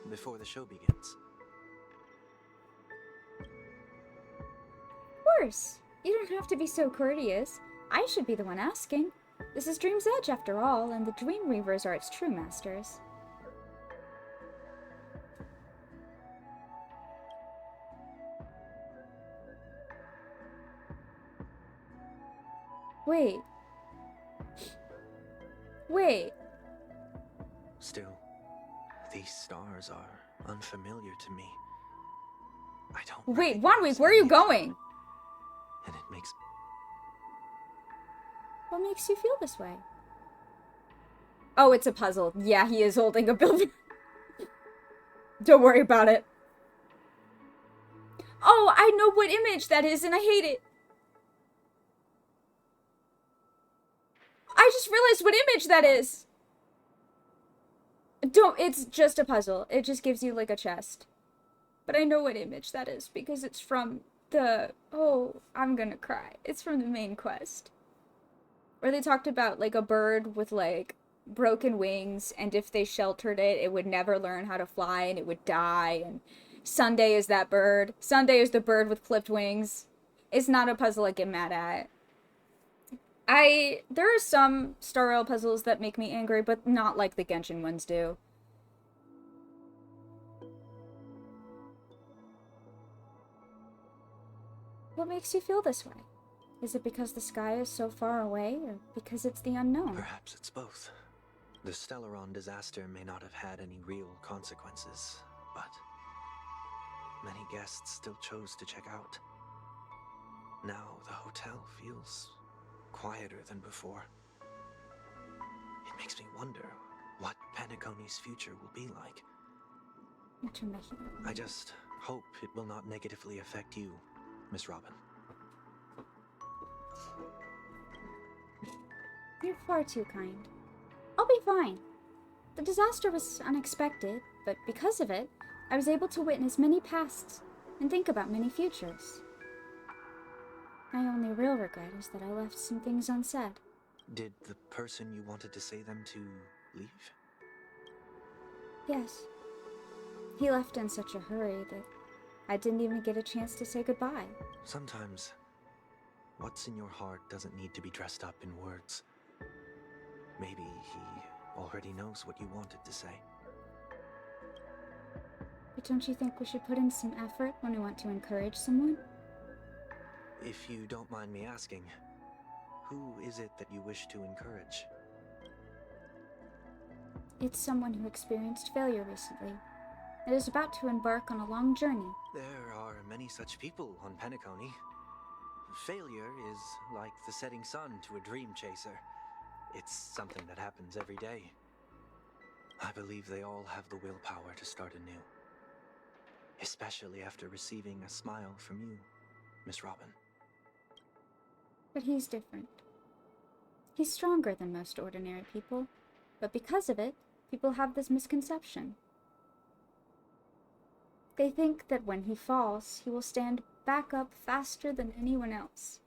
before the show begins? Of course! You don't have to be so courteous. I should be the one asking. This is Dream's Edge, after all, and the Dream Weavers are its true masters. Wait. Wait. Still, these stars are unfamiliar to me. I don't. Wait, Wanweek, where are you going? And it makes. What makes you feel this way? Oh, it's a puzzle. Yeah, he is holding a building. Don't worry about it. Oh, I know what image that is, and I hate it. I just realized what image that is. It's just a puzzle. It just gives you, like, a chest. But I know what image that is, because it's from the... Oh, I'm gonna cry. It's from the main quest. Where they talked about, like, a bird with, like, broken wings, and if they sheltered it, it would never learn how to fly, and it would die, and Sunday is that bird. Sunday is the bird with clipped wings. It's not a puzzle I get mad at. There are some Star Rail puzzles that make me angry, but not like the Genshin ones do. What makes you feel this way? Is it because the sky is so far away, or because it's the unknown? Perhaps it's both. The Stellaron disaster may not have had any real consequences, but many guests still chose to check out. Now the hotel feels quieter than before. It makes me wonder what Penacony's future will be like. I just hope it will not negatively affect you, Miss Robin. You're far too kind. I'll be fine. The disaster was unexpected, but because of it, I was able to witness many pasts and think about many futures. My only real regret is that I left some things unsaid. Did the person you wanted to say them to leave? Yes. He left in such a hurry that I didn't even get a chance to say goodbye. Sometimes, what's in your heart doesn't need to be dressed up in words. Maybe he already knows what you wanted to say. But don't you think we should put in some effort when we want to encourage someone? If you don't mind me asking, who is it that you wish to encourage? It's someone who experienced failure recently. It is about to embark on a long journey. There are many such people on Penacony. Failure is like the setting sun to a dream chaser. It's something that happens every day. I believe they all have the willpower to start anew. Especially after receiving a smile from you, Miss Robin. But he's different. He's stronger than most ordinary people, but because of it, people have this misconception. They think that when he falls, he will stand back up faster than anyone else.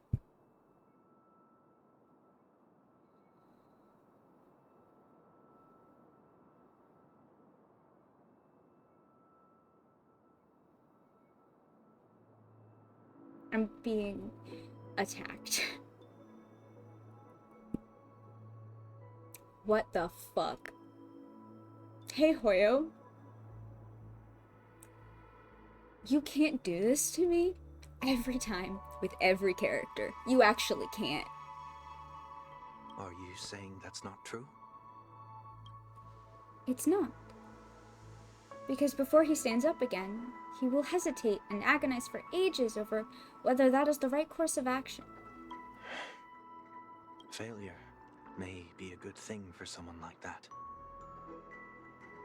I'm being attacked. What the fuck? Hey, Hoyo. You can't do this to me every time with every character. You actually can't. Are you saying that's not true? It's not. Because before he stands up again, he will hesitate and agonize for ages over whether that is the right course of action. Failure may be a good thing for someone like that.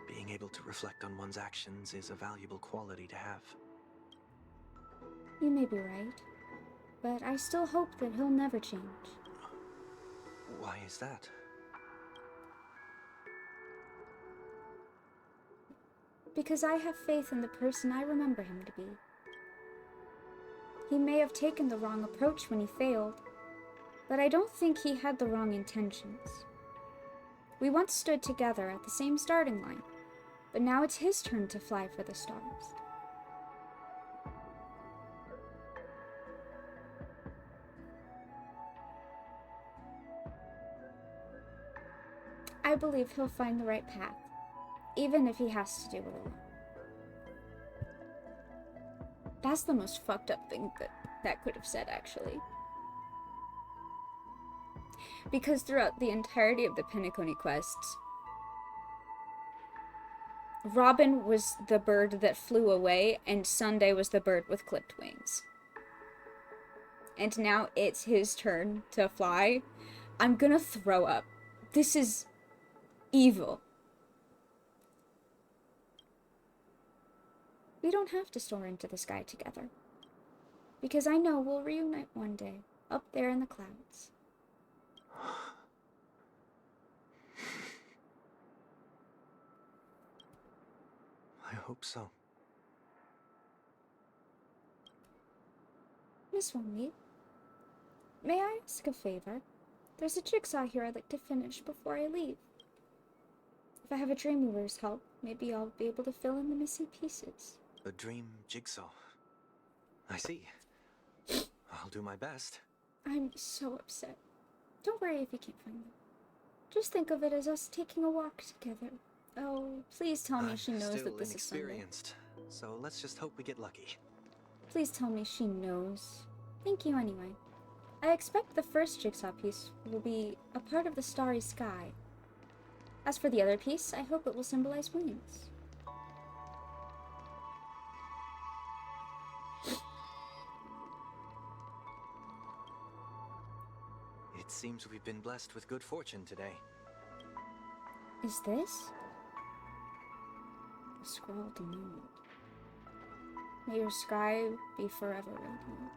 Being able to reflect on one's actions is a valuable quality to have. You may be right, but I still hope that he'll never change. Why is that? because I have faith in the person I remember him to be. He may have taken the wrong approach when he failed, but I don't think he had the wrong intentions. We once stood together at the same starting line, but now it's his turn to fly for the stars. I believe he'll find the right path, even if he has to do it alone. That's the most fucked up thing that could have said, actually. Because throughout the entirety of the Penacony quests, Robin was the bird that flew away, and Sunday was the bird with clipped wings. And now it's his turn to fly. I'm gonna throw up. This is evil. We don't have to soar into the sky together, because I know we'll reunite one day, up there in the clouds. I hope so. Miss Wongi, may I ask a favor? There's a jigsaw here I'd like to finish before I leave. If I have a Dreamweaver's help, maybe I'll be able to fill in the missing pieces. A dream jigsaw. I see. I'll do my best. I'm so upset. Don't worry if you can't find them. Just think of it as us taking a walk together. Oh, please tell me she knows that this is Sunday. Inexperienced, so let's just hope we get lucky. Please tell me she knows. Thank you anyway. I expect the first jigsaw piece will be a part of the starry sky. As for the other piece, I hope it will symbolize wings. It seems we've been blessed with good fortune today. Is this? A scroll denuded. May your sky be forever radiant.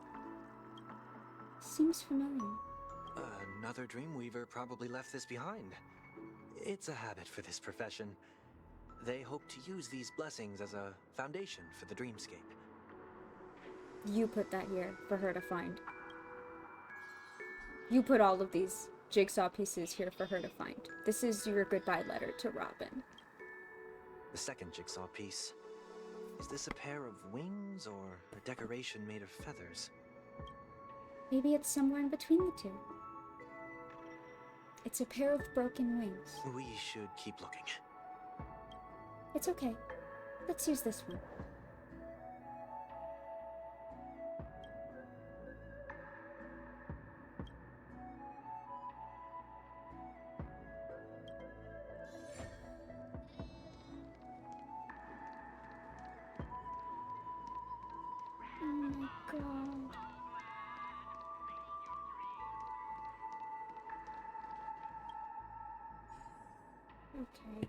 Seems familiar. Another Dreamweaver probably left this behind. It's a habit for this profession. They hope to use these blessings as a foundation for the dreamscape. You put that here for her to find. You put all of these jigsaw pieces here for her to find. This is your goodbye letter to Robin. The second jigsaw piece. Is this a pair of wings or a decoration made of feathers? Maybe it's somewhere in between the two. It's a pair of broken wings. We should keep looking. It's okay. Let's use this one. Oh my god. Okay.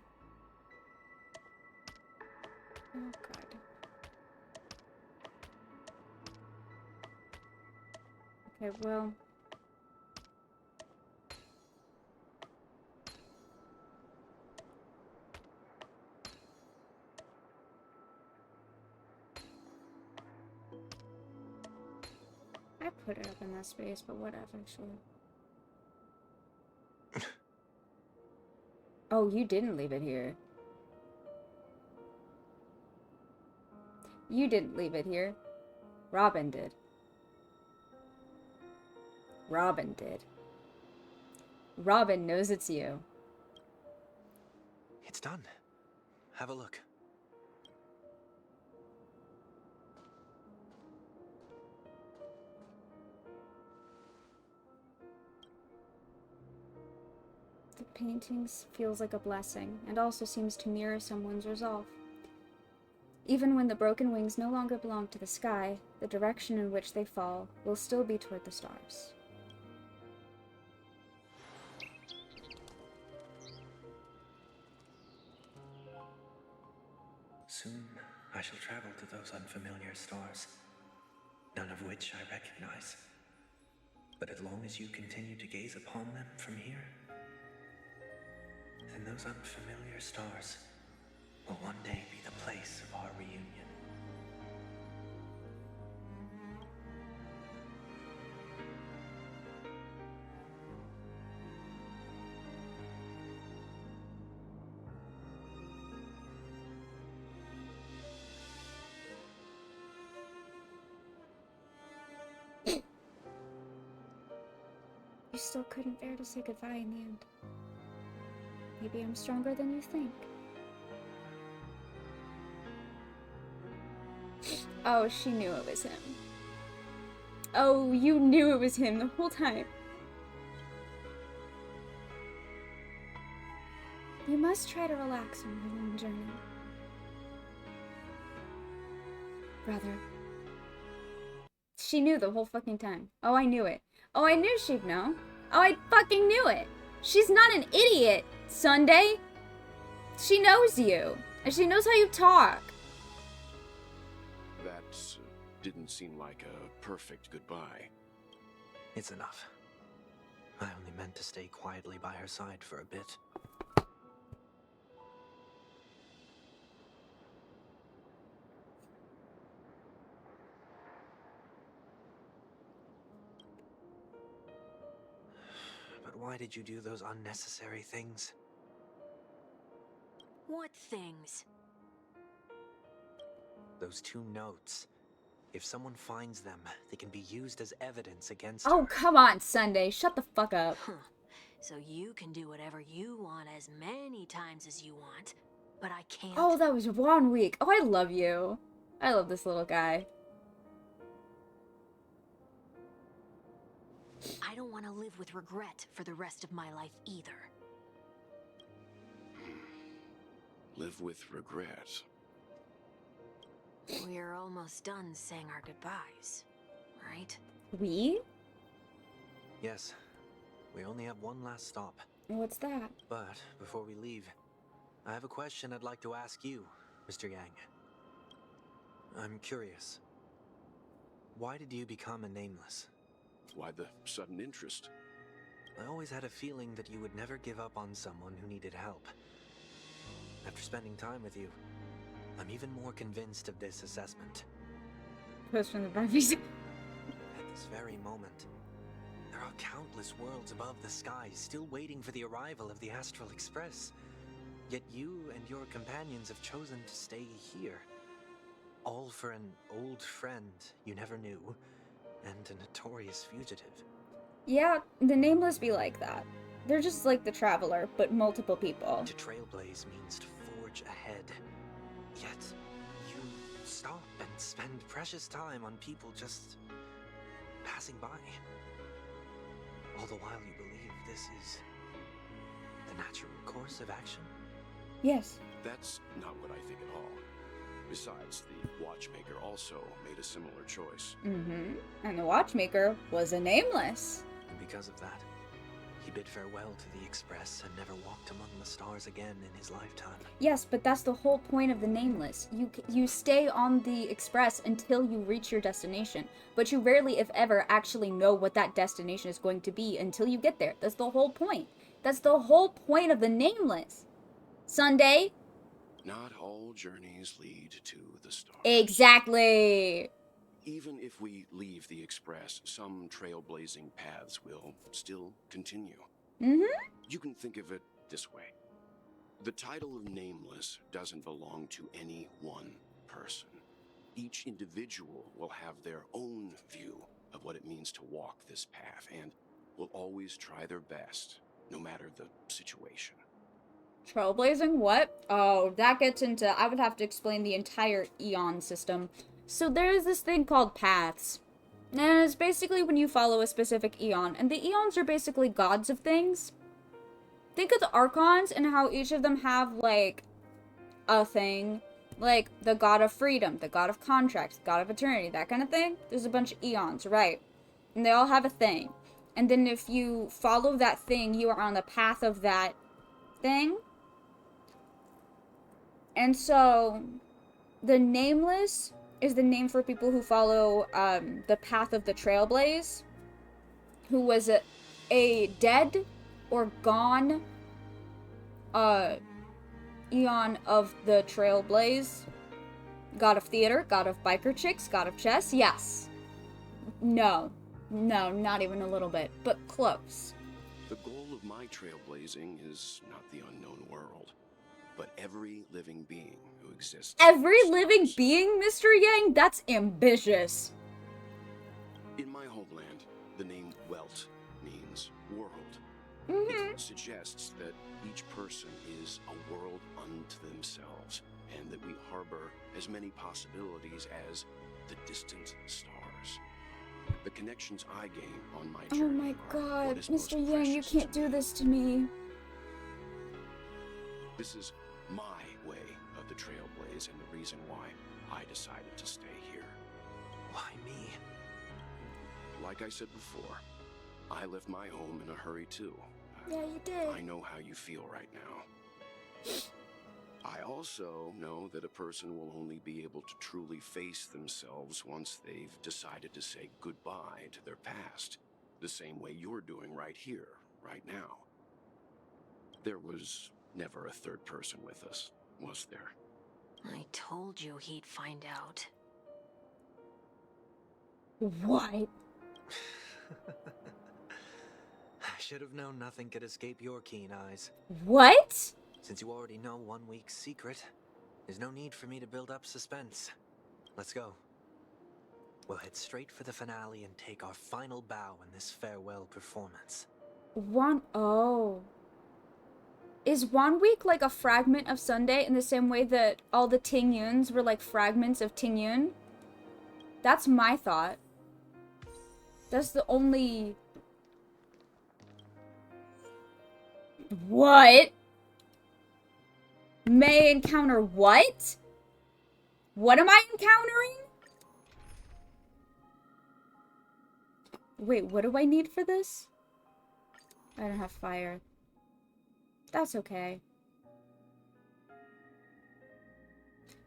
Oh god. Okay, well. I put it up in that space, but whatever, sure. Oh, you didn't leave it here. You didn't leave it here. Robin did. Robin did. Robin knows it's you. It's done. Have a look. The paintings feels like a blessing, and also seems to mirror someone's resolve. Even when the broken wings no longer belong to the sky, the direction in which they fall will still be toward the stars. Soon I shall travel to those unfamiliar stars, none of which I recognize. But as long as you continue to gaze upon them from here, then those unfamiliar stars will one day be the place still couldn't bear to say goodbye in the end. Maybe I'm stronger than you think. Oh, she knew it was him. Oh, you knew it was him the whole time. You must try to relax on your long journey. Brother. She knew the whole fucking time. Oh, I knew it. Oh, I knew she'd know. Oh, I fucking knew it. She's not an idiot, Sunday. She knows you. And she knows how you talk. That didn't seem like a perfect goodbye. It's enough. I only meant to stay quietly by her side for a bit. But why did you do those unnecessary things? What things? Those 2 notes. If someone finds them, they can be used as evidence against Oh, her. come on, Sunday. Shut the fuck up. So you can do whatever you want as many times as you want, but I can't. Oh, that was 1 week. Oh, I love you. I love this little guy. I don't want to live with regret for the rest of my life either. Live with regret. We're almost done saying our goodbyes, right? We? Yes. We only have one last stop. What's that? But before we leave, I have a question I'd like to ask you, Mr. Yang. I'm curious. Why did you become a nameless? Why the sudden interest? I always had a feeling that you would never give up on someone who needed help. After spending time with you, I'm even more convinced of this assessment. Post from the Barbies. At this very moment, there are countless worlds above the skies still waiting for the arrival of the Astral Express. Yet you and your companions have chosen to stay here. All for an old friend you never knew, and a notorious fugitive. Yeah, the nameless be like that. They're just like the Traveler, but multiple people. To trailblaze means to forge ahead. Yet, you stop and spend precious time on people just passing by. All the while you believe this is the natural course of action? Yes. That's not what I think at all. Besides, the watchmaker also made a similar choice. Mm-hmm. And the watchmaker was a nameless. And because of that, he bid farewell to the Express and never walked among the stars again in his lifetime. Yes, but that's the whole point of the nameless. You stay on the Express until you reach your destination, but you rarely, if ever, actually know what that destination is going to be until you get there. That's the whole point. That's the whole point of the nameless. Sunday? Not all journeys lead to the stars. Exactly. Even if we leave the Express, some trailblazing paths will still continue. Mm-hmm. You can think of it this way. The title of Nameless doesn't belong to any one person. Each individual will have their own view of what it means to walk this path and will always try their best, no matter the situation. Trailblazing? What? Oh, that gets into... I would have to explain the entire Eon system. So there's this thing called paths. And it's basically when you follow a specific Eon. And the Eons are basically gods of things. Think of the Archons and how each of them have, like, a thing. Like, the god of freedom, the god of contracts, the god of eternity, that kind of thing. There's a bunch of Eons, right? And they all have a thing. And then if you follow that thing, you are on the path of that thing. And so, the Nameless is the name for people who follow the path of the Trailblaze, who was a dead or gone Eon of the Trailblaze. God of theater, god of biker chicks, god of chess, yes. No, not even a little bit, but close. The goal of my trailblazing is not the unknown world, but every living being who exists. Every living being, Mr. Yang? That's ambitious. In my homeland, the name Welt means person's world. Mm-hmm. It suggests that each person is a world unto themselves, and that we harbor as many possibilities as the distant stars. The connections I gain on my journey. Oh my god, what is most Mr. Yang, you precious can't to do me. this to me. This is my way of the Trailblaze, and the reason why I decided to stay here. Why me? Like I said before, I left my home in a hurry too. Yeah, you did. I know how you feel right now. I also know that a person will only be able to truly face themselves once they've decided to say goodbye to their past, the same way you're doing right here, right now. There was never a third person with us, was there? I told you he'd find out. What? I should have known nothing could escape your keen eyes. What? Since you already know 1 week's secret, there's no need for me to build up suspense. Let's go. We'll head straight for the finale and take our final bow in this farewell performance. Oh. Is 1 week like a fragment of Sunday in the same way that all the Ting Yuns were like fragments of Ting Yun? That's my thought. That's the only... What? May encounter what? What am I encountering? Wait, what do I need for this? I don't have fire. That's okay.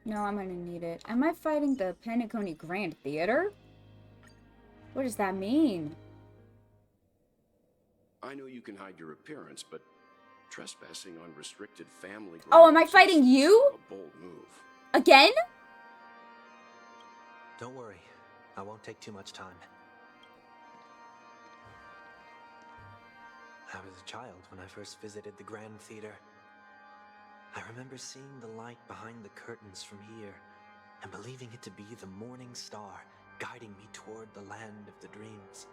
No, I'm gonna need it. Am I fighting the Penacony Grand Theater? What does that mean? I know you can hide your appearance, but trespassing on restricted family Oh, am I grounds fighting is you? a bold move. Again? Don't worry, I won't take too much time. I was a child when I first visited the Grand Theater. I remember seeing the light behind the curtains from here and believing it to be the morning star guiding me toward the land of the dreams.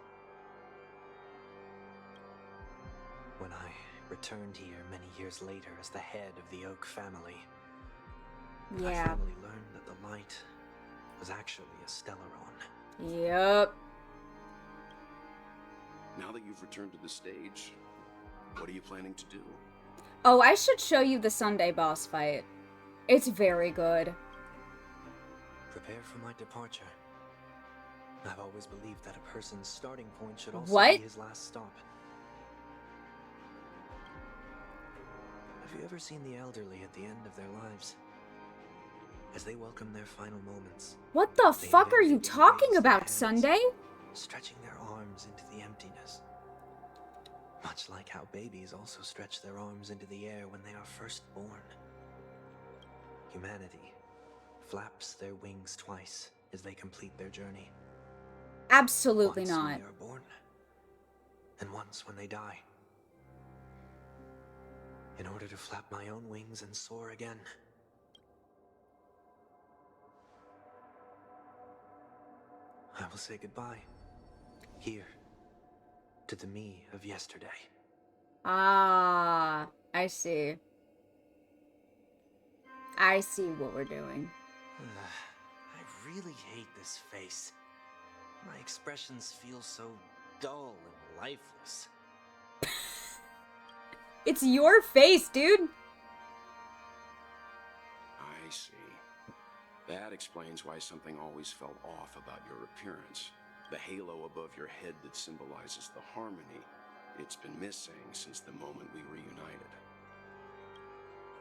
When I returned here many years later as the head of the Oak family, I finally learned that the light was actually a Stellaron. Yep. Now that you've returned to the stage, what are you planning to do? Oh, I should show you the Sunday boss fight. It's very good. Prepare for my departure. I've always believed that a person's starting point should also What? be his last stop. Have you ever seen the elderly at the end of their lives? As they welcome their final moments. What the fuck are you talking about, Sunday? Stretching their arms into the emptiness. Much like how babies also stretch their arms into the air when they are first born. Humanity flaps their wings twice as they complete their journey. Absolutely Once not. when they are born, and once when they die. In order to flap my own wings and soar again. I will say goodbye. Here. To the me of yesterday. Ah, I see. I see what we're doing. I really hate this face. My expressions feel so dull and lifeless. It's your face, dude. I see. That explains why something always felt off about your appearance. The halo above your head that symbolizes the harmony. It's been missing since the moment we reunited.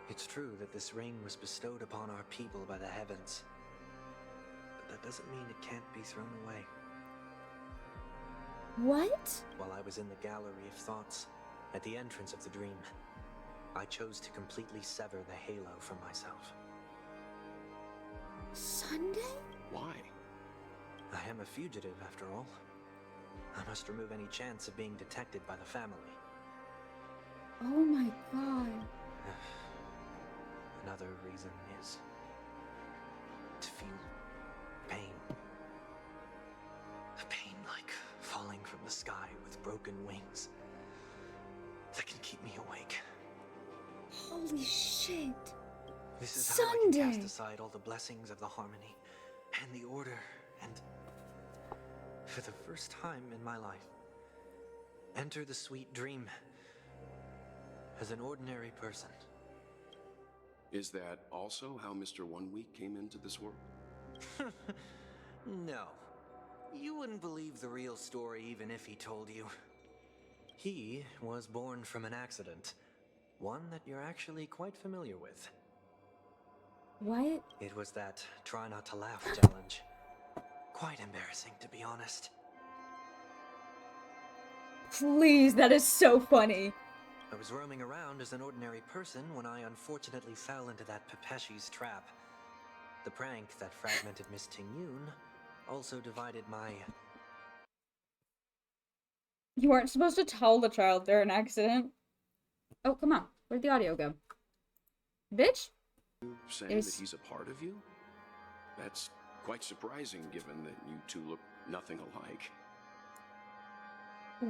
It's true that this ring was bestowed upon our people by the heavens. But that doesn't mean it can't be thrown away. What? While I was in the gallery of thoughts, at the entrance of the dream, I chose to completely sever the halo from myself. Sunday? Why? I am a fugitive, after all. I must remove any chance of being detected by the family. Oh my god. Another reason is to feel pain. A pain like falling from the sky with broken wings keep me awake. Holy shit. This is how I can cast Sunday. aside all the blessings of the harmony and the order, and for the first time in my life, enter the sweet dream as an ordinary person. Is that also how Mr. 1 Week came into this world? No. You wouldn't believe the real story even if he told you. He was born from an accident. One that you're actually quite familiar with. What? It was that try not to laugh challenge. Quite embarrassing, to be honest. Please, that is so funny. I was roaming around as an ordinary person when I unfortunately fell into that Pepeshi's trap. The prank that fragmented Miss Ting-Yun also divided my... You weren't supposed to tell the child they're an accident. Oh, come on. Where'd the audio go? Bitch? Saying that he's a part of you? That's quite surprising given that you two look nothing alike.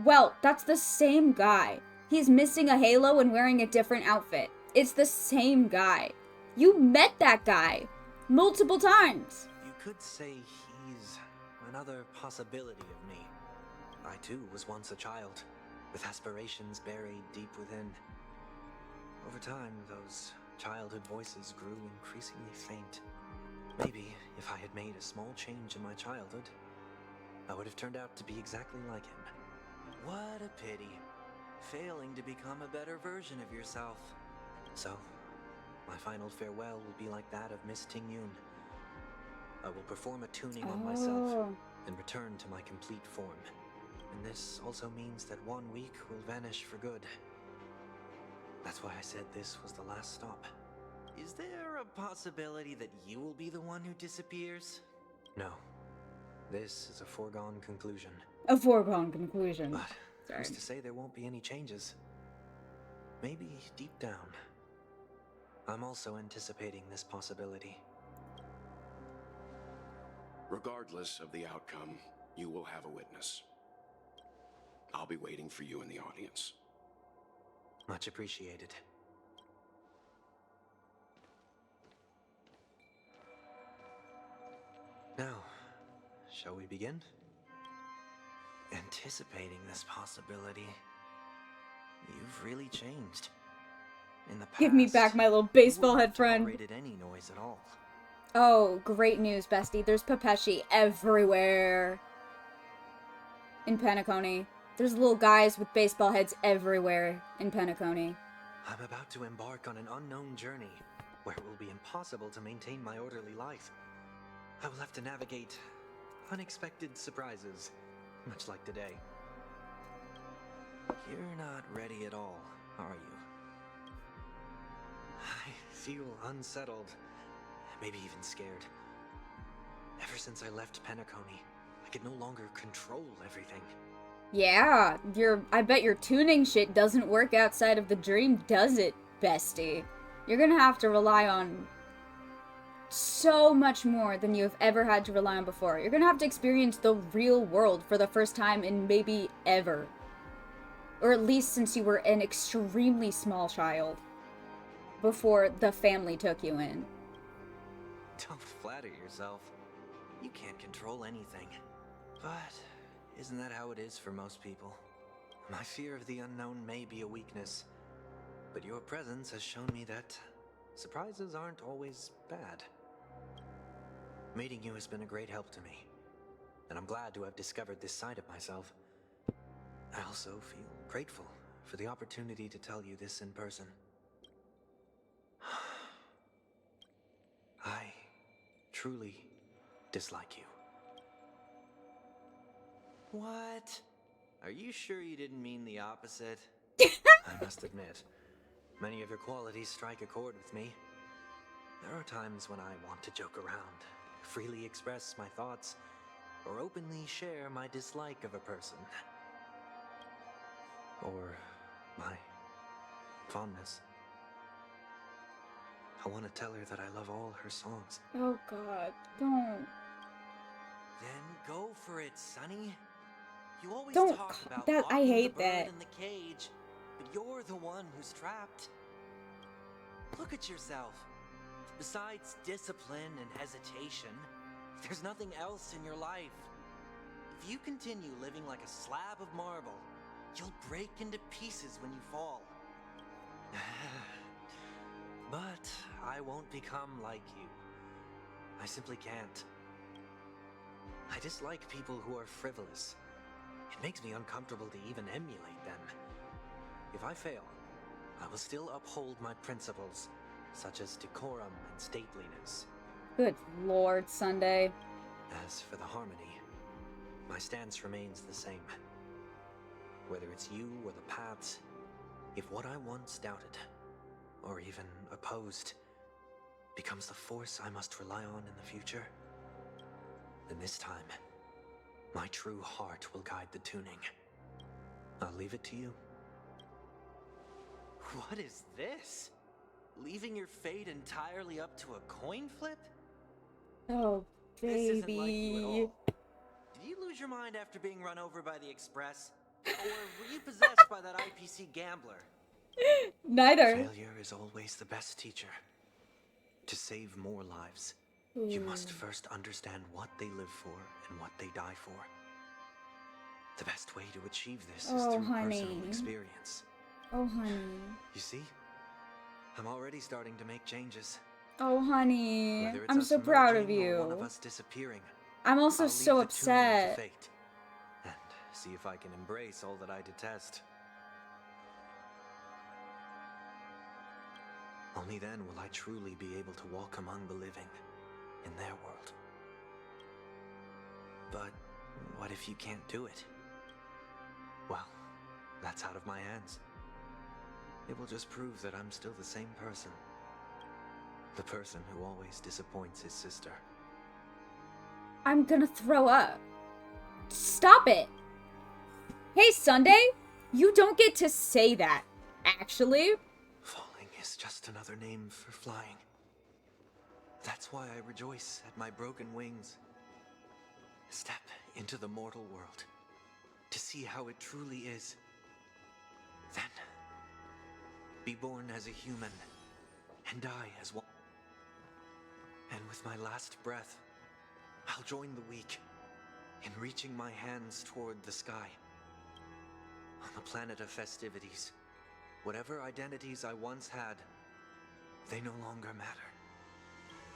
Well, that's the same guy. He's missing a halo and wearing a different outfit. It's the same guy. You met that guy multiple times. You could say he's another possibility of me. I too was once a child, with aspirations buried deep within. Over time, those childhood voices grew increasingly faint. Maybe if I had made a small change in my childhood, I would have turned out to be exactly like him. What a pity. Failing to become a better version of yourself. So, my final farewell will be like that of Miss Ting-Yun. I will perform a tuning on myself and return to my complete form. And this also means that 1 week will vanish for good. That's why I said this was the last stop. Is there a possibility that you will be the one who disappears? No. This is a foregone conclusion. A foregone conclusion. But who's to say there won't be any changes? Maybe deep down, I'm also anticipating this possibility. Regardless of the outcome, you will have a witness. I'll be waiting for you in the audience. Much appreciated. Now, shall we begin? Anticipating this possibility. You've really changed. In the past, Give me back my little baseball head friend. Tolerated any noise at all. Oh, great news, bestie. There's Pepeshi everywhere. In Penacony. There's little guys with baseball heads everywhere in Penacony. I'm about to embark on an unknown journey where it will be impossible to maintain my orderly life. I will have to navigate unexpected surprises, much like today. You're not ready at all, are you? I feel unsettled, maybe even scared. Ever since I left Penacony, I could no longer control everything. Yeah, I bet your tuning shit doesn't work outside of the dream, does it, bestie? You're gonna have to rely on so much more than you have ever had to rely on before. You're gonna have to experience the real world for the first time in maybe ever. Or at least since you were an extremely small child. Before the family took you in. Don't flatter yourself. You can't control anything. But isn't that how it is for most people? My fear of the unknown may be a weakness, but your presence has shown me that surprises aren't always bad. Meeting you has been a great help to me, and I'm glad to have discovered this side of myself. I also feel grateful for the opportunity to tell you this in person. I truly dislike you. What? Are you sure you didn't mean the opposite? I must admit, many of your qualities strike a chord with me. There are times when I want to joke around, freely express my thoughts, or openly share my dislike of a person. Or my fondness. I want to tell her that I love all her songs. Oh god, don't. Then go for it, Sonny. You always Don't talk about that I locking hate the bird that. in the cage, but you're the one who's trapped. Look at yourself. Besides discipline and hesitation, there's nothing else in your life. If you continue living like a slab of marble, you'll break into pieces when you fall. But I won't become like you. I simply can't. I dislike people who are frivolous. It makes me uncomfortable to even emulate them. If I fail, I will still uphold my principles, such as decorum and stateliness. Good Lord, Sunday. As for the harmony, my stance remains the same. Whether it's you or the paths, if what I once doubted, or even opposed, becomes the force I must rely on in the future, then this time, my true heart will guide the tuning. I'll leave it to you. What is this? Leaving your fate entirely up to a coin flip? Oh, baby. This isn't like you at all. Did you lose your mind after being run over by the Express? Or were you possessed by that IPC gambler? Neither. Failure is always the best teacher. To save more lives, you must first understand what they live for and what they die for. The best way to achieve this is through personal experience. Oh, honey. You see? I'm already starting to make changes. Oh, honey. Whether it's I'm us so proud of merging or you. one of us disappearing, I'm also I'll leave so the tuning to upset. fate and see if I can embrace all that I detest. Only then will I truly be able to walk among the living in their world. But what if you can't do it? Well, that's out of my hands. It will just prove that I'm still the same person. The person who always disappoints his sister. I'm gonna throw up. Stop it. Hey, Sunday, you don't get to say that, actually. Falling is just another name for flying. That's why I rejoice at my broken wings. Step into the mortal world to see how it truly is. Then, be born as a human and die as one. And with my last breath, I'll join the weak in reaching my hands toward the sky. On the planet of festivities, whatever identities I once had, they no longer matter.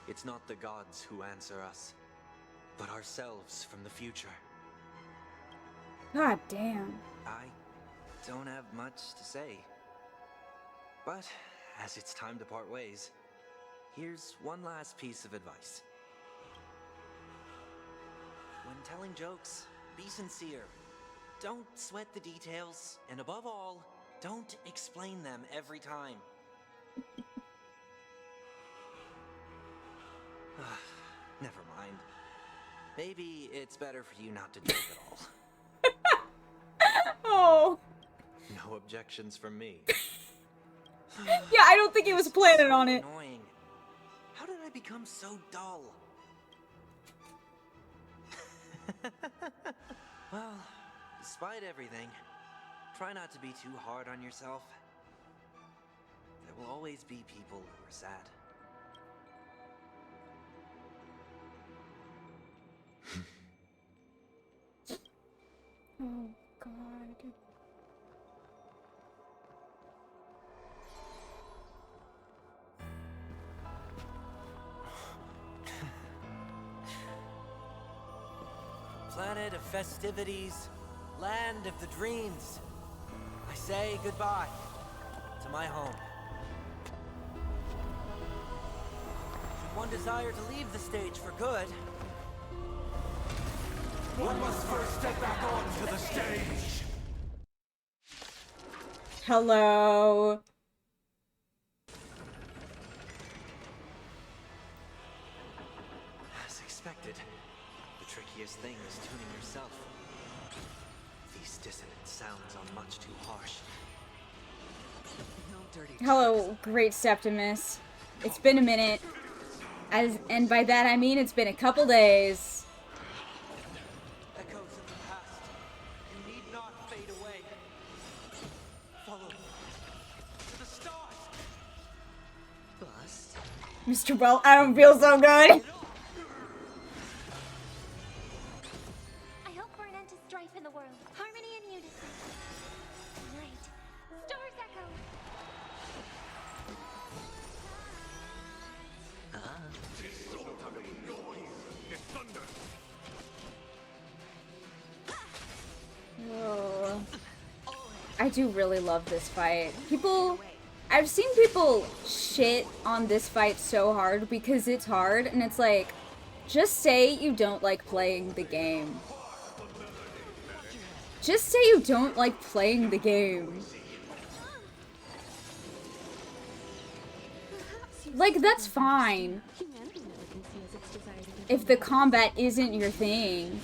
It's not the gods who answer us, but ourselves from the future. God damn. I don't have much to say. But as it's time to part ways, here's one last piece of advice. When telling jokes, be sincere. Don't sweat the details, and above all, don't explain them every time. Never mind. Maybe it's better for you not to joke at all. Oh. No objections from me. Yeah, I don't think he was planning on it. Annoying. How did I become so dull? Well, despite everything, try not to be too hard on yourself. There will always be people who are sad. Oh, God. Planet of festivities, land of the dreams. I say goodbye to my home. Should one desire to leave the stage for good, one must first step back onto the stage. Hello. As expected, the trickiest thing is tuning yourself. These dissonant sounds are much too harsh. No dirty Hello, great Septimus. It's been a minute. And by that I mean it's been a couple days. Echoes of the past. You need not fade away. Follow me. Mr. Well, I don't feel so good. I hope for an end to strife in the world. Harmony and unison. Tonight, stars echo. Oh. I do really love this fight. I've seen people shit on this fight so hard because it's hard, and it's like, just say you don't like playing the game. Just say you don't like playing the game. Like, that's fine. If the combat isn't your thing.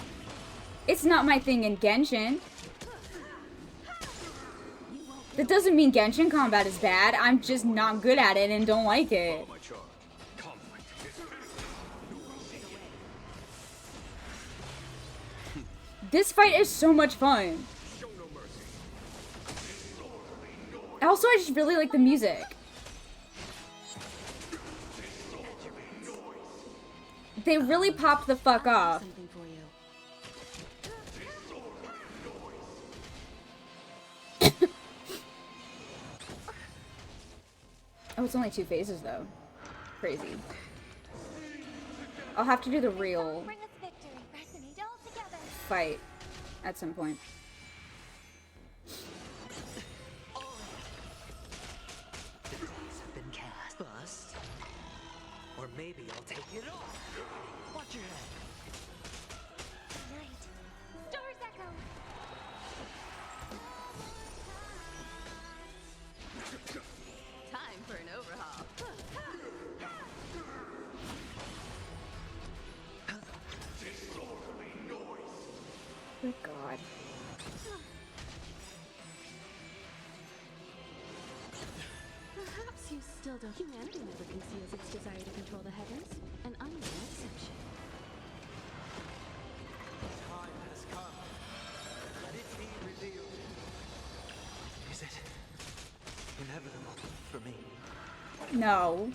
It's not my thing in Genshin. That doesn't mean Genshin combat is bad. I'm just not good at it and don't like it. This fight is so much fun. Also, I just really like the music. They really popped the fuck off. Oh, it's only 2 phases though. Crazy. I'll have to do the real fight at some point. Been cast. Bust. Or maybe I'll take it off. Watch your head. Tonight, stars echo. Time for an overhaul. Good God. Perhaps you still don't. Humanity never conceals its desire to control the heavens, and I'm no exception. Time has come. Let it be revealed. Is it inevitable for me? No.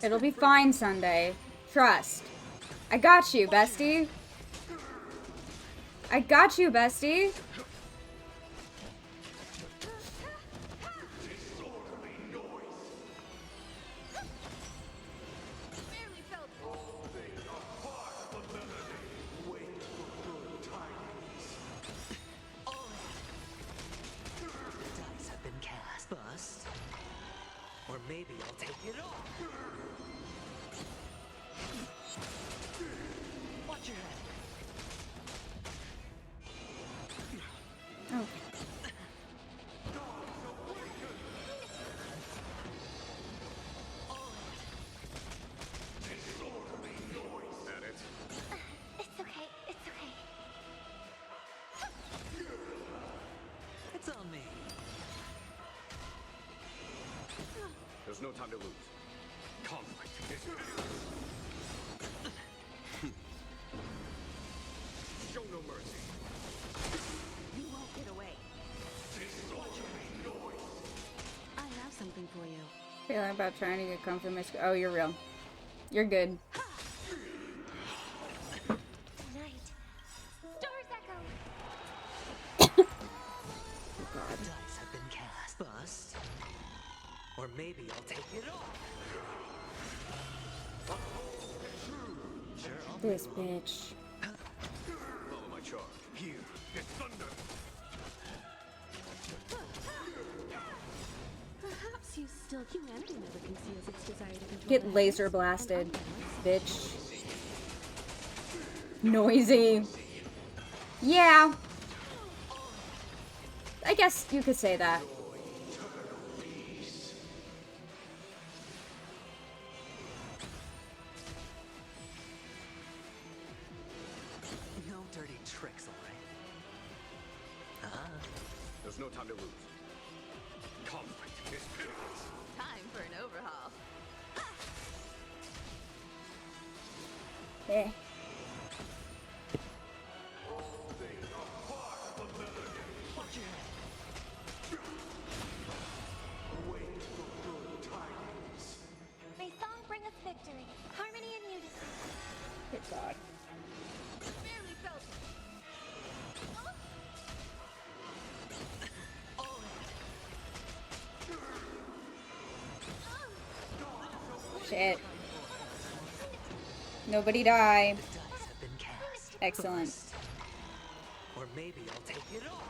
It'll be fine, Sunday. Trust. I got you, bestie. I got you, bestie. Dice have been cast. Bust. Or maybe I'll take it off. Watch your head. Oh. It's okay, it's okay. It's on me. There's no time to lose. Conflict is show no mercy. You won't get away. I have something for you. Feeling about trying to get comfy. Oh, you're real. You're good. Tonight, stars echo. Oh, God. Dice have been cast. Bust. Or maybe I'll take it off. Sure, I'll This bitch. Follow my charge. Here is thunder. Perhaps you still. Humanity never conceals its desire to control. Get the laser heavens, blasted, and I'm no bitch. Noisy. Yeah. I guess you could say that. No dirty tricks, all right? There's no time to lose. Conflict is pitiless. Time for an overhaul. Eh. Shit. Nobody die. Excellent. Or maybe I'll take it off.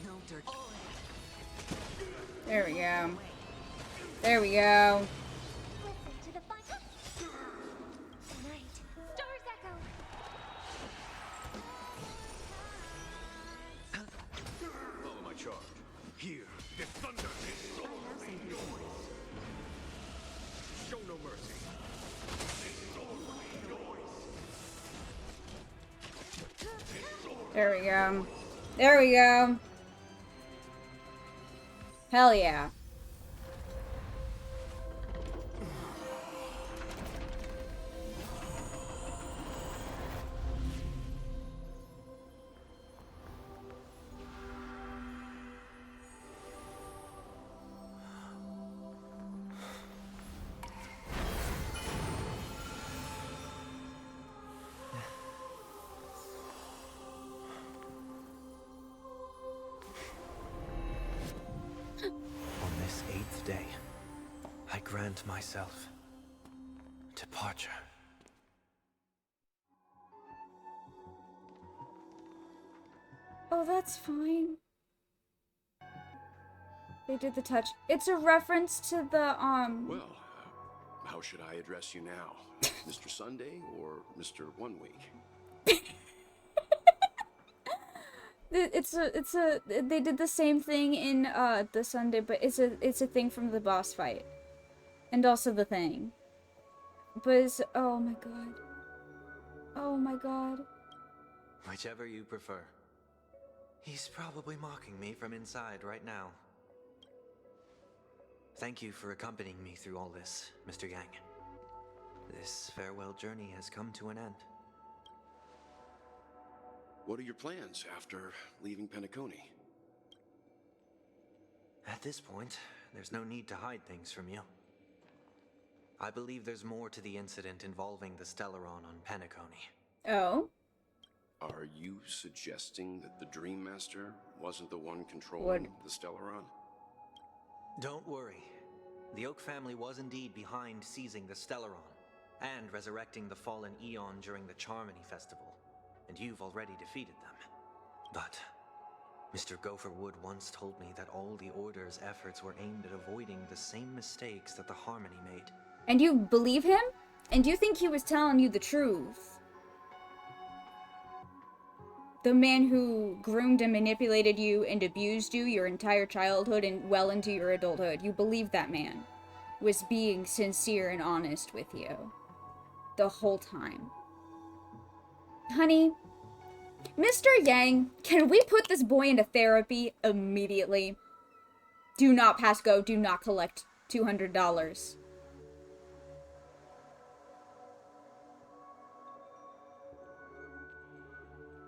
No dirt. There we go. There we go. Listen to the fun. Tonight, stars echo. Follow my charge. Here, the thunder is so show no mercy. There we go. There we go. Hell yeah. On this 8th day, I grant myself departure. Oh, that's fine. They did the touch. It's a reference to the, Well, how should I address you now? Mr. Sunday or Mr. 1 Week? They did the same thing in, the Sunday, but it's a thing from the boss fight. And also the thing. But it's, oh my god. Oh my god. Whichever you prefer. He's probably mocking me from inside right now. Thank you for accompanying me through all this, Mr. Yang. This farewell journey has come to an end. What are your plans after leaving Penacony? At this point, there's no need to hide things from you. I believe there's more to the incident involving the Stellaron on Penacony. Oh? Are you suggesting that the Dream Master wasn't the one controlling the Stellaron? Don't worry. The Oak family was indeed behind seizing the Stellaron and resurrecting the fallen Eon during the Charmony Festival, and you've already defeated them. But Mr. Gopherwood once told me that all the Order's efforts were aimed at avoiding the same mistakes that the Harmony made. And you believe him? And you think he was telling you the truth? The man who groomed and manipulated you and abused you your entire childhood and well into your adulthood, you believe that man was being sincere and honest with you the whole time. Honey, Mr. Yang, can we put this boy into therapy immediately? Do not pass go, do not collect $200.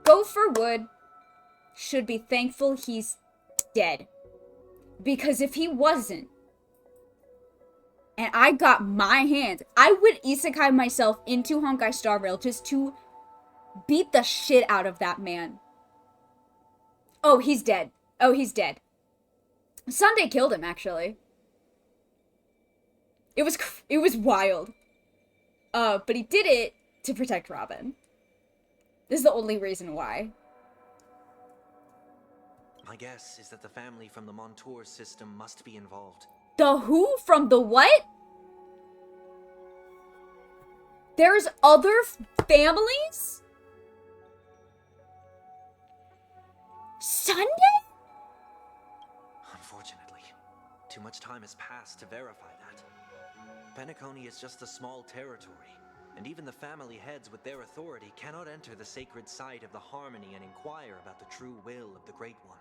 Gopherwood should be thankful he's dead. Because if he wasn't, and I got my hands, I would isekai myself into Honkai Star Rail just to beat the shit out of that man. Oh, he's dead. Oh, he's dead. Sunday killed him, actually. It was wild. But he did it to protect Robin. This is the only reason why. My guess is that the family from the Montour system must be involved. The who from the what? There's other families? Sunday? Unfortunately, too much time has passed to verify that. Penacony is just a small territory, and even the family heads with their authority cannot enter the sacred site of the Harmony and inquire about the true will of the Great One.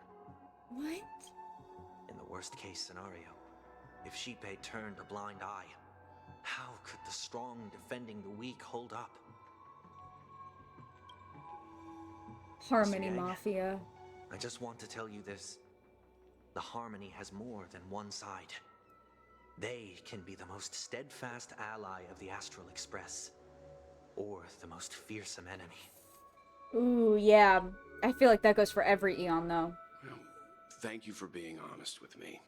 What? In the worst case scenario, if Sheepei turned a blind eye, how could the strong defending the weak hold up? Harmony Yang, Mafia. I just want to tell you this. The Harmony has more than one side. They can be the most steadfast ally of the Astral Express, or the most fearsome enemy. Ooh, yeah. I feel like that goes for every Eon, though. Well, thank you for being honest with me.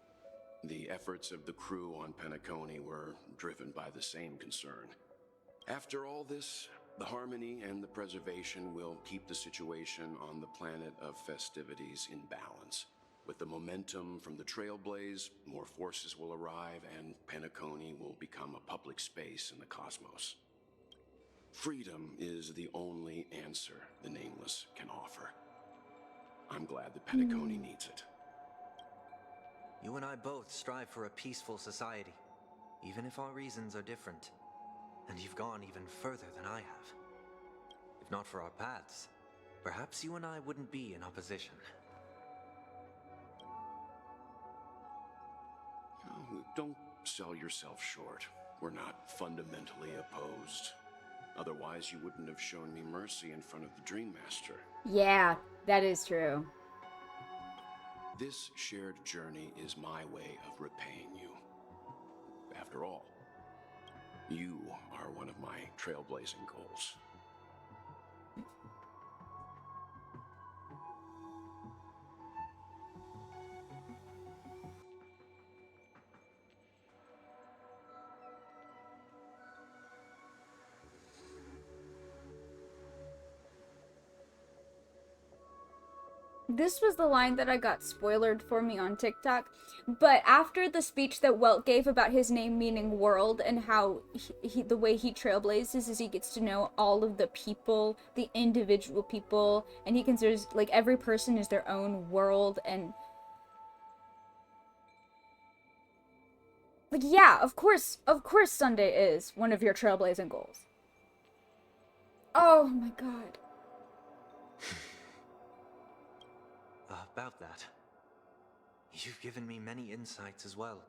The efforts of the crew on Penacony were driven by the same concern. After all this, the harmony and the preservation will keep the situation on the planet of festivities in balance. With the momentum from the Trailblaze, more forces will arrive and Penacony will become a public space in the cosmos. Freedom is the only answer the Nameless can offer. I'm glad that Penacony needs it. You and I both strive for a peaceful society, even if our reasons are different. And you've gone even further than I have. If not for our paths, perhaps you and I wouldn't be in opposition. Oh, don't sell yourself short. We're not fundamentally opposed. Otherwise, you wouldn't have shown me mercy in front of the Dream Master. Yeah, that is true. This shared journey is my way of repaying you. After all, you are one of my trailblazing goals. This was the line that I got spoilered for me on TikTok, but after the speech that Welt gave about his name meaning world and how the way he trailblazes is he gets to know all of the people, the individual people, and he considers like every person is their own world, and like yeah, of course Sunday is one of your trailblazing goals. Oh my god. About that, you've given me many insights as well.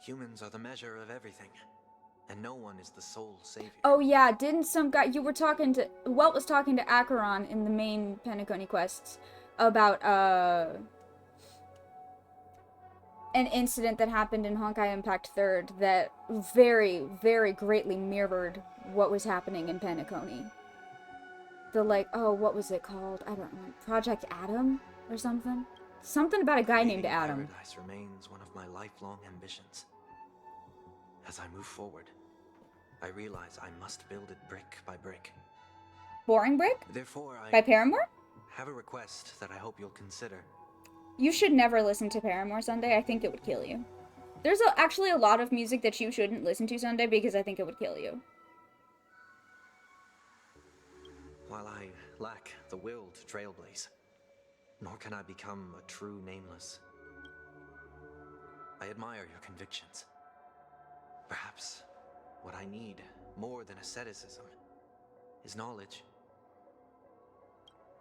Humans are the measure of everything, and no one is the sole savior. Oh yeah, didn't some guy, you were talking to, Welt was talking to Acheron in the main Penacony quests about, an incident that happened in Honkai Impact 3rd that very, very greatly mirrored what was happening in Penacony. The like, oh, what was it called? I don't know. Project Adam or something? Something about a guy named Adam. Paradise remains one of my lifelong ambitions. As I move forward, I realize I must build it brick by brick. Boring Brick? Therefore, I By Paramore? have a request that I hope you'll consider. You should never listen to Paramore Sunday. I think it would kill you. There's actually a lot of music that you shouldn't listen to Sunday because I think it would kill you. While I lack the will to trailblaze, nor can I become a true Nameless, I admire your convictions. Perhaps what I need, more than asceticism, is knowledge.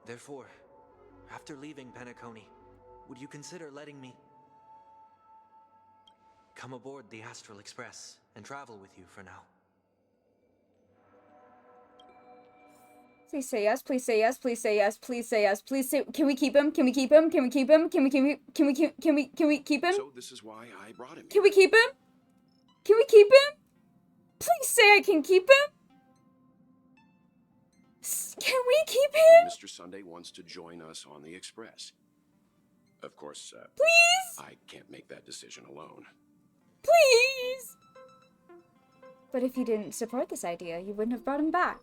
Therefore, after leaving Penacony, would you consider letting me come aboard the Astral Express and travel with you for now? Please say yes, please say yes, please say yes, please say yes, please say, can we keep him? Can we keep him? Can we keep him? Can we keep him? So this is why I brought him. Can we keep him? Can we keep him? Please say I can keep him. Can we keep him? Mr. Sunday wants to join us on the Express. Of course, please? I can't make that decision alone. Please! But if you didn't support this idea, you wouldn't have brought him back.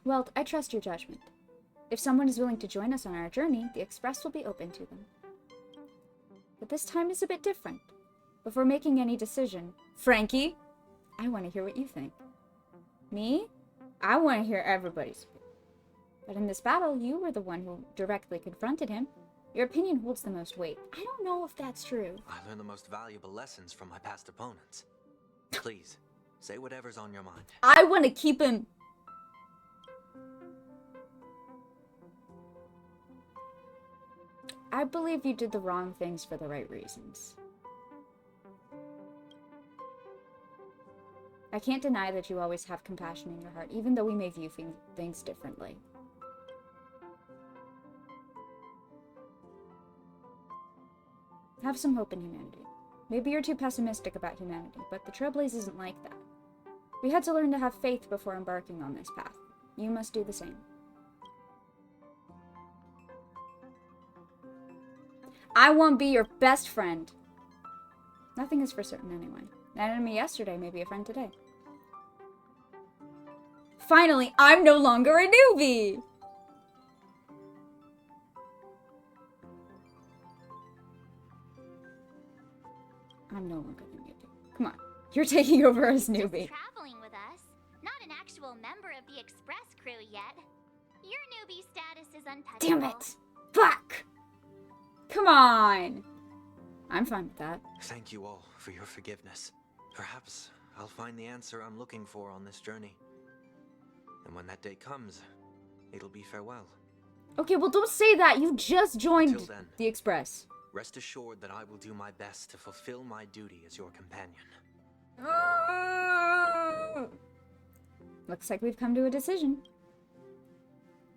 Well, I trust your judgment. If someone is willing to join us on our journey, the Express will be open to them. But this time is a bit different. Before making any decision, Frankie, I want to hear what you think. Me? I want to hear everybody's opinion. But in this battle, you were the one who directly confronted him. Your opinion holds the most weight. I don't know if that's true. I learned the most valuable lessons from my past opponents. Please, say whatever's on your mind. I want to keep him. I believe you did the wrong things for the right reasons. I can't deny that you always have compassion in your heart, even though we may view things differently. Have some hope in humanity. Maybe you're too pessimistic about humanity, but the Trailblaze isn't like that. We had to learn to have faith before embarking on this path. You must do the same. I won't be your best friend. Nothing is for certain anyway. An enemy yesterday may be a friend today. Finally, I'm no longer a newbie! I'm no longer the newbie. Come on. You're taking over as newbie. Traveling with us, not an actual member of the Express crew yet. Your newbie status is untouchable. Damn it! Fuck! Come on! I'm fine with that. Thank you all for your forgiveness. Perhaps I'll find the answer I'm looking for on this journey. And when that day comes, it'll be farewell. Okay, well don't say that. You just joined Until then, the Express. Rest assured that I will do my best to fulfill my duty as your companion. Looks like we've come to a decision.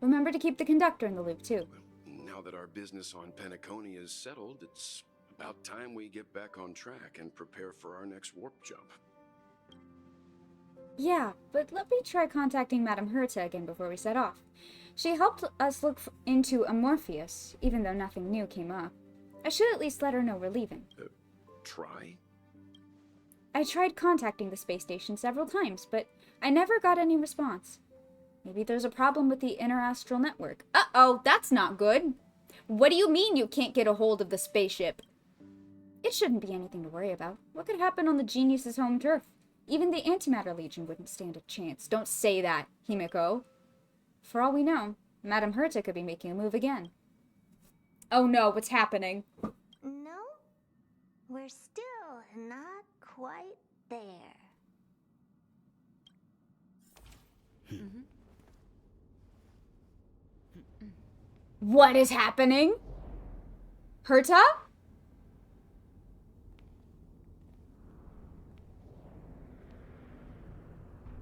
Remember to keep the conductor in the loop, too. Now that our business on Penacony is settled, it's about time we get back on track and prepare for our next warp jump. Yeah, but let me try contacting Madame Herta again before we set off. She helped us look into Amorpheus, even though nothing new came up. I should at least let her know we're leaving. Try? I tried contacting the space station several times, but I never got any response. Maybe there's a problem with the interastral network. Uh-oh, that's not good. What do you mean you can't get a hold of the spaceship? It shouldn't be anything to worry about. What could happen on the Genius's home turf? Even the Antimatter Legion wouldn't stand a chance. Don't say that, Himiko. For all we know, Madame Herta could be making a move again. Oh no, what's happening? No, we're still not quite there. What is happening? Herta?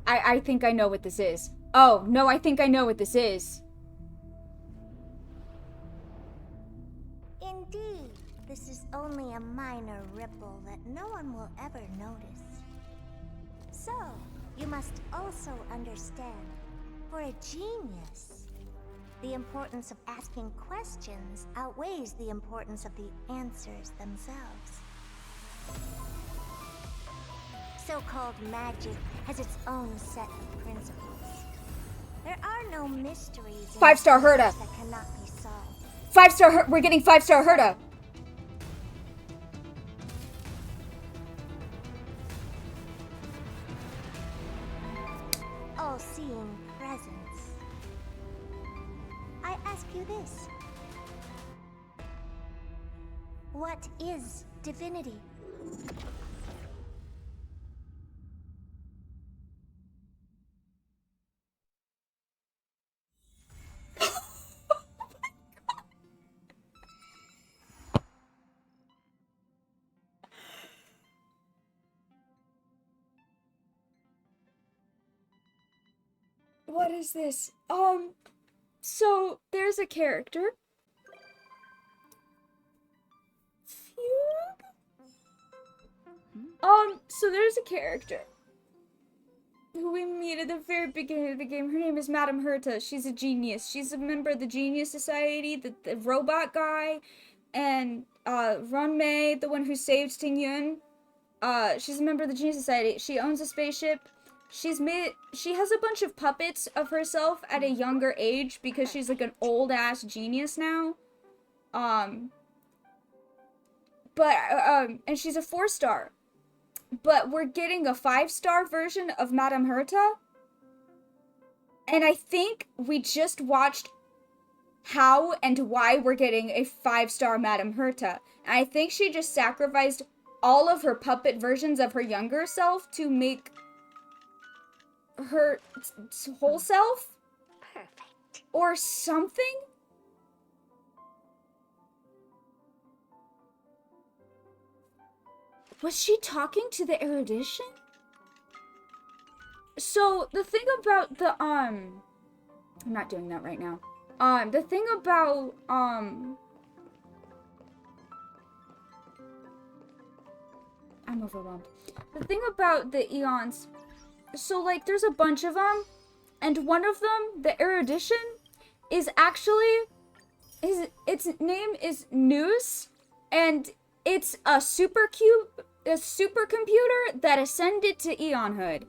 I think I know what this is. Oh, no, I think I know what this is. Indeed, this is only a minor ripple that no one will ever notice. So, you must also understand, for a genius, the importance of asking questions outweighs the importance of the answers themselves. So-called magic has its own set of principles. There are no mysteries in 5-star Herta. that cannot be solved. 5-star we're getting 5-star Herta. All-seeing presence. I ask you this. What is divinity? What is this? So there's a character. So there's a character who we meet at the very beginning of the game. Her name is Madame Herta. She's a genius. She's a member of the Genius Society, the robot guy, and Runmei, the one who saved Ting Yun. She's a member of the Genius Society. She owns a spaceship. She has a bunch of puppets of herself at a younger age because she's like an old ass genius now. And she's a 4-star. But we're getting a 5-star version of Madame Herta. And I think we just watched how and why we're getting a 5-star Madame Herta. And I think she just sacrificed all of her puppet versions of her younger self to make her whole self? Perfect. Or something? Was she talking to the erudition? So, the thing about the, I'm not doing that right now. The thing about, I'm overwhelmed. The thing about the Eons, so, like, there's a bunch of them, and one of them, the erudition, is actually, its name is Noose, And it's a supercomputer that ascended to Eonhood.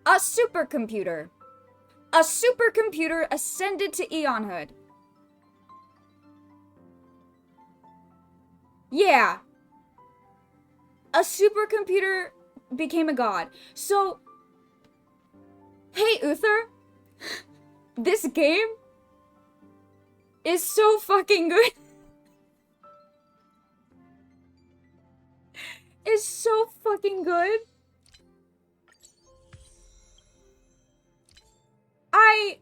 A supercomputer. A supercomputer ascended to Eonhood. Yeah. A supercomputer became a god. So, hey Uther, this game is so fucking good. It's so fucking good.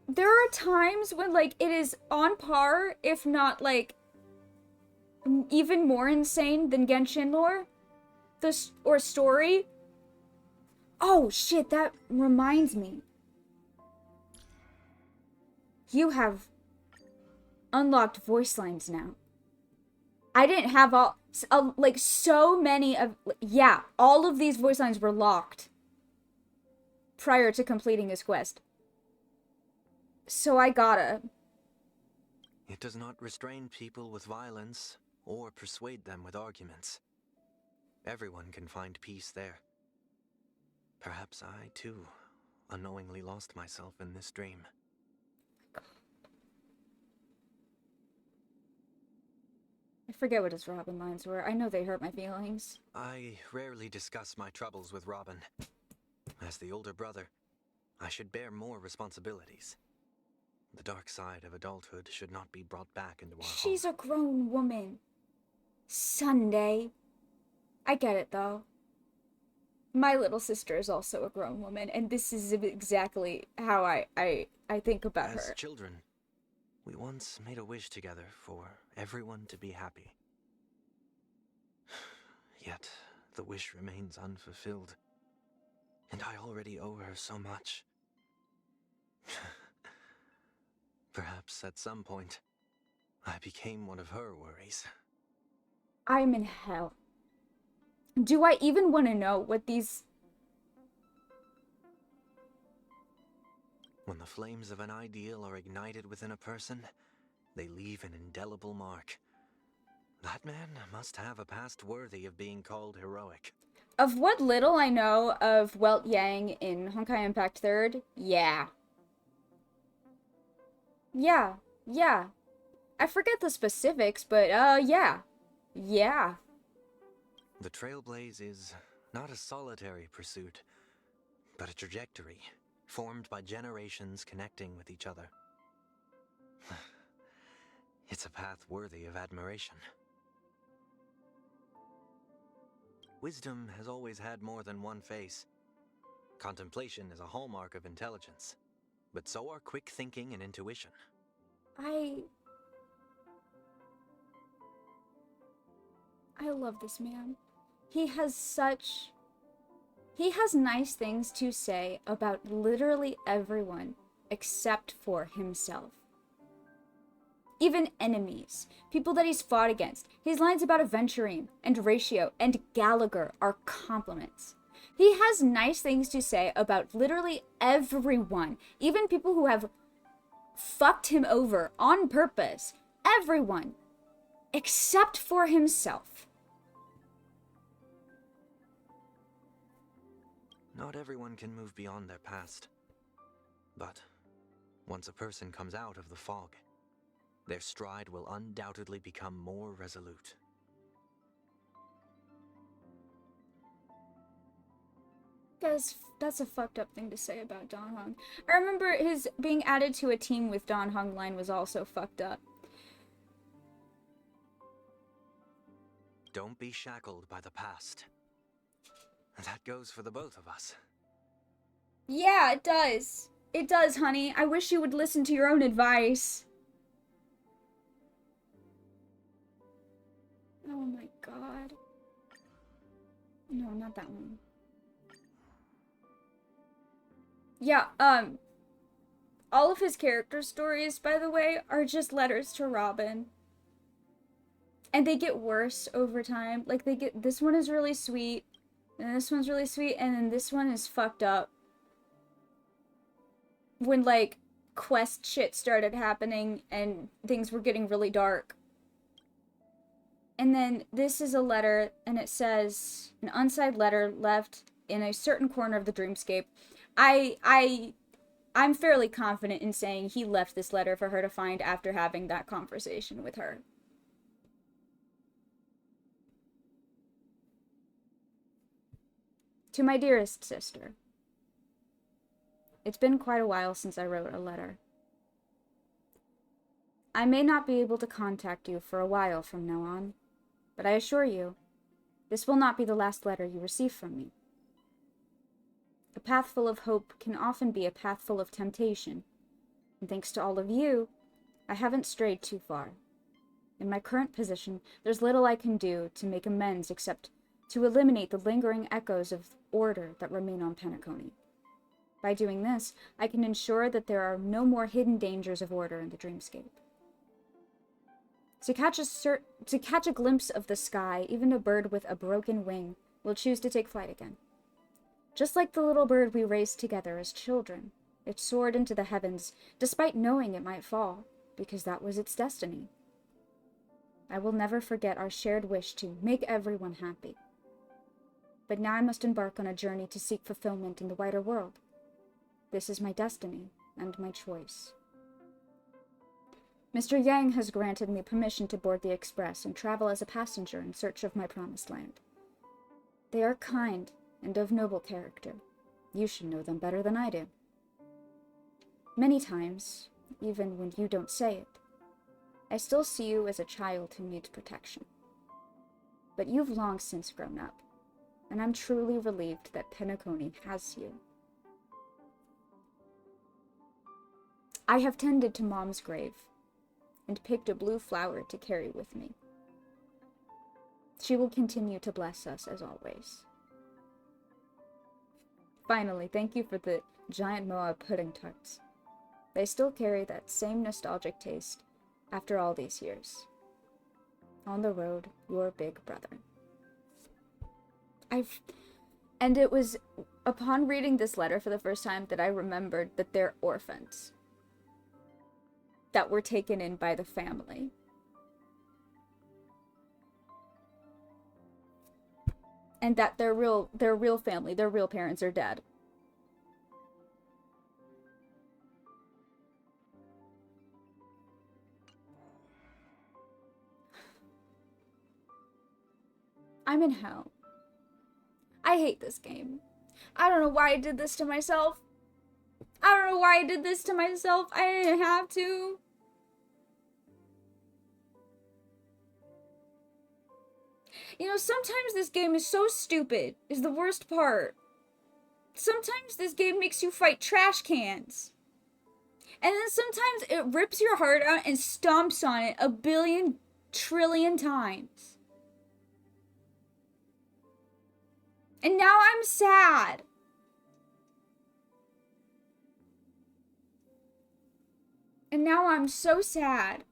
There are times when, like, it is on par, if not, like, even more insane than Genshin lore. Or story. Oh, shit, that reminds me. You have unlocked voice lines now. I didn't have like, so many of... Yeah, all of these voice lines were locked prior to completing this quest. So I gotta. It does not restrain people with violence or persuade them with arguments. Everyone can find peace there. Perhaps I, too, unknowingly lost myself in this dream. I forget what his Robin lines were. I know they hurt my feelings. I rarely discuss my troubles with Robin. As the older brother, I should bear more responsibilities. The dark side of adulthood should not be brought back into our She's a grown woman. Sunday. I get it, though. My little sister is also a grown woman, and this is exactly how I think about her. As children, we once made a wish together for everyone to be happy. Yet, the wish remains unfulfilled. And I already owe her so much. Perhaps at some point, I became one of her worries. I'm in hell. Do I even want to know what these... When the flames of an ideal are ignited within a person, they leave an indelible mark. That man must have a past worthy of being called heroic. Of what little I know of Welt Yang in Honkai Impact 3rd, yeah. Yeah. I forget the specifics, but, yeah. Yeah. The Trailblaze is not a solitary pursuit, but a trajectory formed by generations connecting with each other. It's a path worthy of admiration. Wisdom has always had more than one face. Contemplation is a hallmark of intelligence, but so are quick thinking and intuition. I love this man. He has nice things to say about literally everyone except for himself. Even enemies, people that he's fought against. His lines about Aventurine and Ratio and Gallagher are compliments. He has nice things to say about literally everyone, even people who have fucked him over on purpose. Everyone, except for himself. Not everyone can move beyond their past. But once a person comes out of the fog, their stride will undoubtedly become more resolute. That's a fucked up thing to say about Dan Heng. I remember his being added to a team with Dan Heng line was also fucked up. Don't be shackled by the past. That goes for the both of us. Yeah, it does. It does, honey. I wish you would listen to your own advice. Oh my god. No, not that one. Yeah, all of his character stories, by the way, are just letters to Robin. And they get worse over time. Like, this one is really sweet, and this one's really sweet, and then this one is fucked up. When, like, quest shit started happening, and things were getting really dark. And then this is a letter, and it says, an unsigned letter left in a certain corner of the dreamscape. I'm fairly confident in saying he left this letter for her to find after having that conversation with her. To my dearest sister, it's been quite a while since I wrote a letter. I may not be able to contact you for a while from now on, but I assure you, this will not be the last letter you receive from me. A path full of hope can often be a path full of temptation, and thanks to all of you, I haven't strayed too far. In my current position, there's little I can do to make amends except to eliminate the lingering echoes of order that remain on Penacony. By doing this, I can ensure that there are no more hidden dangers of order in the dreamscape. To catch a glimpse of the sky, even a bird with a broken wing will choose to take flight again. Just like the little bird we raised together as children, it soared into the heavens, despite knowing it might fall, because that was its destiny. I will never forget our shared wish to make everyone happy. But now I must embark on a journey to seek fulfillment in the wider world. This is my destiny and my choice. Mr. Yang has granted me permission to board the express and travel as a passenger in search of my promised land. They are kind and of noble character. You should know them better than I do. Many times, even when you don't say it, I still see you as a child who needs protection. But you've long since grown up, and I'm truly relieved that Penacony has you. I have tended to Mom's grave, and picked a blue flower to carry with me. She will continue to bless us as always. Finally, thank you for the giant Moa pudding tarts. They still carry that same nostalgic taste after all these years. On the road, your big brother. And it was upon reading this letter for the first time that I remembered that they're orphans that were taken in by the family. And that their real family, their real parents are dead. I'm in hell. I hate this game. I don't know why I did this to myself. I don't know why I did this to myself. I didn't have to. You know, sometimes this game is so stupid, is the worst part. Sometimes this game makes you fight trash cans. And then sometimes it rips your heart out and stomps on it a billion trillion times. And now I'm sad. And now I'm so sad.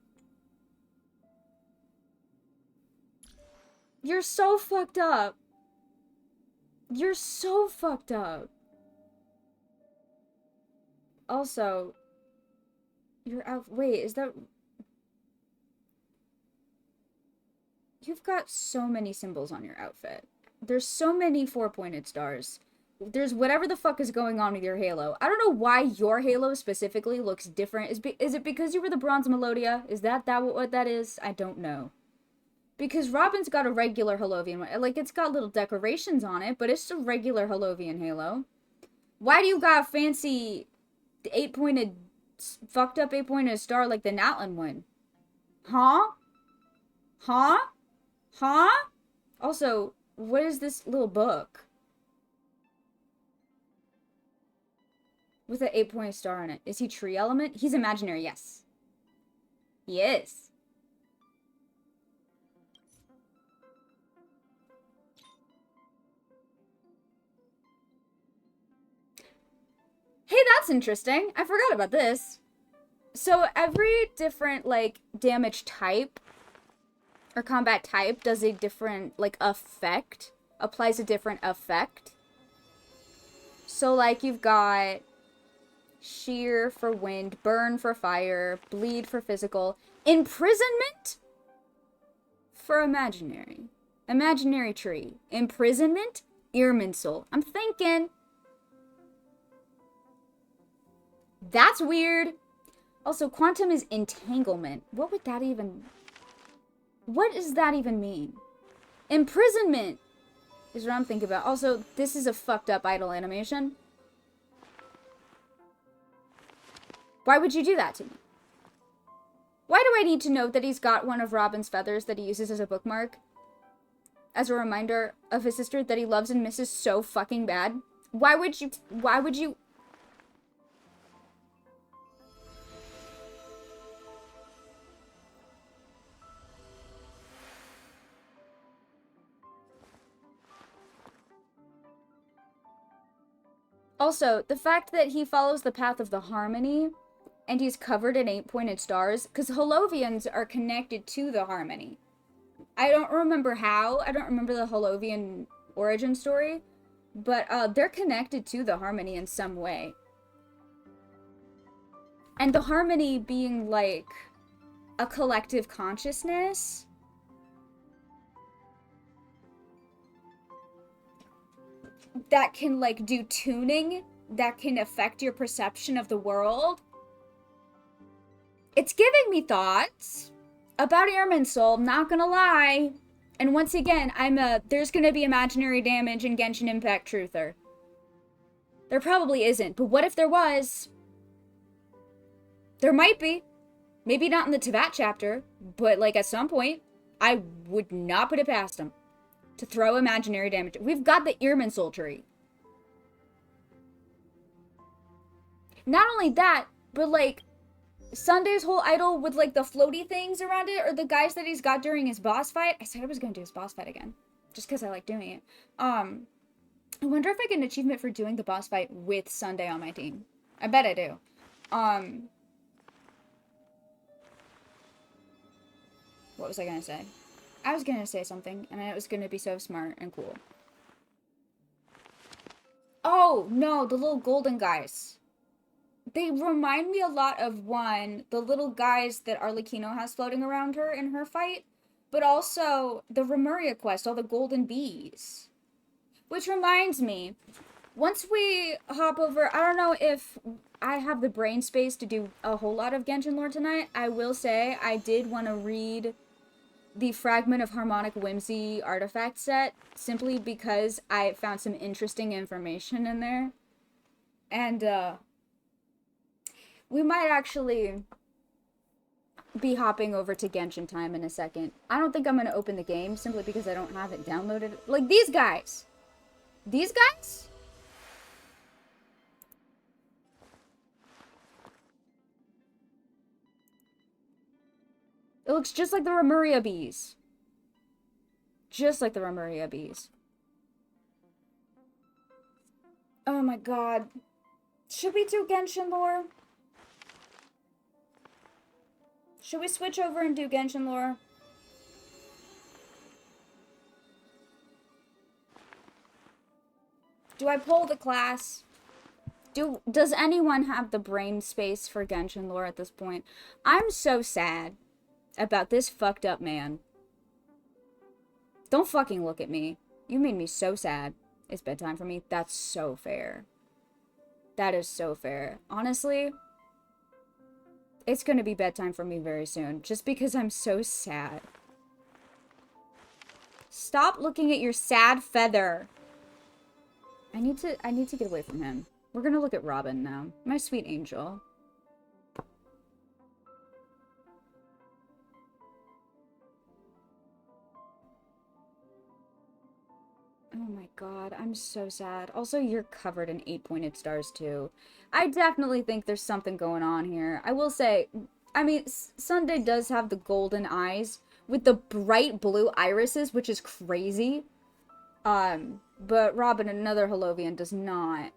You're so fucked up. You're so fucked up. Also, you're out. Wait, is that... You've got so many symbols on your outfit. There's so many four-pointed stars. There's whatever the fuck is going on with your halo. I don't know why your halo specifically looks different. Is it because you were the Bronze Melodia? Is that what that is? I don't know. Because Robin's got a regular Halovian one. Like, it's got little decorations on it, but it's a regular Halovian halo. Why do you got a fancy fucked up 8-pointed star like the Natlan one? Huh? Huh? Huh? Also, what is this little book? With an 8-pointed star on it. Is he tree element? He's imaginary, yes. He is. Hey, that's interesting. I forgot about this. So every different, like, damage type or combat type does a different, like, effect. Applies a different effect. So, like, you've got shear for wind, burn for fire, bleed for physical, imprisonment for imaginary. Imaginary tree. Imprisonment? Irminsul. I'm thinking. That's weird. Also, quantum is entanglement. What would that even... What does that even mean? Imprisonment is what I'm thinking about. Also, this is a fucked up idle animation. Why would you do that to me? Why do I need to know that he's got one of Robin's feathers that he uses as a bookmark? As a reminder of his sister that he loves and misses so fucking bad? Why would you... Also, the fact that he follows the path of the harmony and he's covered in 8-pointed stars, because Holovians are connected to the harmony. I don't remember how. I don't remember the Holovian origin story, but they're connected to the harmony in some way. And the harmony being like a collective consciousness. That can like do tuning, that can affect your perception of the world. It's giving me thoughts about Irminsul, not gonna lie. And once again, there's gonna be imaginary damage in Genshin Impact Truther. There probably isn't, but what if there was? There might be. Maybe not in the Teyvat chapter, but like at some point, I would not put it past him to throw imaginary damage. We've got the Irminsul tree. Not only that, but like Sunday's whole idol with like the floaty things around it, or the guys that he's got during his boss fight. I said I was gonna do his boss fight again, just because I like doing it. I wonder if I get an achievement for doing the boss fight with Sunday on my team. I bet I do. What was I gonna say? I was gonna say something, and it was gonna be so smart and cool. Oh, no, the little golden guys. They remind me a lot of, one, the little guys that Arlecchino has floating around her in her fight, but also the Remuria quest, all the golden bees. Which reminds me, once we hop over, I don't know if I have the brain space to do a whole lot of Genshin lore tonight. I will say I did want to read the Fragment of Harmonic Whimsy artifact set, simply because I found some interesting information in there. And, we might actually be hopping over to Genshin time in a second. I don't think I'm going to open the game, simply because I don't have it downloaded. Like, these guys! These guys? It looks just like the Remuria bees. Just like the Remuria bees. Oh my god. Should we do Genshin lore? Should we switch over and do Genshin lore? Do I poll the class? Does anyone have the brain space for Genshin lore at this point? I'm so sad about this fucked up man. Don't fucking look at me. You made me so sad. It's bedtime for me. That's so fair. That is so fair. Honestly, it's gonna be bedtime for me very soon, just because I'm so sad. Stop looking at your sad feather. I need to get away from him. We're gonna look at Robin now. My sweet angel. Oh my god, I'm so sad. Also, you're covered in 8-pointed stars too. I definitely think there's something going on here. I will say, I mean, Sunday does have the golden eyes with the bright blue irises, which is crazy. But Robin, another Holovian, does not.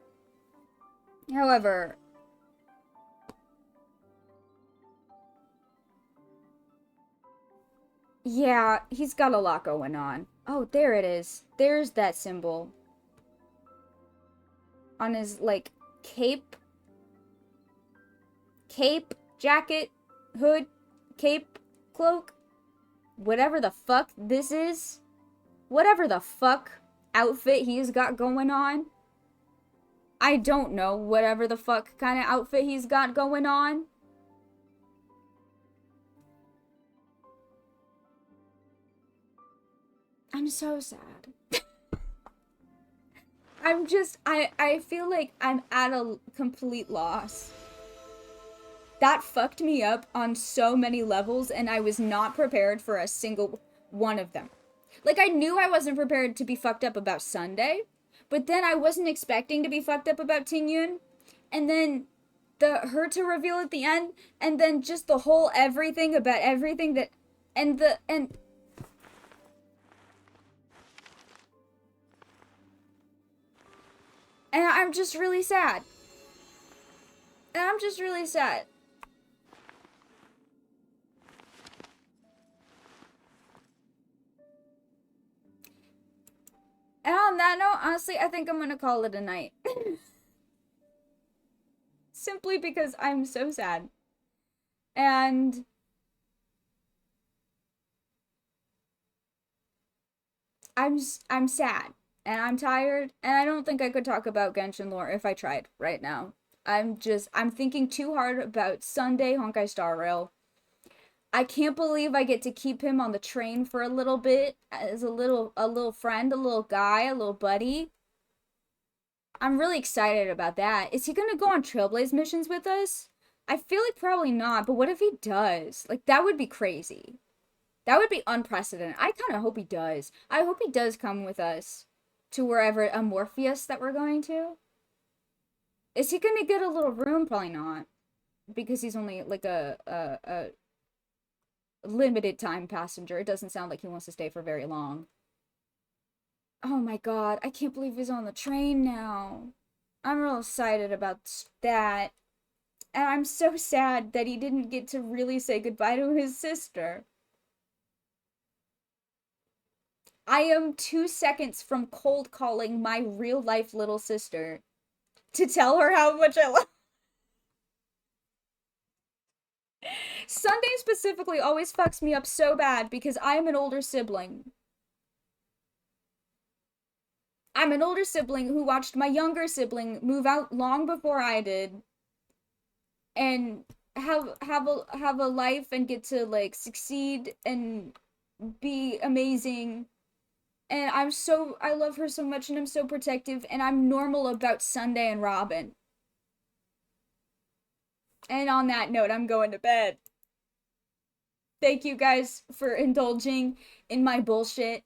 However, yeah, he's got a lot going on. Oh, there it is. There's that symbol. On his, like, cape, jacket, hood, cape, cloak. whatever the fuck this is, whatever the fuck outfit he's got going on, I don't know whatever the fuck kind of outfit he's got going on. I'm so sad. I feel like I'm at a complete loss. That fucked me up on so many levels, and I was not prepared for a single one of them. Like, I knew I wasn't prepared to be fucked up about Sunday, but then I wasn't expecting to be fucked up about Tingyun, and then her to reveal at the end, and then just the whole everything about everything that, and I'm just really sad. And I'm just really sad. And on that note, honestly, I think I'm gonna call it a night. Simply because I'm so sad. And I'm sad. And I'm tired. And I don't think I could talk about Genshin lore if I tried right now. I'm thinking too hard about Sunday Honkai Star Rail. I can't believe I get to keep him on the train for a little bit as a little friend, a little guy, a little buddy. I'm really excited about that. Is he gonna go on Trailblaze missions with us? I feel like probably not, but what if he does? Like, that would be crazy. That would be unprecedented. I kind of hope he does. I hope he does come with us to wherever Amorpheus that we're going to. Is he gonna get a little room? Probably not. Because he's only like a limited time passenger. It doesn't sound like he wants to stay for very long. Oh my god, I can't believe he's on the train now. I'm real excited about that. And I'm so sad that he didn't get to really say goodbye to his sister. I am 2 seconds from cold calling my real life little sister to tell her how much I love. Sunday specifically always fucks me up so bad because I am an older sibling. I'm an older sibling who watched my younger sibling move out long before I did and have a life and get to like succeed and be amazing. And I love her so much and I'm so protective and I'm normal about Sunday and Robin. And on that note, I'm going to bed. Thank you guys for indulging in my bullshit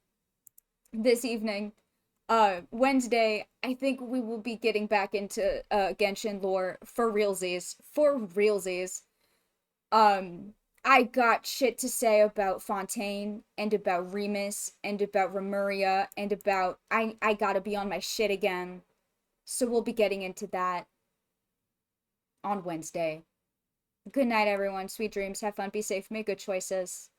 this evening. Wednesday, I think we will be getting back into Genshin lore for realsies. For realsies. I got shit to say about Fontaine and about Remus and about Remuria and about I gotta be on my shit again. So we'll be getting into that on Wednesday. Good night, everyone. Sweet dreams. Have fun. Be safe. Make good choices.